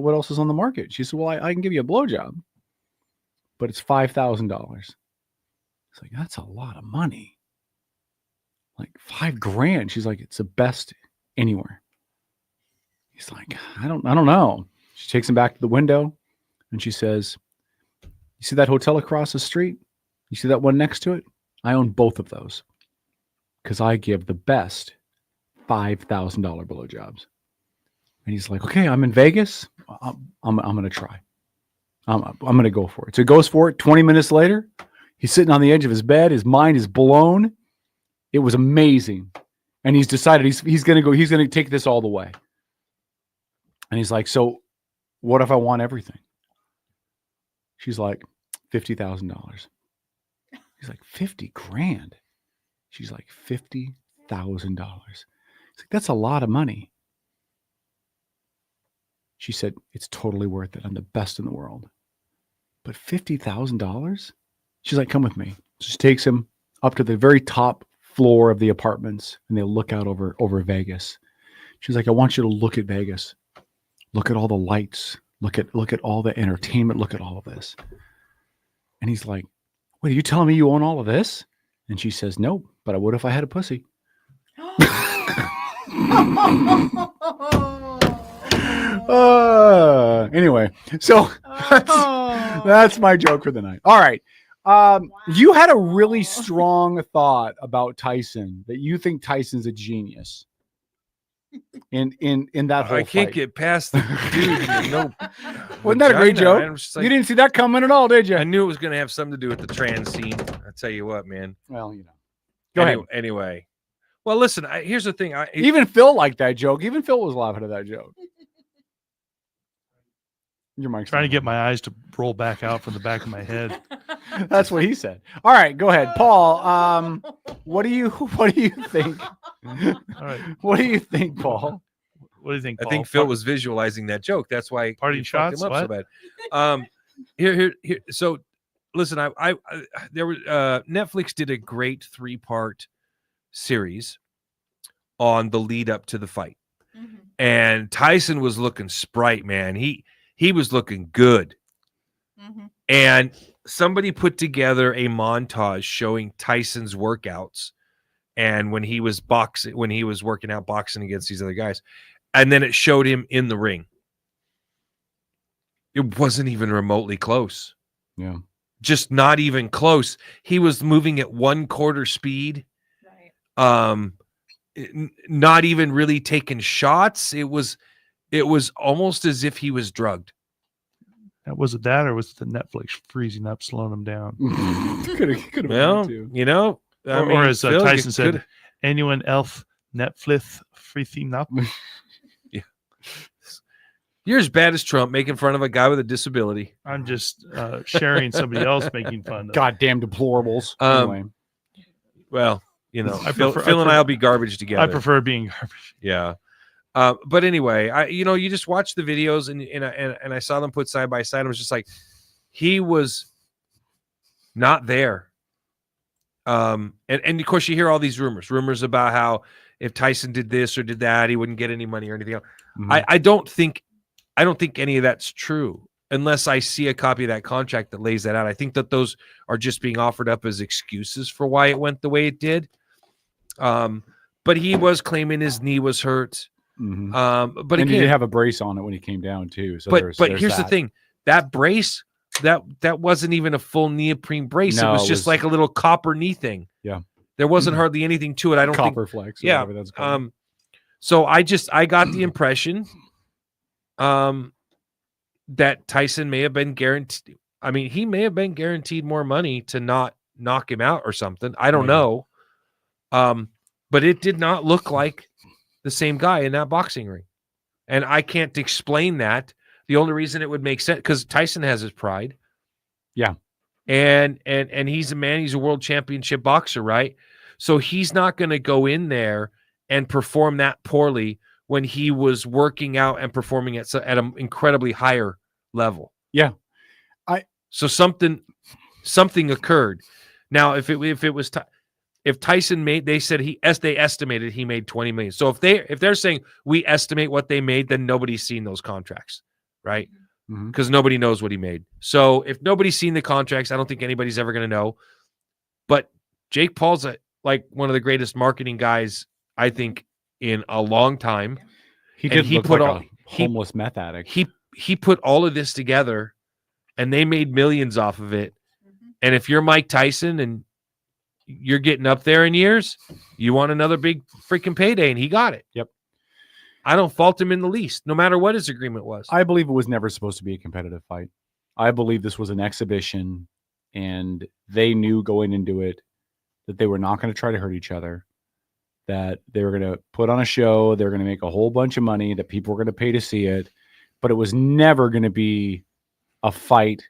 market? She said, well, I can give you a blowjob, but it's $5,000. It's like, that's a lot of money. Like $5,000. She's like, it's the best anywhere. He's like, I don't know. She takes him back to the window and she says, "You see that hotel across the street? You see that one next to it? I own both of those because I give the best $5,000 blowjobs." And he's like, okay, I'm in Vegas. I'm going to try. I'm going to go for it. So he goes for it. 20 minutes later, he's sitting on the edge of his bed. His mind is blown. It was amazing. And he's decided he's going to take this all the way. And he's like, so what if I want everything? She's like, $50,000. He's like, $50,000. She's like, $50,000. He's like, that's a lot of money. She said, it's totally worth it. I'm the best in the world. But $50,000? She's like, come with me. So she takes him up to the very top floor of the apartments and they look out over Vegas. She's like, I want you to look at Vegas. Look at all the lights. Look at all the entertainment. Look at all of this. And he's like, wait, are you telling me you own all of this? And she says, no, but I would if I had a pussy. Anyway, so that's my joke for the night. All right. You had a really strong thought about Tyson, that you think Tyson's a genius. In that whole I can't fight. get past the dude. No, Wasn't that a great vagina. joke? I'm just like, You didn't see that coming at all, did you? I knew it was going to have something to do with the trans scene. I tell you what, man. Well, you know. Go ahead. Anyway, well, listen. Here's the thing. Even Phil liked that joke. Even Phil was laughing at that joke. Your mic's trying to get my eyes to roll back out from the back of my head. That's what he said. All right, go ahead, Paul. What do you think? All right. What do you think, Paul? What do you think, I Paul? think Phil was visualizing that joke. That's why Parting shots. him up What? so bad. Here. So, listen. I there was Netflix did a great 3-part series on the lead up to the fight, and Tyson was looking sprite, man. He was looking good, and somebody put together a montage showing Tyson's workouts and when he was working out boxing against these other guys. And then it showed him in the ring. It wasn't even remotely close. Yeah. Just not even close. He was moving at 1/4 speed. Right. Not even really taking shots. It was almost as if he was drugged. Was it that, or was it the Netflix freezing up, slowing him down? Could have been Well, that too. you know, or as Tyson said, anyone else Netflix freezing up? Yeah. You're as bad as Trump making fun of a guy with a disability. I'm just sharing somebody else making fun of. Goddamn deplorables. Anyway. Well, you know, Phil and I'll be garbage together. I prefer being garbage. Yeah. But anyway, you just watch the videos and I saw them put side by side. I was just like, he was not there. And of course you hear all these rumors about how if Tyson did this or did that, he wouldn't get any money or anything else. Mm-hmm. I don't think any of that's true unless I see a copy of that contract that lays that out. I think that those are just being offered up as excuses for why it went the way it did. But he was claiming his knee was hurt. Mm-hmm. But and again, he did have a brace on it when he came down too. So but there's here's that. the thing: that brace that wasn't even a full neoprene brace. No, it was just like a little copper knee thing. Yeah, there wasn't hardly anything to it. I don't copper think flex. Yeah. That's called. So I got the impression, that Tyson may have been guaranteed. I mean, he may have been guaranteed more money to not knock him out or something. I don't know. but it did not look like the same guy in that boxing ring. And I can't explain that. The only reason it would make sense, because Tyson has his pride. Yeah. And he's a man, he's a world championship boxer, right? So he's not going to go in there and perform that poorly when he was working out and performing at an incredibly higher level. Yeah. So something occurred. Now, if Tyson made, they said they estimated he made 20 million. So if they're saying we estimate what they made, then nobody's seen those contracts, right? Because nobody knows what he made. So if nobody's seen the contracts, I don't think anybody's ever going to know. But Jake Paul's like one of the greatest marketing guys, I think, in a long time. He look like a homeless meth addict. He put all of this together, and they made millions off of it. And if you're Mike Tyson and you're getting up there in years, you want another big freaking payday, and he got it. Yep. I don't fault him in the least, no matter what his agreement was. I believe it was never supposed to be a competitive fight. I believe this was an exhibition, and they knew going into it that they were not going to try to hurt each other, that they were going to put on a show, they were going to make a whole bunch of money, that people were going to pay to see it, but it was never going to be a fight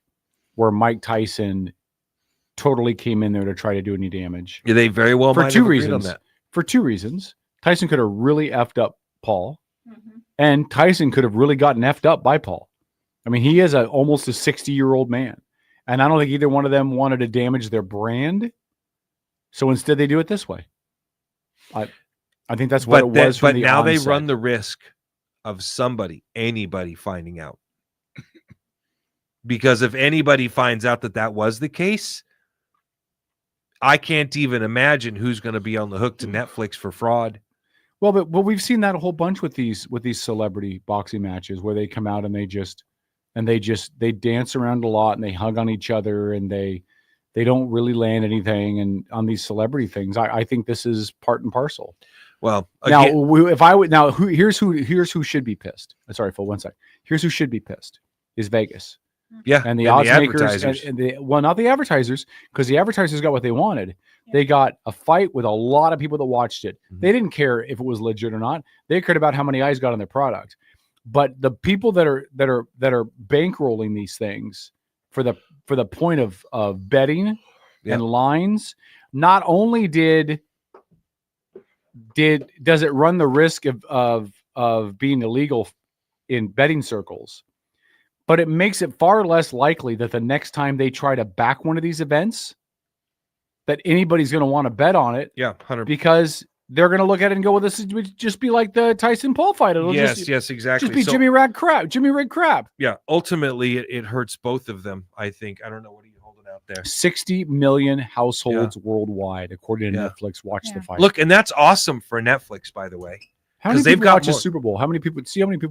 where Mike Tyson totally came in there to try to do any damage. Yeah, they very well for might two have agreed reasons. on that. For two reasons. Tyson could have really effed up Paul, and Tyson could have really gotten effed up by Paul. I mean, he is almost a 60-year-old man, and I don't think either one of them wanted to damage their brand. So instead, they do it this way. I think that's what it was. From the now they onset. run the risk of anybody finding out. Because if anybody finds out that was the case, I can't even imagine who's going to be on the hook to Netflix for fraud. Well, but we've seen that a whole bunch with these celebrity boxing matches where they come out and they dance around a lot and they hug on each other and they don't really land anything. And on these celebrity things, I think this is part and parcel. Well, again, here's who should be pissed. Sorry, Phil, 1 sec. Here's who should be pissed is Vegas. Yeah, and the odds makers, not the advertisers, because the advertisers got what they wanted. Yeah. They got a fight with a lot of people that watched it. Mm-hmm. They didn't care if it was legit or not. They cared about how many eyes got on their product. But the people that are bankrolling these things for the point of betting and lines, not only does it run the risk of being illegal in betting circles, but it makes it far less likely that the next time they try to back one of these events, that anybody's going to want to bet on it. Yeah, 100%. Because they're going to look at it and go, well, this would just be like the Tyson Paul fight. It'll yes, exactly. Just be Jimmy Rig crap. Yeah, ultimately it hurts both of them, I think. I don't know, what are you holding out there? 60 million households worldwide, according to Netflix, watch the fight. Look, and that's awesome for Netflix, by the way. How many people watch the Super Bowl? How many people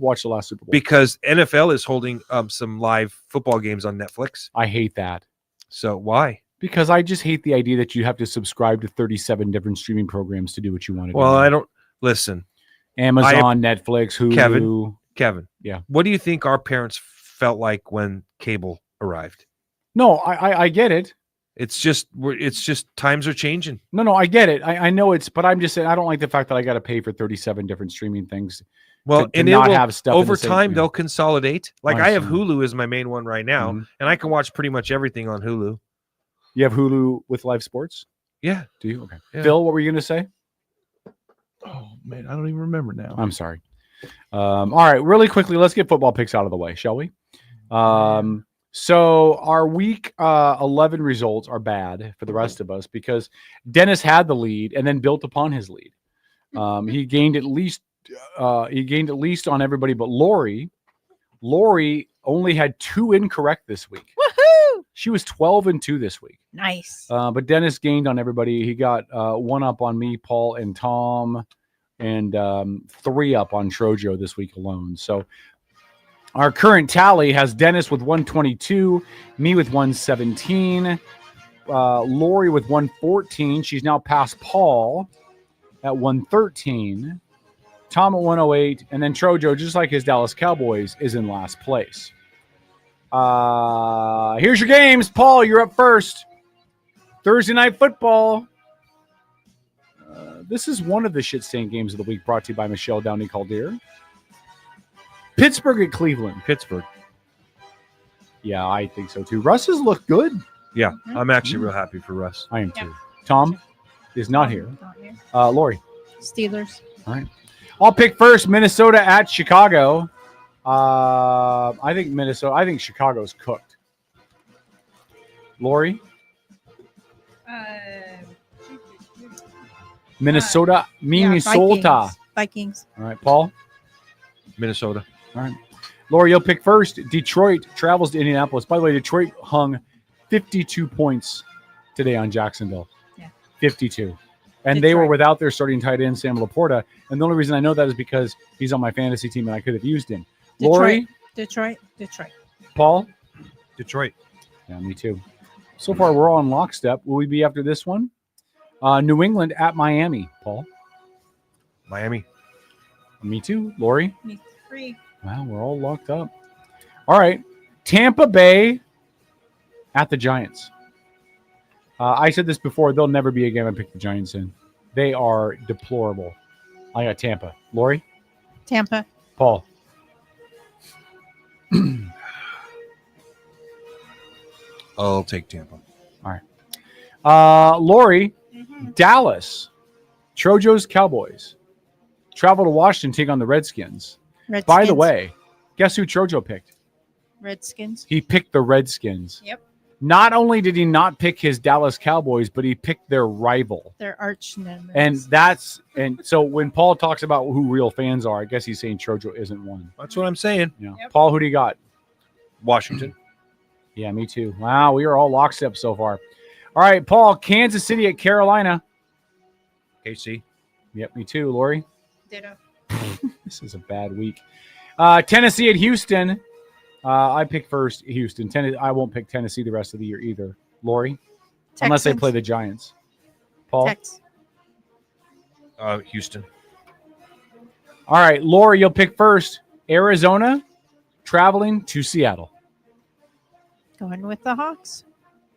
watched the last Super Bowl? Because NFL is holding some live football games on Netflix. I hate that. So why? Because I just hate the idea that you have to subscribe to 37 different streaming programs to do what you want to do. Well, I don't listen. Amazon, Netflix, Hulu. Kevin. Yeah. What do you think our parents felt like when cable arrived? No, I get it. It's just times are changing. No, I get it. I know but I'm just saying I don't like the fact that I got to pay for 37 different streaming things. Well, to not have stuff over time. They'll consolidate. Like I have Hulu as my main one right now, Mm-hmm. and I can watch pretty much everything on Hulu. You have Hulu with live sports? Yeah. Do you? Okay. Yeah. Phil, what were you going to say? Oh man, I don't even remember now. I'm sorry. All right, really quickly, let's get football picks out of the way, shall we? So our week 11 results are bad for the rest of us because Dennis had the lead and then built upon his lead. He gained at least on everybody but Lori. Lori only had 2 incorrect this week. Woohoo! She was 12-2 this week. Nice. But Dennis gained on everybody. He got 1 up on me, Paul, and Tom, and 3 up on Trojo this week alone. So our current tally has Dennis with 122, me with 117, Lori with 114. She's now past Paul at 113, Tom at 108, and then Trojo, just like his Dallas Cowboys, is in last place. Here's your games. Paul, you're up first. Thursday Night Football. This is one of the shit stain games of the week brought to you by Michelle Downey Caldeir. Pittsburgh at Cleveland. Pittsburgh. Yeah, I think so too. Russ has looked good. Yeah, I'm actually real happy for Russ. I am too. Tom is not here. Lori. Steelers. All right. I'll pick first Minnesota at Chicago. I think Chicago's cooked. Lori? Minnesota. Minnesota. Vikings. All right, Paul? Minnesota. All right. Lori, you'll pick first. Detroit travels to Indianapolis. By the way, Detroit hung 52 points today on Jacksonville. Yeah. 52. And they were without their starting tight end, Sam Laporta. And the only reason I know that is because he's on my fantasy team and I could have used him. Lori? Detroit. Paul? Detroit. Yeah, me too. So far, we're all in lockstep. Will we be after this one? New England at Miami. Paul? Miami. Me too. Lori? Me three. Wow, we're all locked up. All right. Tampa Bay at the Giants. I said this before. There'll never be a game I pick the Giants in. They are deplorable. I got Tampa. Lori? Tampa. Paul? I'll take Tampa. All right. Lori, Dallas, Trojos, Cowboys. Travel to Washington, take on the Redskins. By the way, guess who Trojo picked? Redskins. He picked the Redskins. Yep. Not only did he not pick his Dallas Cowboys, but he picked their rival. Their arch nemesis. And so when Paul talks about who real fans are, I guess he's saying Trojo isn't one. That's what I'm saying. Yeah. Yep. Paul, who do you got? Washington. Yeah, me too. Wow, we are all lockstep so far. All right, Paul, Kansas City at Carolina. KC. Yep, me too. Lori? Ditto. This is a bad week. Tennessee at Houston. I pick first Houston. I won't pick Tennessee the rest of the year either. Lori? Texans. Unless they play the Giants. Paul? Tex. Houston. All right, Lori, you'll pick first. Arizona traveling to Seattle. Going with the Hawks.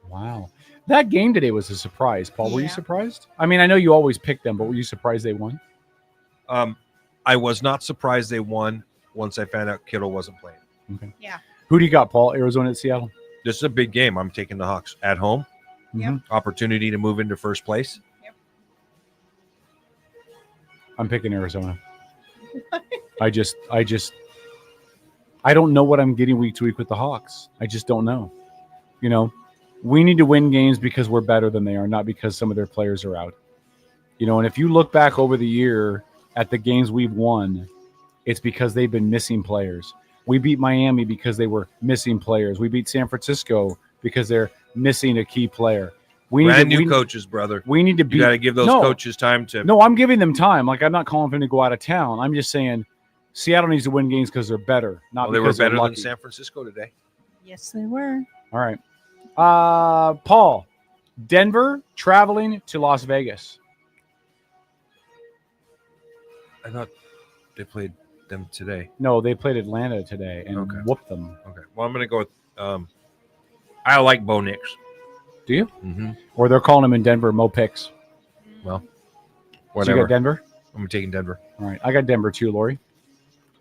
Wow. That game today was a surprise. Paul, were you surprised? I mean, I know you always pick them, but were you surprised they won? I was not surprised they won once I found out Kittle wasn't playing. Okay. Yeah. Who do you got, Paul? Arizona at Seattle? This is a big game. I'm taking the Hawks at home. Yep. Opportunity to move into first place. Yep. I'm picking Arizona. I don't know what I'm getting week to week with the Hawks. I just don't know. You know, we need to win games because we're better than they are, not because some of their players are out. You know, and if you look back over the year at the games we've won, it's because they've been missing players. We beat Miami because they were missing players. We beat San Francisco because they're missing a key player. We Brand new coaches, brother. We need to be. You got to give those coaches time to. No, I'm giving them time. Like, I'm not calling for them to go out of town. I'm just saying Seattle needs to win games because they're better, not they were because they're better lucky. than San Francisco today. Yes, they were. All right. Paul, Denver traveling to Las Vegas. I thought they played them today. No, they played Atlanta today and whooped them. Okay. Well, I'm going to go with I like Bo Nix. Do you? Mm-hmm. Or they're calling him in Denver Mo Picks. Well, So whatever. you got Denver? I'm taking Denver. All right. I got Denver too, Lori.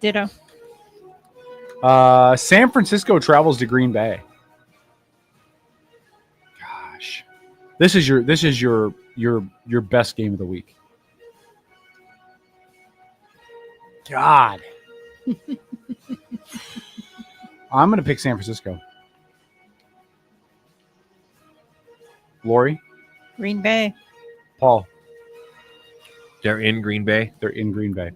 Ditto. San Francisco travels to Green Bay. Gosh. This is your best game of the week. God. I'm going to pick San Francisco. Lori? Green Bay. Paul? They're in Green Bay? They're in Green Bay.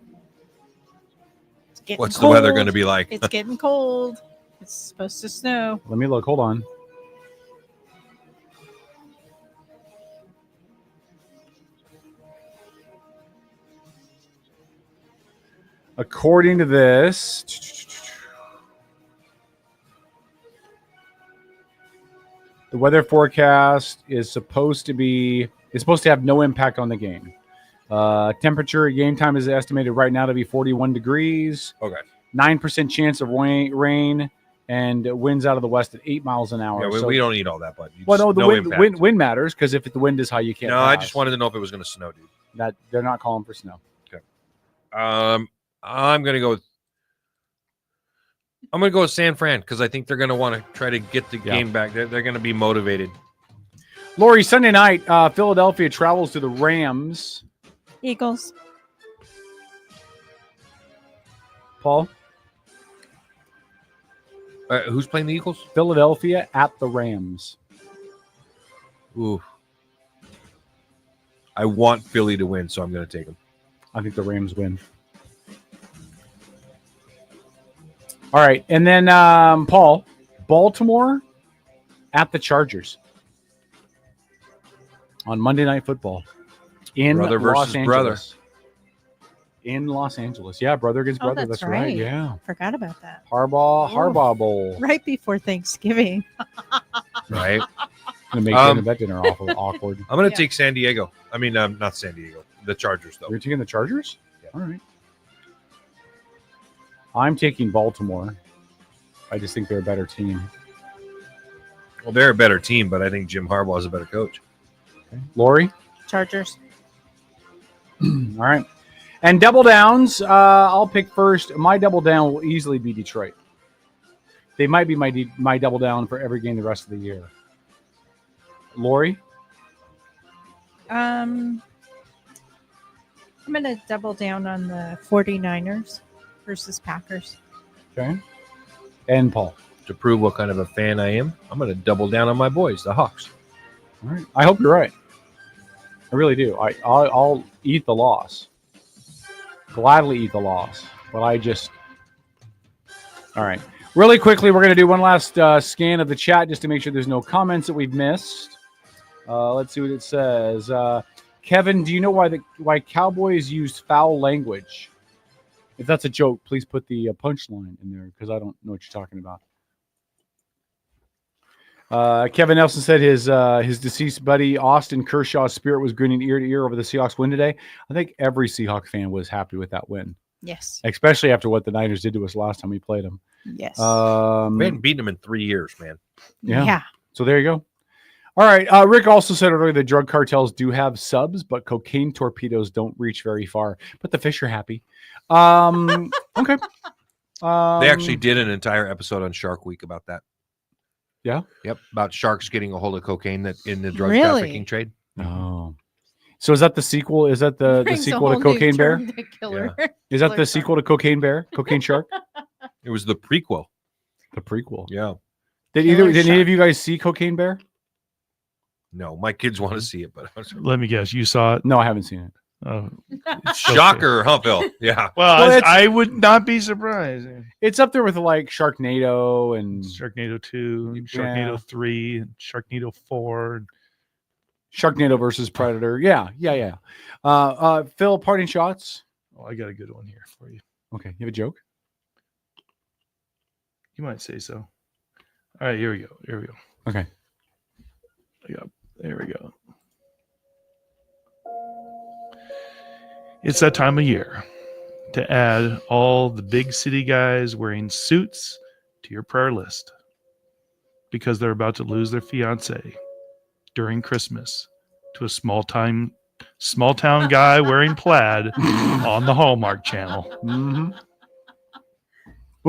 It's getting What's cold. the weather going to be like? It's getting cold. It's supposed to snow. Let me look. Hold on. According to this, the weather forecast is supposed to have no impact on the game. Temperature at game time is estimated right now to be 41 degrees. Okay. 9% chance of rain. and winds out of the west at 8 miles an hour. Yeah, we don't need all that, but well, no, the no wind, impact. wind matters because if the wind is high, you can't. No, I pass. just wanted to know if it was going to snow, dude. That they're not calling for snow. Okay. I'm going to go with San Fran because I think they're going to want to try to get the game back. They're going to be motivated. Lori, Sunday night, Philadelphia travels to the Rams. Eagles. Paul? Who's playing the Eagles? Philadelphia at the Rams. Ooh. I want Philly to win, so I'm going to take them. I think the Rams win. All right. And then, Paul, Baltimore at the Chargers on Monday Night Football in Brother versus Los Angeles. brother. In Los Angeles. Yeah, brother against brother. That's right. Yeah. Forgot about that. Harbaugh Bowl. Right before Thanksgiving. Right. Going to make that dinner awkward. I'm going to take San Diego. I mean, not San Diego. The Chargers, though. You're taking the Chargers? Yeah. All right. I'm taking Baltimore. I just think they're a better team. Well, they're a better team, but I think Jim Harbaugh is a better coach. Okay. Lori? Chargers. All right. And double downs, I'll pick first. My double down will easily be Detroit. They might be my double down for every game the rest of the year. Lori? I'm going to double down on the 49ers versus Packers. Okay. And Paul? To prove what kind of a fan I am, I'm going to double down on my boys, the Hawks. All right. I hope you're right. I really do. I'll eat the loss. Gladly eat the loss. But I just... All right. Really quickly, we're going to do one last scan of the chat just to make sure there's no comments that we've missed. Let's see what it says. Kevin, do you know why Cowboys used foul language? If that's a joke, please put the punchline in there because I don't know what you're talking about. Kevin Nelson said his deceased buddy Austin Kershaw's spirit was grinning ear to ear over the Seahawks win today. I think every Seahawks fan was happy with that win. Yes. Especially after what the Niners did to us last time we played them. Yes. We hadn't beaten them in 3 years, man. Yeah. So there you go. All right. Rick also said earlier that drug cartels do have subs, but cocaine torpedoes don't reach very far. But the fish are happy. Okay. They actually did an entire episode on Shark Week about that. Yeah. Yep. About sharks getting a hold of cocaine that in the drug Really? trafficking trade. Oh. So is that the sequel? Is that the Brings a sequel whole to new Cocaine Bear? term to killer. Is that Killer the sequel to Cocaine Bear? Cocaine Shark? It was the prequel. The prequel. Yeah. Did any of you guys see Cocaine Bear? No, my kids want to see it, but Let me guess, you saw it? No, I haven't seen it. Oh, shocker, huh, Phil? Yeah. Well, I would not be surprised. It's up there with like Sharknado and Sharknado 2, and Sharknado 3, and Sharknado 4. Sharknado versus Predator. Yeah. Phil, parting shots. Oh, I got a good one here for you. Okay, you have a joke? You might say so. All right, here we go. Okay. There we go. It's that time of year to add all the big city guys wearing suits to your prayer list because they're about to lose their fiance during Christmas to a small town guy wearing plaid on the Hallmark Channel. Mm-hmm.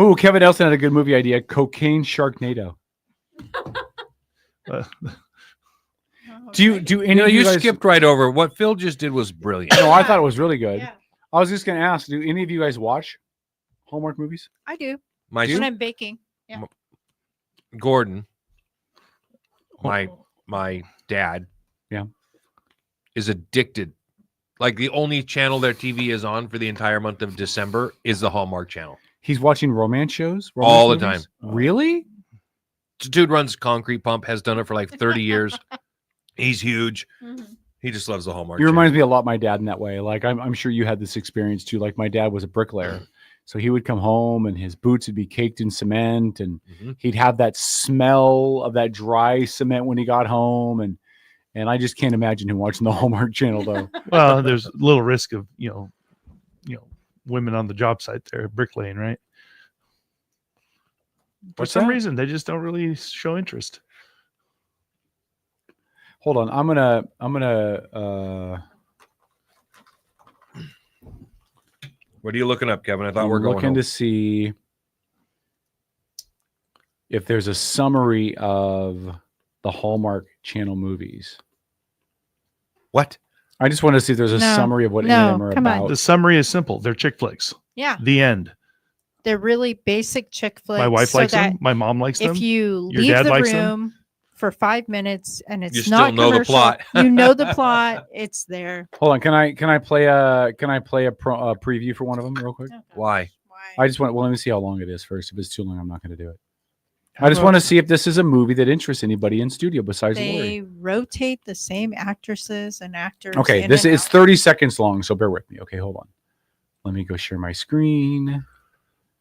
Ooh, Kevin Nelson had a good movie idea: Cocaine Sharknado. Do any of you guys skipped right over what Phil just did was brilliant. No, I thought it was really good. Yeah. I was just going to ask: do any of you guys watch Hallmark movies? I do. My When I'm baking. Yeah. Gordon, my dad, is addicted. Like the only channel their TV is on for the entire month of December is the Hallmark Channel. He's watching romance shows all the movies? time. Really? Dude runs Concrete Pump, has done it for like 30 years. He's huge. Mm-hmm. He just loves the Hallmark. He reminds me a lot of my dad in that way. Like I'm sure you had this experience too. Like my dad was a bricklayer, so he would come home and his boots would be caked in cement, and he'd have that smell of that dry cement when he got home, and I just can't imagine him watching the Hallmark Channel though. Well, there's a little risk of women on the job site there bricklaying, right? For What's some that? reason, they just don't really show interest. Hold on. I'm gonna What are you looking up, Kevin? I thought I'm we we're going looking home. to see if there's a summary of the Hallmark Channel movies. What? I just want to see if there's a No, summary of what any no, of them are come on. about. The summary is simple. They're chick flicks. Yeah. The end. They're really basic chick flicks. My wife so likes that them. My mom likes them. If you Your leave dad the likes them. room for 5 minutes and it's You still not know the commercial, plot. you know the plot. It's there. Hold on. Can I play a preview for one of them real quick? Why? I just want. Well, let me see how long it is first. If it's too long, I'm not going to do it. I just want to see if this is a movie that interests anybody in studio besides They Lori. rotate the same actresses and actors. Okay, in this and is out. 30 seconds long, so bear with me. Okay, hold on. Let me go share my screen.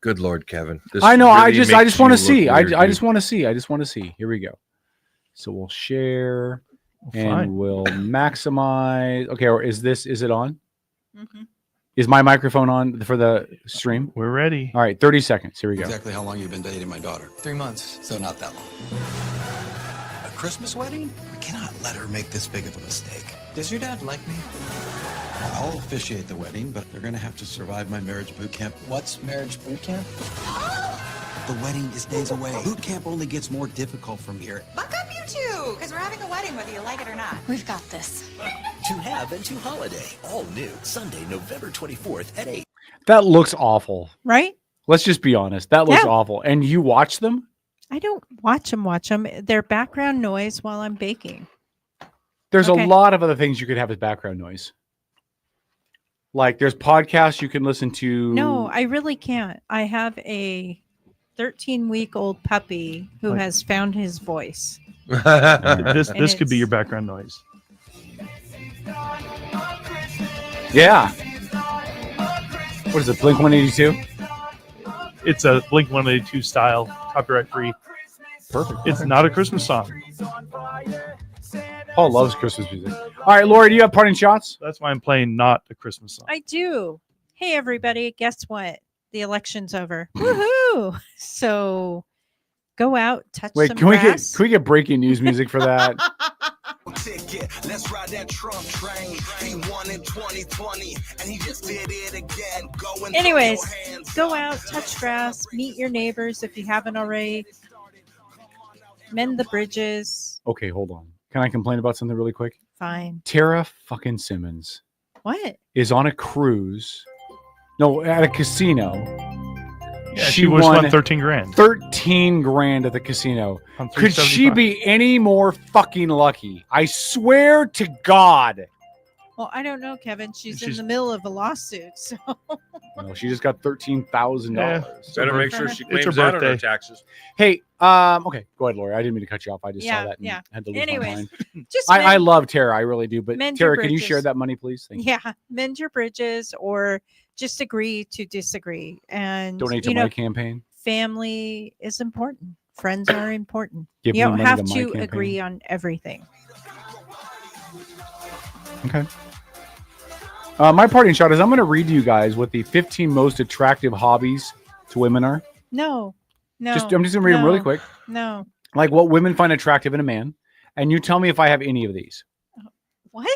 Good Lord, Kevin. This I know. I really just makes want to you look see. weird, I dude. just want to see. I just want to see. Here we go. So we'll share and fine. we'll maximize. Okay, or is it on? Mm-hmm. Is my microphone on for the stream? We're ready. All right, 30 seconds. Here we go. Exactly how long you've been dating my daughter? 3 months, so not that long. A Christmas wedding? We cannot let her make this big of a mistake. Does your dad like me? I'll officiate the wedding, but they're gonna have to survive my marriage boot camp. What's marriage boot camp? The wedding is days away. Boot camp only gets more difficult from here. Buck up, you two, because we're having a wedding whether you like it or not. We've got this. To Have and To Holiday, all new, Sunday, November 24th at 8. That looks awful. Right? Let's just be honest. That looks Yeah. awful. And you watch them? I don't watch them. They're background noise while I'm baking. There's Okay. a lot of other things you could have as background noise. Like there's podcasts you can listen to. No, I really can't. I have a 13-week-old puppy who Like- has found his voice. This And could be it's- your background noise. Yeah. What is it? Blink 182? It's a Blink 182 style, copyright free. Perfect. It's not a Christmas song. Paul loves Christmas music. All right, Lori, do you have parting shots? That's why I'm playing not a Christmas song. I do. Hey, everybody, guess what? The election's over. Woohoo! So go out, touch Wait, some can grass. we get breaking news music for that? Ticket. Let's ride that Trump train. He won in 2020 and he just did it again. Go and Anyways, throw your hands go out, touch grass, meet your neighbors if you haven't already. Mend the bridges. Okay, hold on. Can I complain about something really quick? Fine. Tara fucking Simmons What? is on a cruise. No, at a casino. Yeah, she won 13 grand. 13 grand at the casino. On Could she 375. be any more fucking lucky? I swear to God. Well, I don't know, Kevin. She's in She's- the middle of a lawsuit. So No, she just got $13,000. Better make sure she It's claims her that on her birthday. taxes. Hey, okay, go ahead, Lori. I didn't mean to cut you off. I just Yeah, saw that and yeah. had to lose my Anyways, mind. just I mend- love Tara, I really do. But mend your Tara, can you share bridges. that money, please? Thank you. yeah, mend your bridges or just agree to disagree. And Donate to you my know, campaign. family is important. Friends are important. Give you me don't money have to my to campaign. agree on everything. Okay. My parting shot is I'm going to read to you guys what the 15 most attractive hobbies to women are. No, no. I'm just going to read them really no, quick. No. Like what women find attractive in a man. And you tell me if I have any of these. What?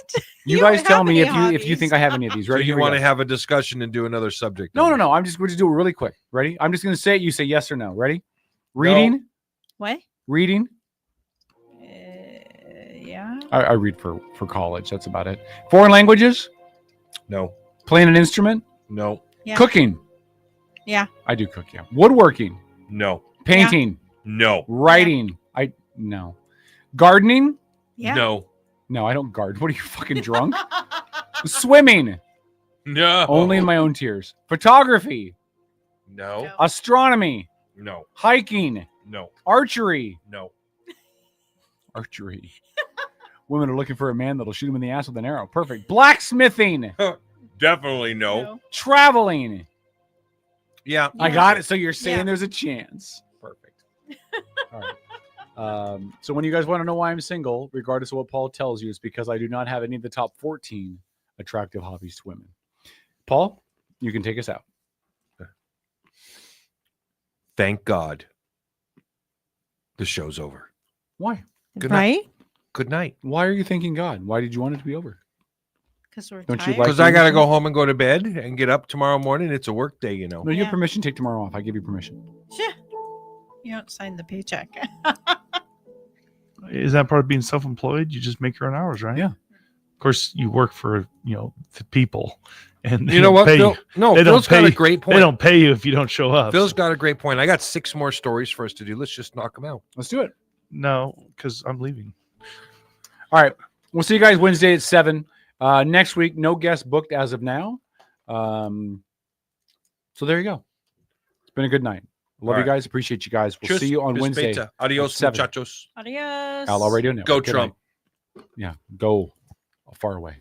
You don't guys tell have me any if you think I have any of these. So Ready? you Here we want go. to have a discussion and do another subject? No, on no, it. no. We're just do it really quick. Ready? I'm just going to say it. You say yes or no. Ready? Reading. What? Reading. Yeah. I read for college. That's about it. Foreign languages. No. Playing an instrument. No. Yeah. Cooking. Yeah. I do cook. Yeah. Woodworking. No. Painting. No. Writing. No. Gardening. Yeah. No. No, I don't garden. What are you fucking drunk? Swimming. No. Only in my own tears. Photography. No. Astronomy. No. Hiking. No. Archery. No. Archery. Women are looking for a man that'll shoot them in the ass with an arrow. Perfect. Blacksmithing. Definitely no. Traveling. Yeah. I got it. So you're saying Yeah. there's a chance. Perfect. All right. So when you guys want to know why I'm single, regardless of what Paul tells you, it's because I do not have any of the top 14 attractive hobbies to women. Paul, you can take us out. Thank God the show's over. Why? Good Right? night. Good night. Why are you thanking God? Why did you want it to be over? Because we're Don't you tired. like Because I got to doing go home and go to bed and get up tomorrow morning. It's a work day, you know. No, you Yeah. have permission to take tomorrow off. I give you permission. Yeah. You don't sign the paycheck. Is that part of being self-employed? You just make your own hours, right? Yeah. Of course, you work for the people, and they You know don't what, pay Phil? you. No, they Phil's don't got pay a great point. They don't pay you if you don't show up. Phil's got a great point. I got 6 more stories for us to do. Let's just knock them out. Let's do it. No, because I'm leaving. All right. We'll see you guys Wednesday at 7. Next week, no guest booked as of now. So there you go. It's been a good night. Love All you right. guys. Appreciate you guys. We'll Cheers. see you on Bis Wednesday. beta. Adios, at 7. muchachos. Adios. Outlaw Radio Network. Go Good Trump. night. Yeah. Go far away.